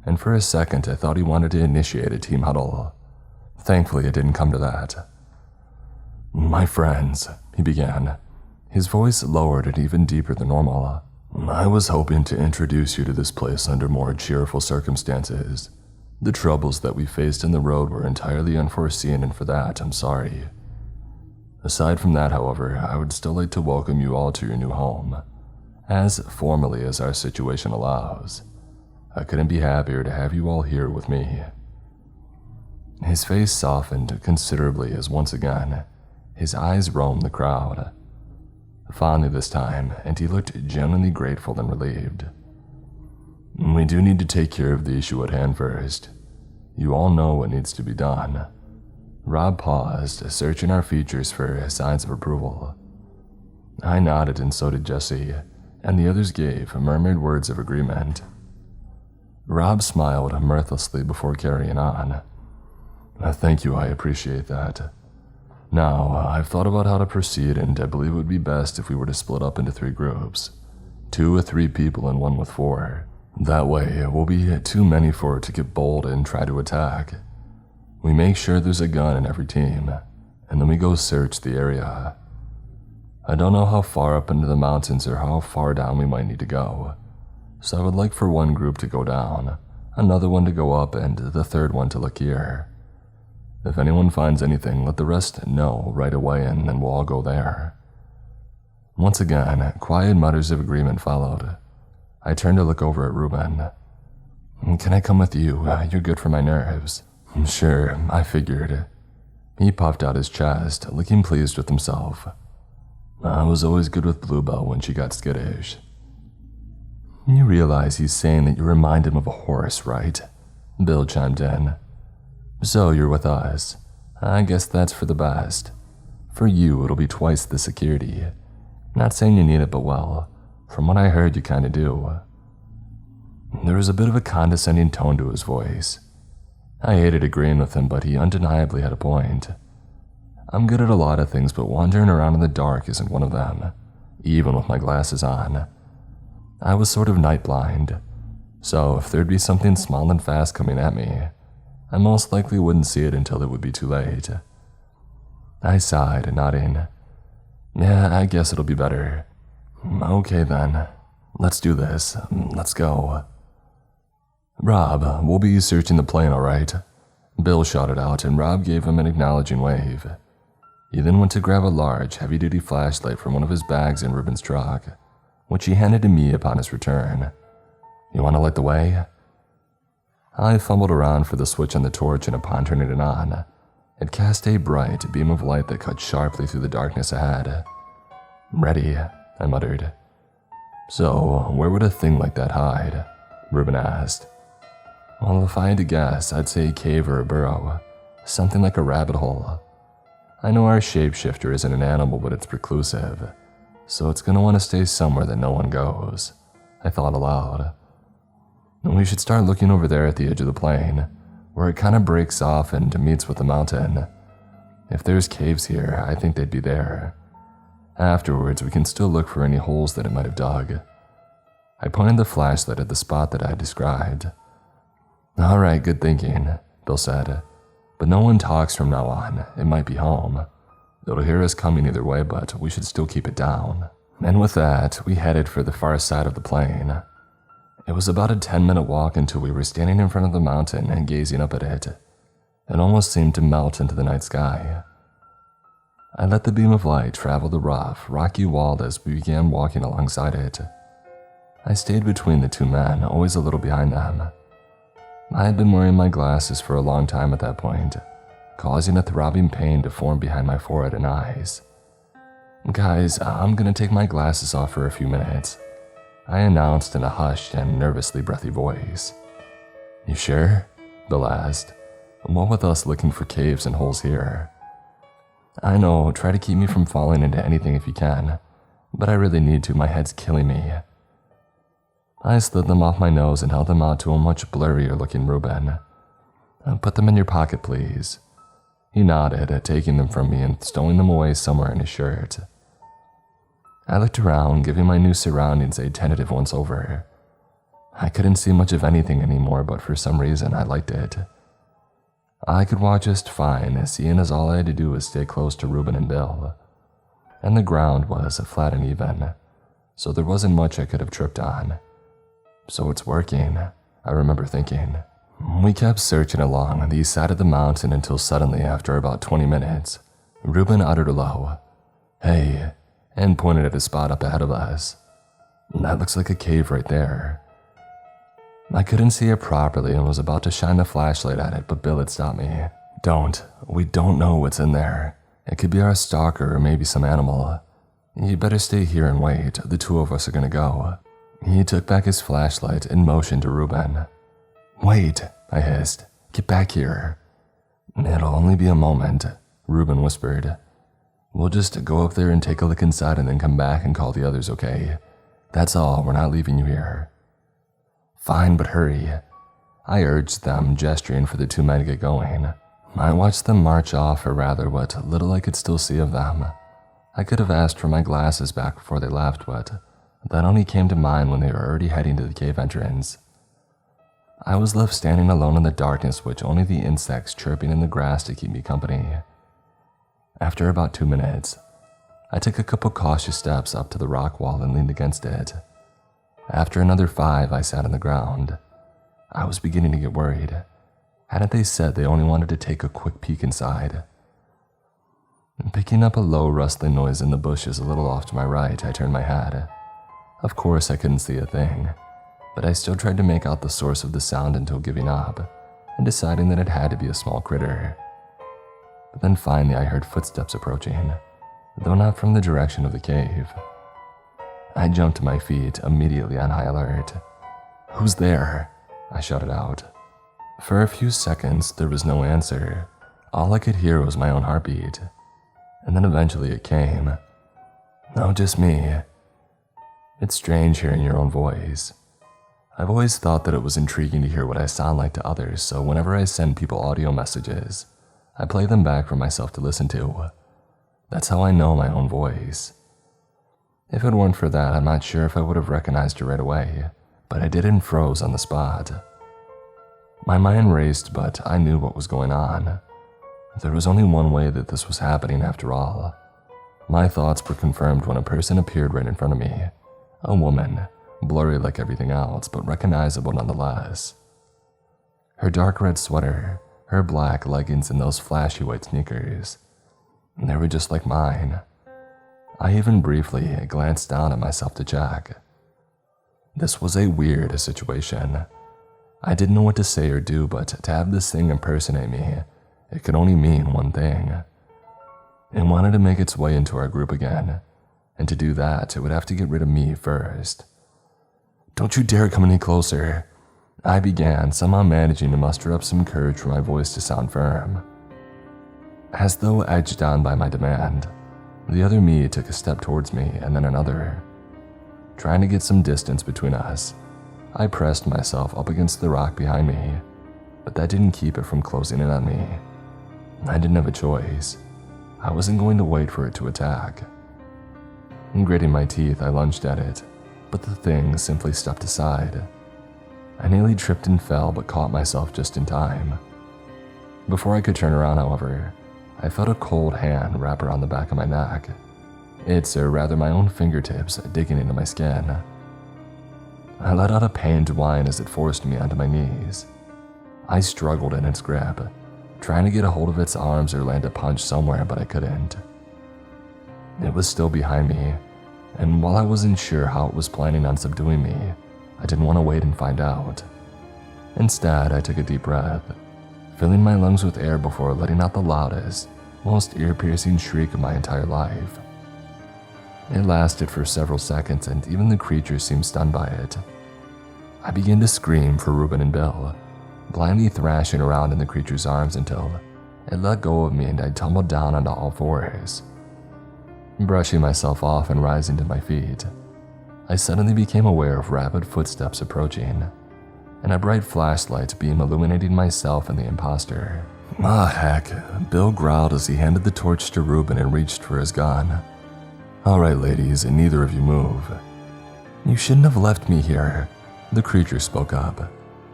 and for a second I thought he wanted to initiate a team huddle. Thankfully, it didn't come to that. "My friends," he began, his voice lowered and even deeper than normal. I was hoping to introduce you to this place under more cheerful circumstances. The troubles that we faced in the road were entirely unforeseen, and for that, I'm sorry. Aside from that, however, I would still like to welcome you all to your new home, as formally as our situation allows. I couldn't be happier to have you all here with me." His face softened considerably as once again, his eyes roamed the crowd. Fondly this time, and he looked genuinely grateful and relieved. "We do need to take care of the issue at hand first. You all know what needs to be done." Rob paused, searching our features for signs of approval. I nodded, and so did Jesse, and the others gave murmured words of agreement. Rob smiled mirthlessly before carrying on. "Thank you, I appreciate that. Now, I've thought about how to proceed, and I believe it would be best if we were to split up into 3 groups. 2 with 3 people and 1 with 4. That way, it will be too many for it to get bold and try to attack. We make sure there's a gun in every team, and then we go search the area. I don't know how far up into the mountains or how far down we might need to go, so I would like for 1 group to go down, another one to go up, and the 3rd one to look here. If anyone finds anything, let the rest know right away, and then we'll all go there." Once again, quiet mutters of agreement followed. I turned to look over at Ruben. "Can I come with you? You're good for my nerves." "Sure, I figured." He puffed out his chest, looking pleased with himself. "I was always good with Bluebell when she got skittish." "You realize he's saying that you remind him of a horse, right?" Bill chimed in. "So you're with us. I guess that's for the best. For you, it'll be twice the security. Not saying you need it, but well, from what I heard, you kinda do." There was a bit of a condescending tone to his voice. I hated agreeing with him, but he undeniably had a point. I'm good at a lot of things, but wandering around in the dark isn't one of them, even with my glasses on. I was sort of night blind, so if there'd be something small and fast coming at me, I most likely wouldn't see it until it would be too late. I sighed, nodding. "Yeah, I guess it'll be better." "Okay then, let's do this. Let's go." "Rob, we'll be searching the plane, all right?" Bill shouted out, and Rob gave him an acknowledging wave. He then went to grab a large, heavy-duty flashlight from one of his bags in Ruben's truck, which he handed to me upon his return. "You want to light the way?" I fumbled around for the switch on the torch, and upon turning it on, it cast a bright beam of light that cut sharply through the darkness ahead. "Ready," I muttered. "So, where would a thing like that hide?" Ruben asked. "Well, if I had to guess, I'd say a cave or a burrow, something like a rabbit hole. I know our shapeshifter isn't an animal, but it's reclusive, so it's gonna want to stay somewhere that no one goes," I thought aloud. "We should start looking over there at the edge of the plain, where it kind of breaks off and meets with the mountain. If there's caves here, I think they'd be there. Afterwards, we can still look for any holes that it might have dug." I pointed the flashlight at the spot that I had described. "All right, good thinking," Bill said. "But no one talks from now on. It might be home. It'll hear us coming either way, but we should still keep it down." And with that, we headed for the far side of the plain. It was about a 10-minute walk until we were standing in front of the mountain and gazing up at it. It almost seemed to melt into the night sky. I let the beam of light travel the rough, rocky wall as we began walking alongside it. I stayed between the 2 men, always a little behind them. I had been wearing my glasses for a long time at that point, causing a throbbing pain to form behind my forehead and eyes. "Guys, I'm gonna take my glasses off for a few minutes," I announced in a hushed and nervously breathy voice. "You sure?" Bill asked. "What with us looking for caves and holes here?" "I know, try to keep me from falling into anything if you can, but I really need to, my head's killing me." I slid them off my nose and held them out to a much blurrier looking Ruben. "Put them in your pocket, please." He nodded, taking them from me and stowing them away somewhere in his shirt. I looked around, giving my new surroundings a tentative once-over. I couldn't see much of anything anymore, but for some reason I liked it. I could walk just fine, seeing as all I had to do was stay close to Ruben and Bill. And the ground was flat and even, so there wasn't much I could have tripped on. So it's working, I remember thinking. We kept searching along the side of the mountain until suddenly, after about 20 minutes, Ruben uttered a low, "Hey," and pointed at a spot up ahead of us. "That looks like a cave right there." I couldn't see it properly and was about to shine the flashlight at it, but Bill had stopped me. We don't know what's in there. It could be our stalker or maybe some animal. You better stay here and wait, the two of us are gonna go." He took back his flashlight and motioned to Ruben. "Wait," I hissed. "Get back here." "It'll only be a moment," Ruben whispered. "We'll just go up there and take a look inside and then come back and call the others, okay? That's all, we're not leaving you here." "Fine, but hurry," I urged them, gesturing for the two men to get going. I watched them march off, or rather what little I could still see of them. I could have asked for my glasses back before they left, but that only came to mind when they were already heading to the cave entrance. I was left standing alone in the darkness, with only the insects chirping in the grass to keep me company. After about 2 minutes, I took a couple cautious steps up to the rock wall and leaned against it. After another 5, I sat on the ground. I was beginning to get worried. Hadn't they said they only wanted to take a quick peek inside? Picking up a low rustling noise in the bushes a little off to my right, I turned my head. Of course, I couldn't see a thing, but I still tried to make out the source of the sound until giving up and deciding that it had to be a small critter. But then finally I heard footsteps approaching, though not from the direction of the cave. I jumped to my feet, immediately on high alert. "Who's there?" I shouted out. For a few seconds, there was no answer. All I could hear was my own heartbeat. And then eventually it came. "No, just me." It's strange hearing your own voice. I've always thought that it was intriguing to hear what I sound like to others, so whenever I send people audio messages, I play them back for myself to listen to. That's how I know my own voice. If it weren't for that, I'm not sure if I would have recognized it right away, but I did and froze on the spot. My mind raced, but I knew what was going on. There was only one way that this was happening after all. My thoughts were confirmed when a person appeared right in front of me. A woman, blurry like everything else, but recognizable nonetheless. Her dark red sweater, her black leggings, and those flashy white sneakers. They were just like mine. I even briefly glanced down at myself to check. This was a weird situation. I didn't know what to say or do, but to have this thing impersonate me, it could only mean one thing. It wanted to make its way into our group again, and to do that, it would have to get rid of me first. "Don't you dare come any closer," I began, somehow managing to muster up some courage for my voice to sound firm. As though edged on by my demand, the other me took a step towards me and then another. Trying to get some distance between us, I pressed myself up against the rock behind me, but that didn't keep it from closing in on me. I didn't have a choice. I wasn't going to wait for it to attack. Gritting my teeth, I lunged at it, but the thing simply stepped aside. I nearly tripped and fell, but caught myself just in time. Before I could turn around, however, I felt a cold hand wrap around the back of my neck. Or rather my own fingertips digging into my skin. I let out a pained whine as it forced me onto my knees. I struggled in its grip, trying to get a hold of its arms or land a punch somewhere, but I couldn't. It was still behind me, and while I wasn't sure how it was planning on subduing me, I didn't want to wait and find out. Instead, I took a deep breath, filling my lungs with air before letting out the loudest, most ear-piercing shriek of my entire life. It lasted for several seconds, and even the creature seemed stunned by it. I began to scream for Ruben and Bill, blindly thrashing around in the creature's arms until it let go of me and I tumbled down onto all fours. Brushing myself off and rising to my feet, I suddenly became aware of rapid footsteps approaching, and a bright flashlight beam illuminating myself and the imposter. "Ah, heck," Bill growled as he handed the torch to Ruben and reached for his gun. "All right, ladies, and neither of you move." "You shouldn't have left me here," the creature spoke up.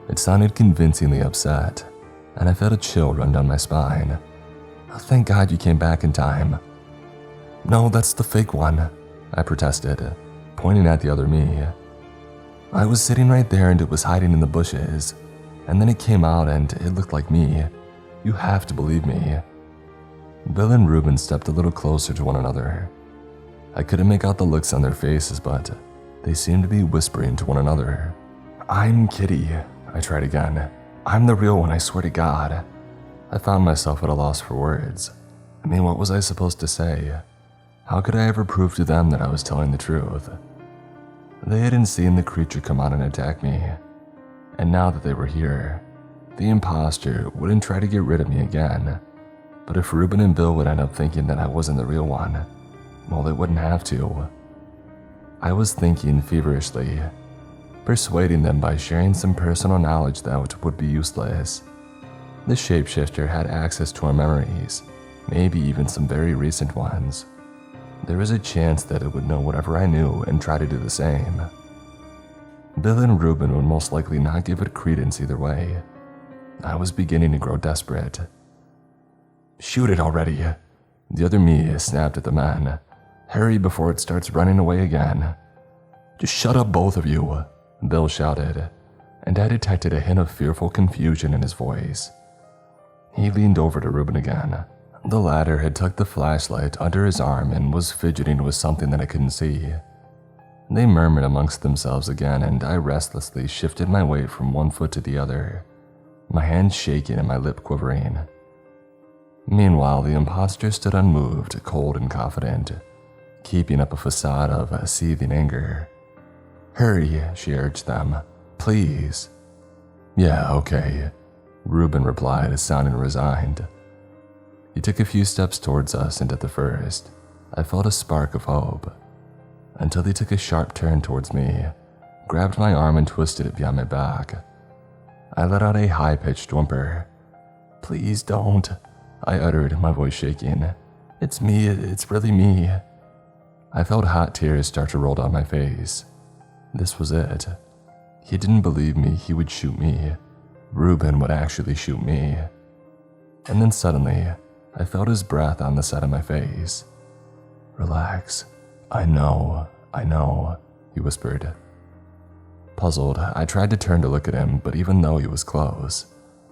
It sounded convincingly upset, and I felt a chill run down my spine. "Oh, thank God you came back in time." "No, that's the fake one," I protested, pointing at the other me. I was sitting right there and it was hiding in the bushes, and then it came out and it looked like me. You have to believe me. Bill and Ruben stepped a little closer to one another. I couldn't make out the looks on their faces, but they seemed to be whispering to one another. "I'm Kitty," I tried again. "I'm the real one, I swear to God." I found myself at a loss for words. I mean, what was I supposed to say? How could I ever prove to them that I was telling the truth? They hadn't seen the creature come out and attack me, and now that they were here, the imposter wouldn't try to get rid of me again. But if Ruben and Bill would end up thinking that I wasn't the real one, well, they wouldn't have to. I was thinking feverishly, persuading them by sharing some personal knowledge that would be useless. The shapeshifter had access to our memories, maybe even some very recent ones. There was a chance that it would know whatever I knew and try to do the same. Bill and Ruben would most likely not give it credence either way. I was beginning to grow desperate. "Shoot it already," the other me snapped at the man. "Hurry before it starts running away again." "Just shut up, both of you," Bill shouted, and I detected a hint of fearful confusion in his voice. He leaned over to Ruben again. The latter had tucked the flashlight under his arm and was fidgeting with something that I couldn't see. They murmured amongst themselves again, and I restlessly shifted my weight from one foot to the other, my hand shaking and my lip quivering. Meanwhile, the imposter stood unmoved, cold and confident, keeping up a facade of seething anger. "Hurry," she urged them. "Please." "Yeah, okay," Ruben replied, sounding resigned. He took a few steps towards us, and at the first, I felt a spark of hope, until he took a sharp turn towards me, grabbed my arm and twisted it behind my back. I let out a high-pitched whimper. "Please don't," I uttered, my voice shaking. "It's me, it's really me." I felt hot tears start to roll down my face. This was it. He didn't believe me, he would shoot me. Ruben would actually shoot me. And then suddenly, I felt his breath on the side of my face. "Relax. I know," he whispered. Puzzled, I tried to turn to look at him, but even though he was close,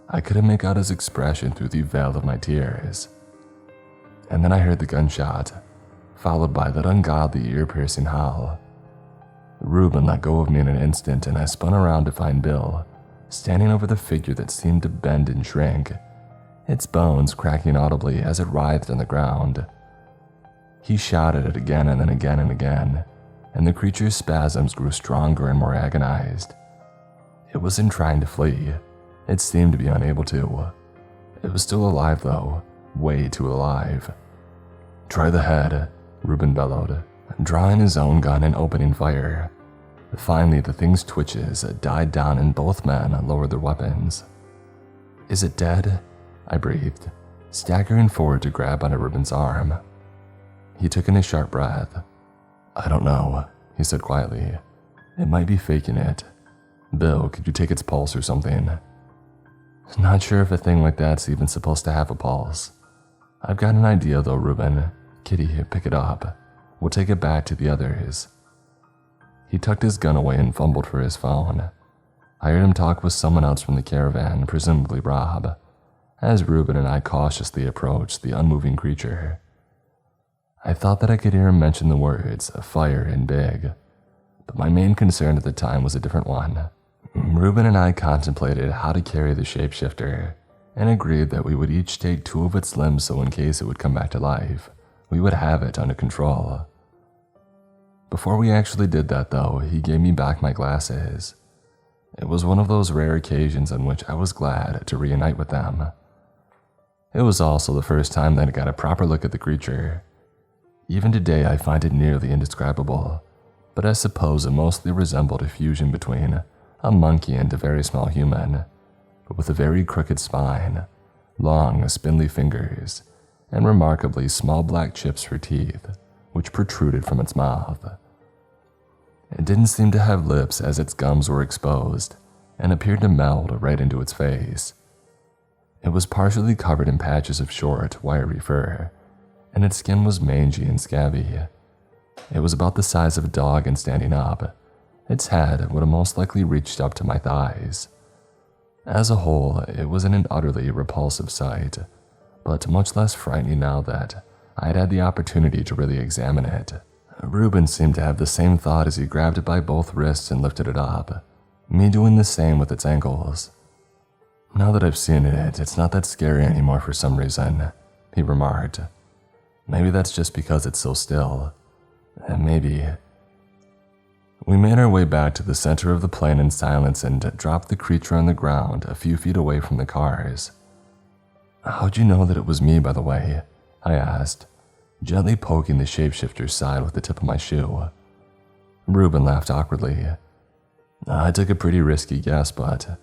I couldn't make out his expression through the veil of my tears. And then I heard the gunshot, followed by that ungodly ear-piercing howl. Ruben let go of me in an instant, and I spun around to find Bill, standing over the figure that seemed to bend and shrink, its bones cracking audibly as it writhed on the ground. He shouted it again and then again and again, and the creature's spasms grew stronger and more agonized. It wasn't trying to flee. It seemed to be unable to. It was still alive though, way too alive. "Try the head," Ruben bellowed, drawing his own gun and opening fire. Finally, the thing's twitches died down and both men lowered their weapons. "Is it dead?" I breathed, staggering forward to grab onto Ruben's arm. He took in a sharp breath. "I don't know," he said quietly. "It might be faking it. Bill, could you take its pulse or something?" "Not sure if a thing like that's even supposed to have a pulse. I've got an idea though, Ruben. Kitty, pick it up. We'll take it back to the others." He tucked his gun away and fumbled for his phone. I heard him talk with someone else from the caravan, presumably Rob, as Ruben and I cautiously approached the unmoving creature. I thought that I could hear him mention the words fire and big, but my main concern at the time was a different one. Ruben and I contemplated how to carry the shapeshifter and agreed that we would each take 2 of its limbs so in case it would come back to life, we would have it under control. Before we actually did that though, he gave me back my glasses. It was one of those rare occasions on which I was glad to reunite with them. It was also the first time that I got a proper look at the creature. Even today I find it nearly indescribable, but I suppose it mostly resembled a fusion between a monkey and a very small human, but with a very crooked spine, long spindly fingers, and remarkably small black chips for teeth, which protruded from its mouth. It didn't seem to have lips as its gums were exposed, and appeared to meld right into its face. It was partially covered in patches of short, wiry fur, and its skin was mangy and scabby. It was about the size of a dog and standing up. Its head would have most likely reached up to my thighs. As a whole, it wasn't an utterly repulsive sight, but much less frightening now that I had had the opportunity to really examine it. Ruben seemed to have the same thought as he grabbed it by both wrists and lifted it up, me doing the same with its ankles. "Now that I've seen it, it's not that scary anymore for some reason," he remarked. "Maybe that's just because it's so still. And maybe..." We made our way back to the center of the plane in silence and dropped the creature on the ground a few feet away from the cars. "How'd you know that it was me, by the way?" I asked, gently poking the shapeshifter's side with the tip of my shoe. Ruben laughed awkwardly. "I took a pretty risky guess, but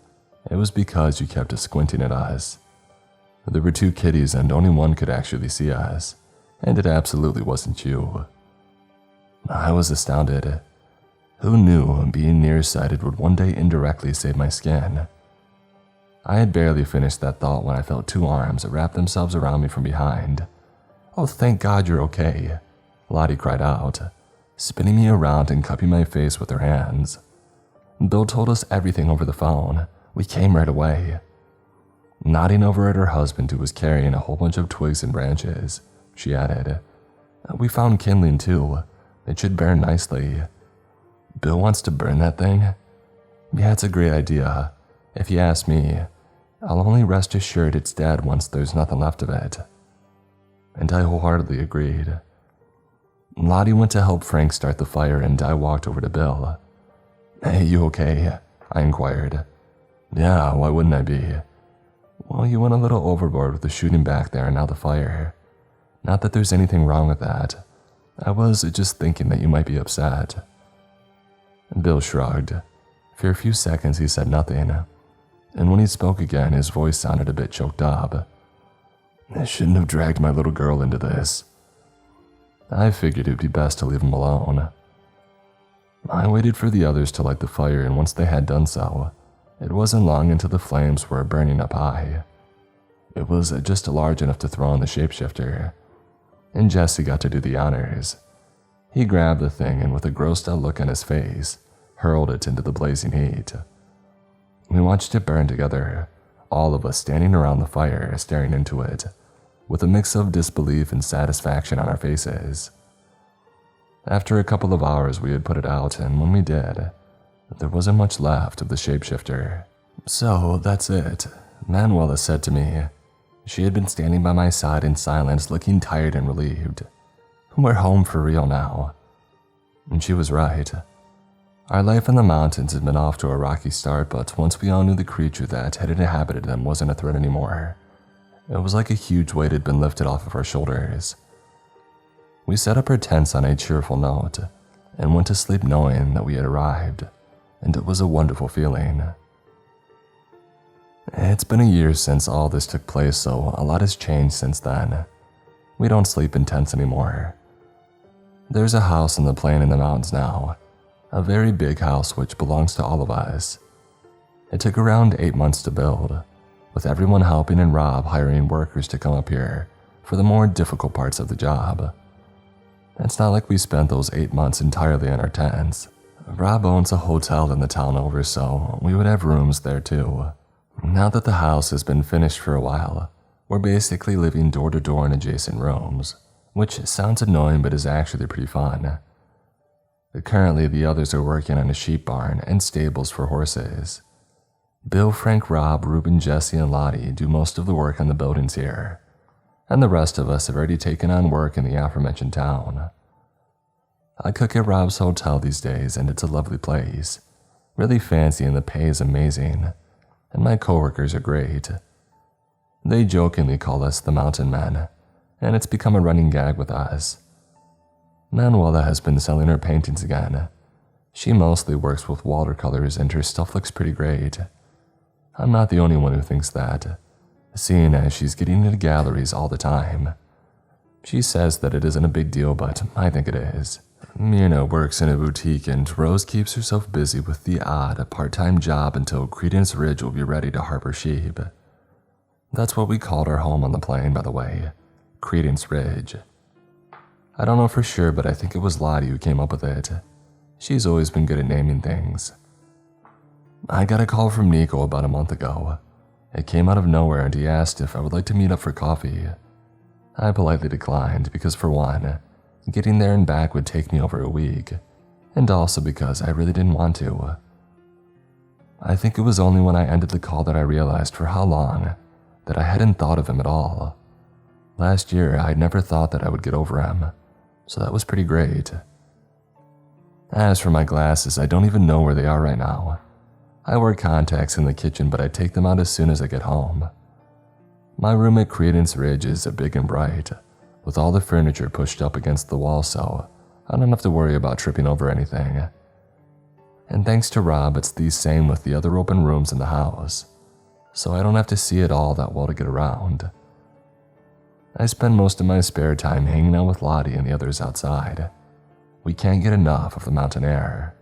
it was because you kept squinting at us. There were 2 kitties and only one could actually see us, and it absolutely wasn't you." I was astounded. Who knew being nearsighted would one day indirectly save my skin? I had barely finished that thought when I felt 2 arms wrap themselves around me from behind. "Oh, thank God you're okay," Lottie cried out, spinning me around and cupping my face with her hands. "Bill told us everything over the phone. We came right away." Nodding over at her husband, who was carrying a whole bunch of twigs and branches, she added, "We found kindling too. It should burn nicely." "Bill wants to burn that thing?" "Yeah, it's a great idea. If you ask me, I'll only rest assured it's dead once there's nothing left of it." And I wholeheartedly agreed. Lottie went to help Frank start the fire and I walked over to Bill. "Hey, you okay?" I inquired. "Yeah, why wouldn't I be?" "Well, you went a little overboard with the shooting back there and now the fire. Not that there's anything wrong with that. I was just thinking that you might be upset." Bill shrugged. For a few seconds he said nothing, and when he spoke again his voice sounded a bit choked up. "I shouldn't have dragged my little girl into this." I figured it would be best to leave him alone. I waited for the others to light the fire, and once they had done so, it wasn't long until the flames were burning up high. It was just large enough to throw on the shapeshifter, and Jesse got to do the honors. He grabbed the thing and with a grossed out look on his face, hurled it into the blazing heat. We watched it burn together, all of us standing around the fire staring into it, with a mix of disbelief and satisfaction on our faces. After a couple of hours we had put it out, and when we did, there wasn't much left of the shapeshifter. "So that's it," Manuela said to me. She had been standing by my side in silence, looking tired and relieved. "We're home for real now." And she was right. Our life in the mountains had been off to a rocky start, but once we all knew the creature that had inhabited them wasn't a threat anymore, it was like a huge weight had been lifted off of our shoulders. We set up our tents on a cheerful note and went to sleep knowing that we had arrived, and it was a wonderful feeling. It's been a year since all this took place, so a lot has changed since then. We don't sleep in tents anymore. There's a house on the plain in the mountains now, a very big house which belongs to all of us. It took around 8 months to build, with everyone helping and Rob hiring workers to come up here for the more difficult parts of the job. It's not like we spent those 8 months entirely in our tents. Rob owns a hotel in the town over, so we would have rooms there too. Now that the house has been finished for a while, we're basically living door to door in adjacent rooms, which sounds annoying but is actually pretty fun. Currently, the others are working on a sheep barn and stables for horses. Bill, Frank, Rob, Ruben, Jesse, and Lottie do most of the work on the buildings here, and the rest of us have already taken on work in the aforementioned town. I cook at Rob's hotel these days, and it's a lovely place, really fancy, and the pay is amazing, and my coworkers are great. They jokingly call us the Mountain Men, and it's become a running gag with us. Manuela has been selling her paintings again. She mostly works with watercolors, and her stuff looks pretty great. I'm not the only one who thinks that, seeing as she's getting into galleries all the time. She says that it isn't a big deal, but I think it is. Myrna works in a boutique, and Rose keeps herself busy with the odd part-time job until Credence Ridge will be ready to harbor sheep. That's what we called our home on the plain, by the way, Credence Ridge. I don't know for sure, but I think it was Lottie who came up with it. She's always been good at naming things. I got a call from Nico about a month ago. It came out of nowhere and he asked if I would like to meet up for coffee. I politely declined because, for one, getting there and back would take me over a week, and also because I really didn't want to. I think it was only when I ended the call that I realized for how long that I hadn't thought of him at all. Last year, I'd never thought that I would get over him, so that was pretty great. As for my glasses, I don't even know where they are right now. I wear contacts in the kitchen, but I take them out as soon as I get home. My room at Credence Ridge is big and bright, with all the furniture pushed up against the wall, so I don't have to worry about tripping over anything. And thanks to Rob, it's the same with the other open rooms in the house, so I don't have to see it all that well to get around. I spend most of my spare time hanging out with Lottie and the others outside. We can't get enough of the mountain air.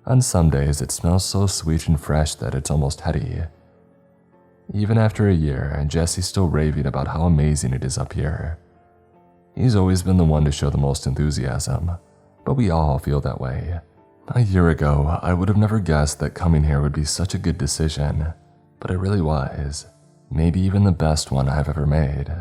On some days, it smells so sweet and fresh that it's almost heady. Even after a year, Jesse's still raving about how amazing it is up here. He's always been the one to show the most enthusiasm, but we all feel that way. A year ago, I would have never guessed that coming here would be such a good decision, but it really was. Maybe even the best one I've ever made.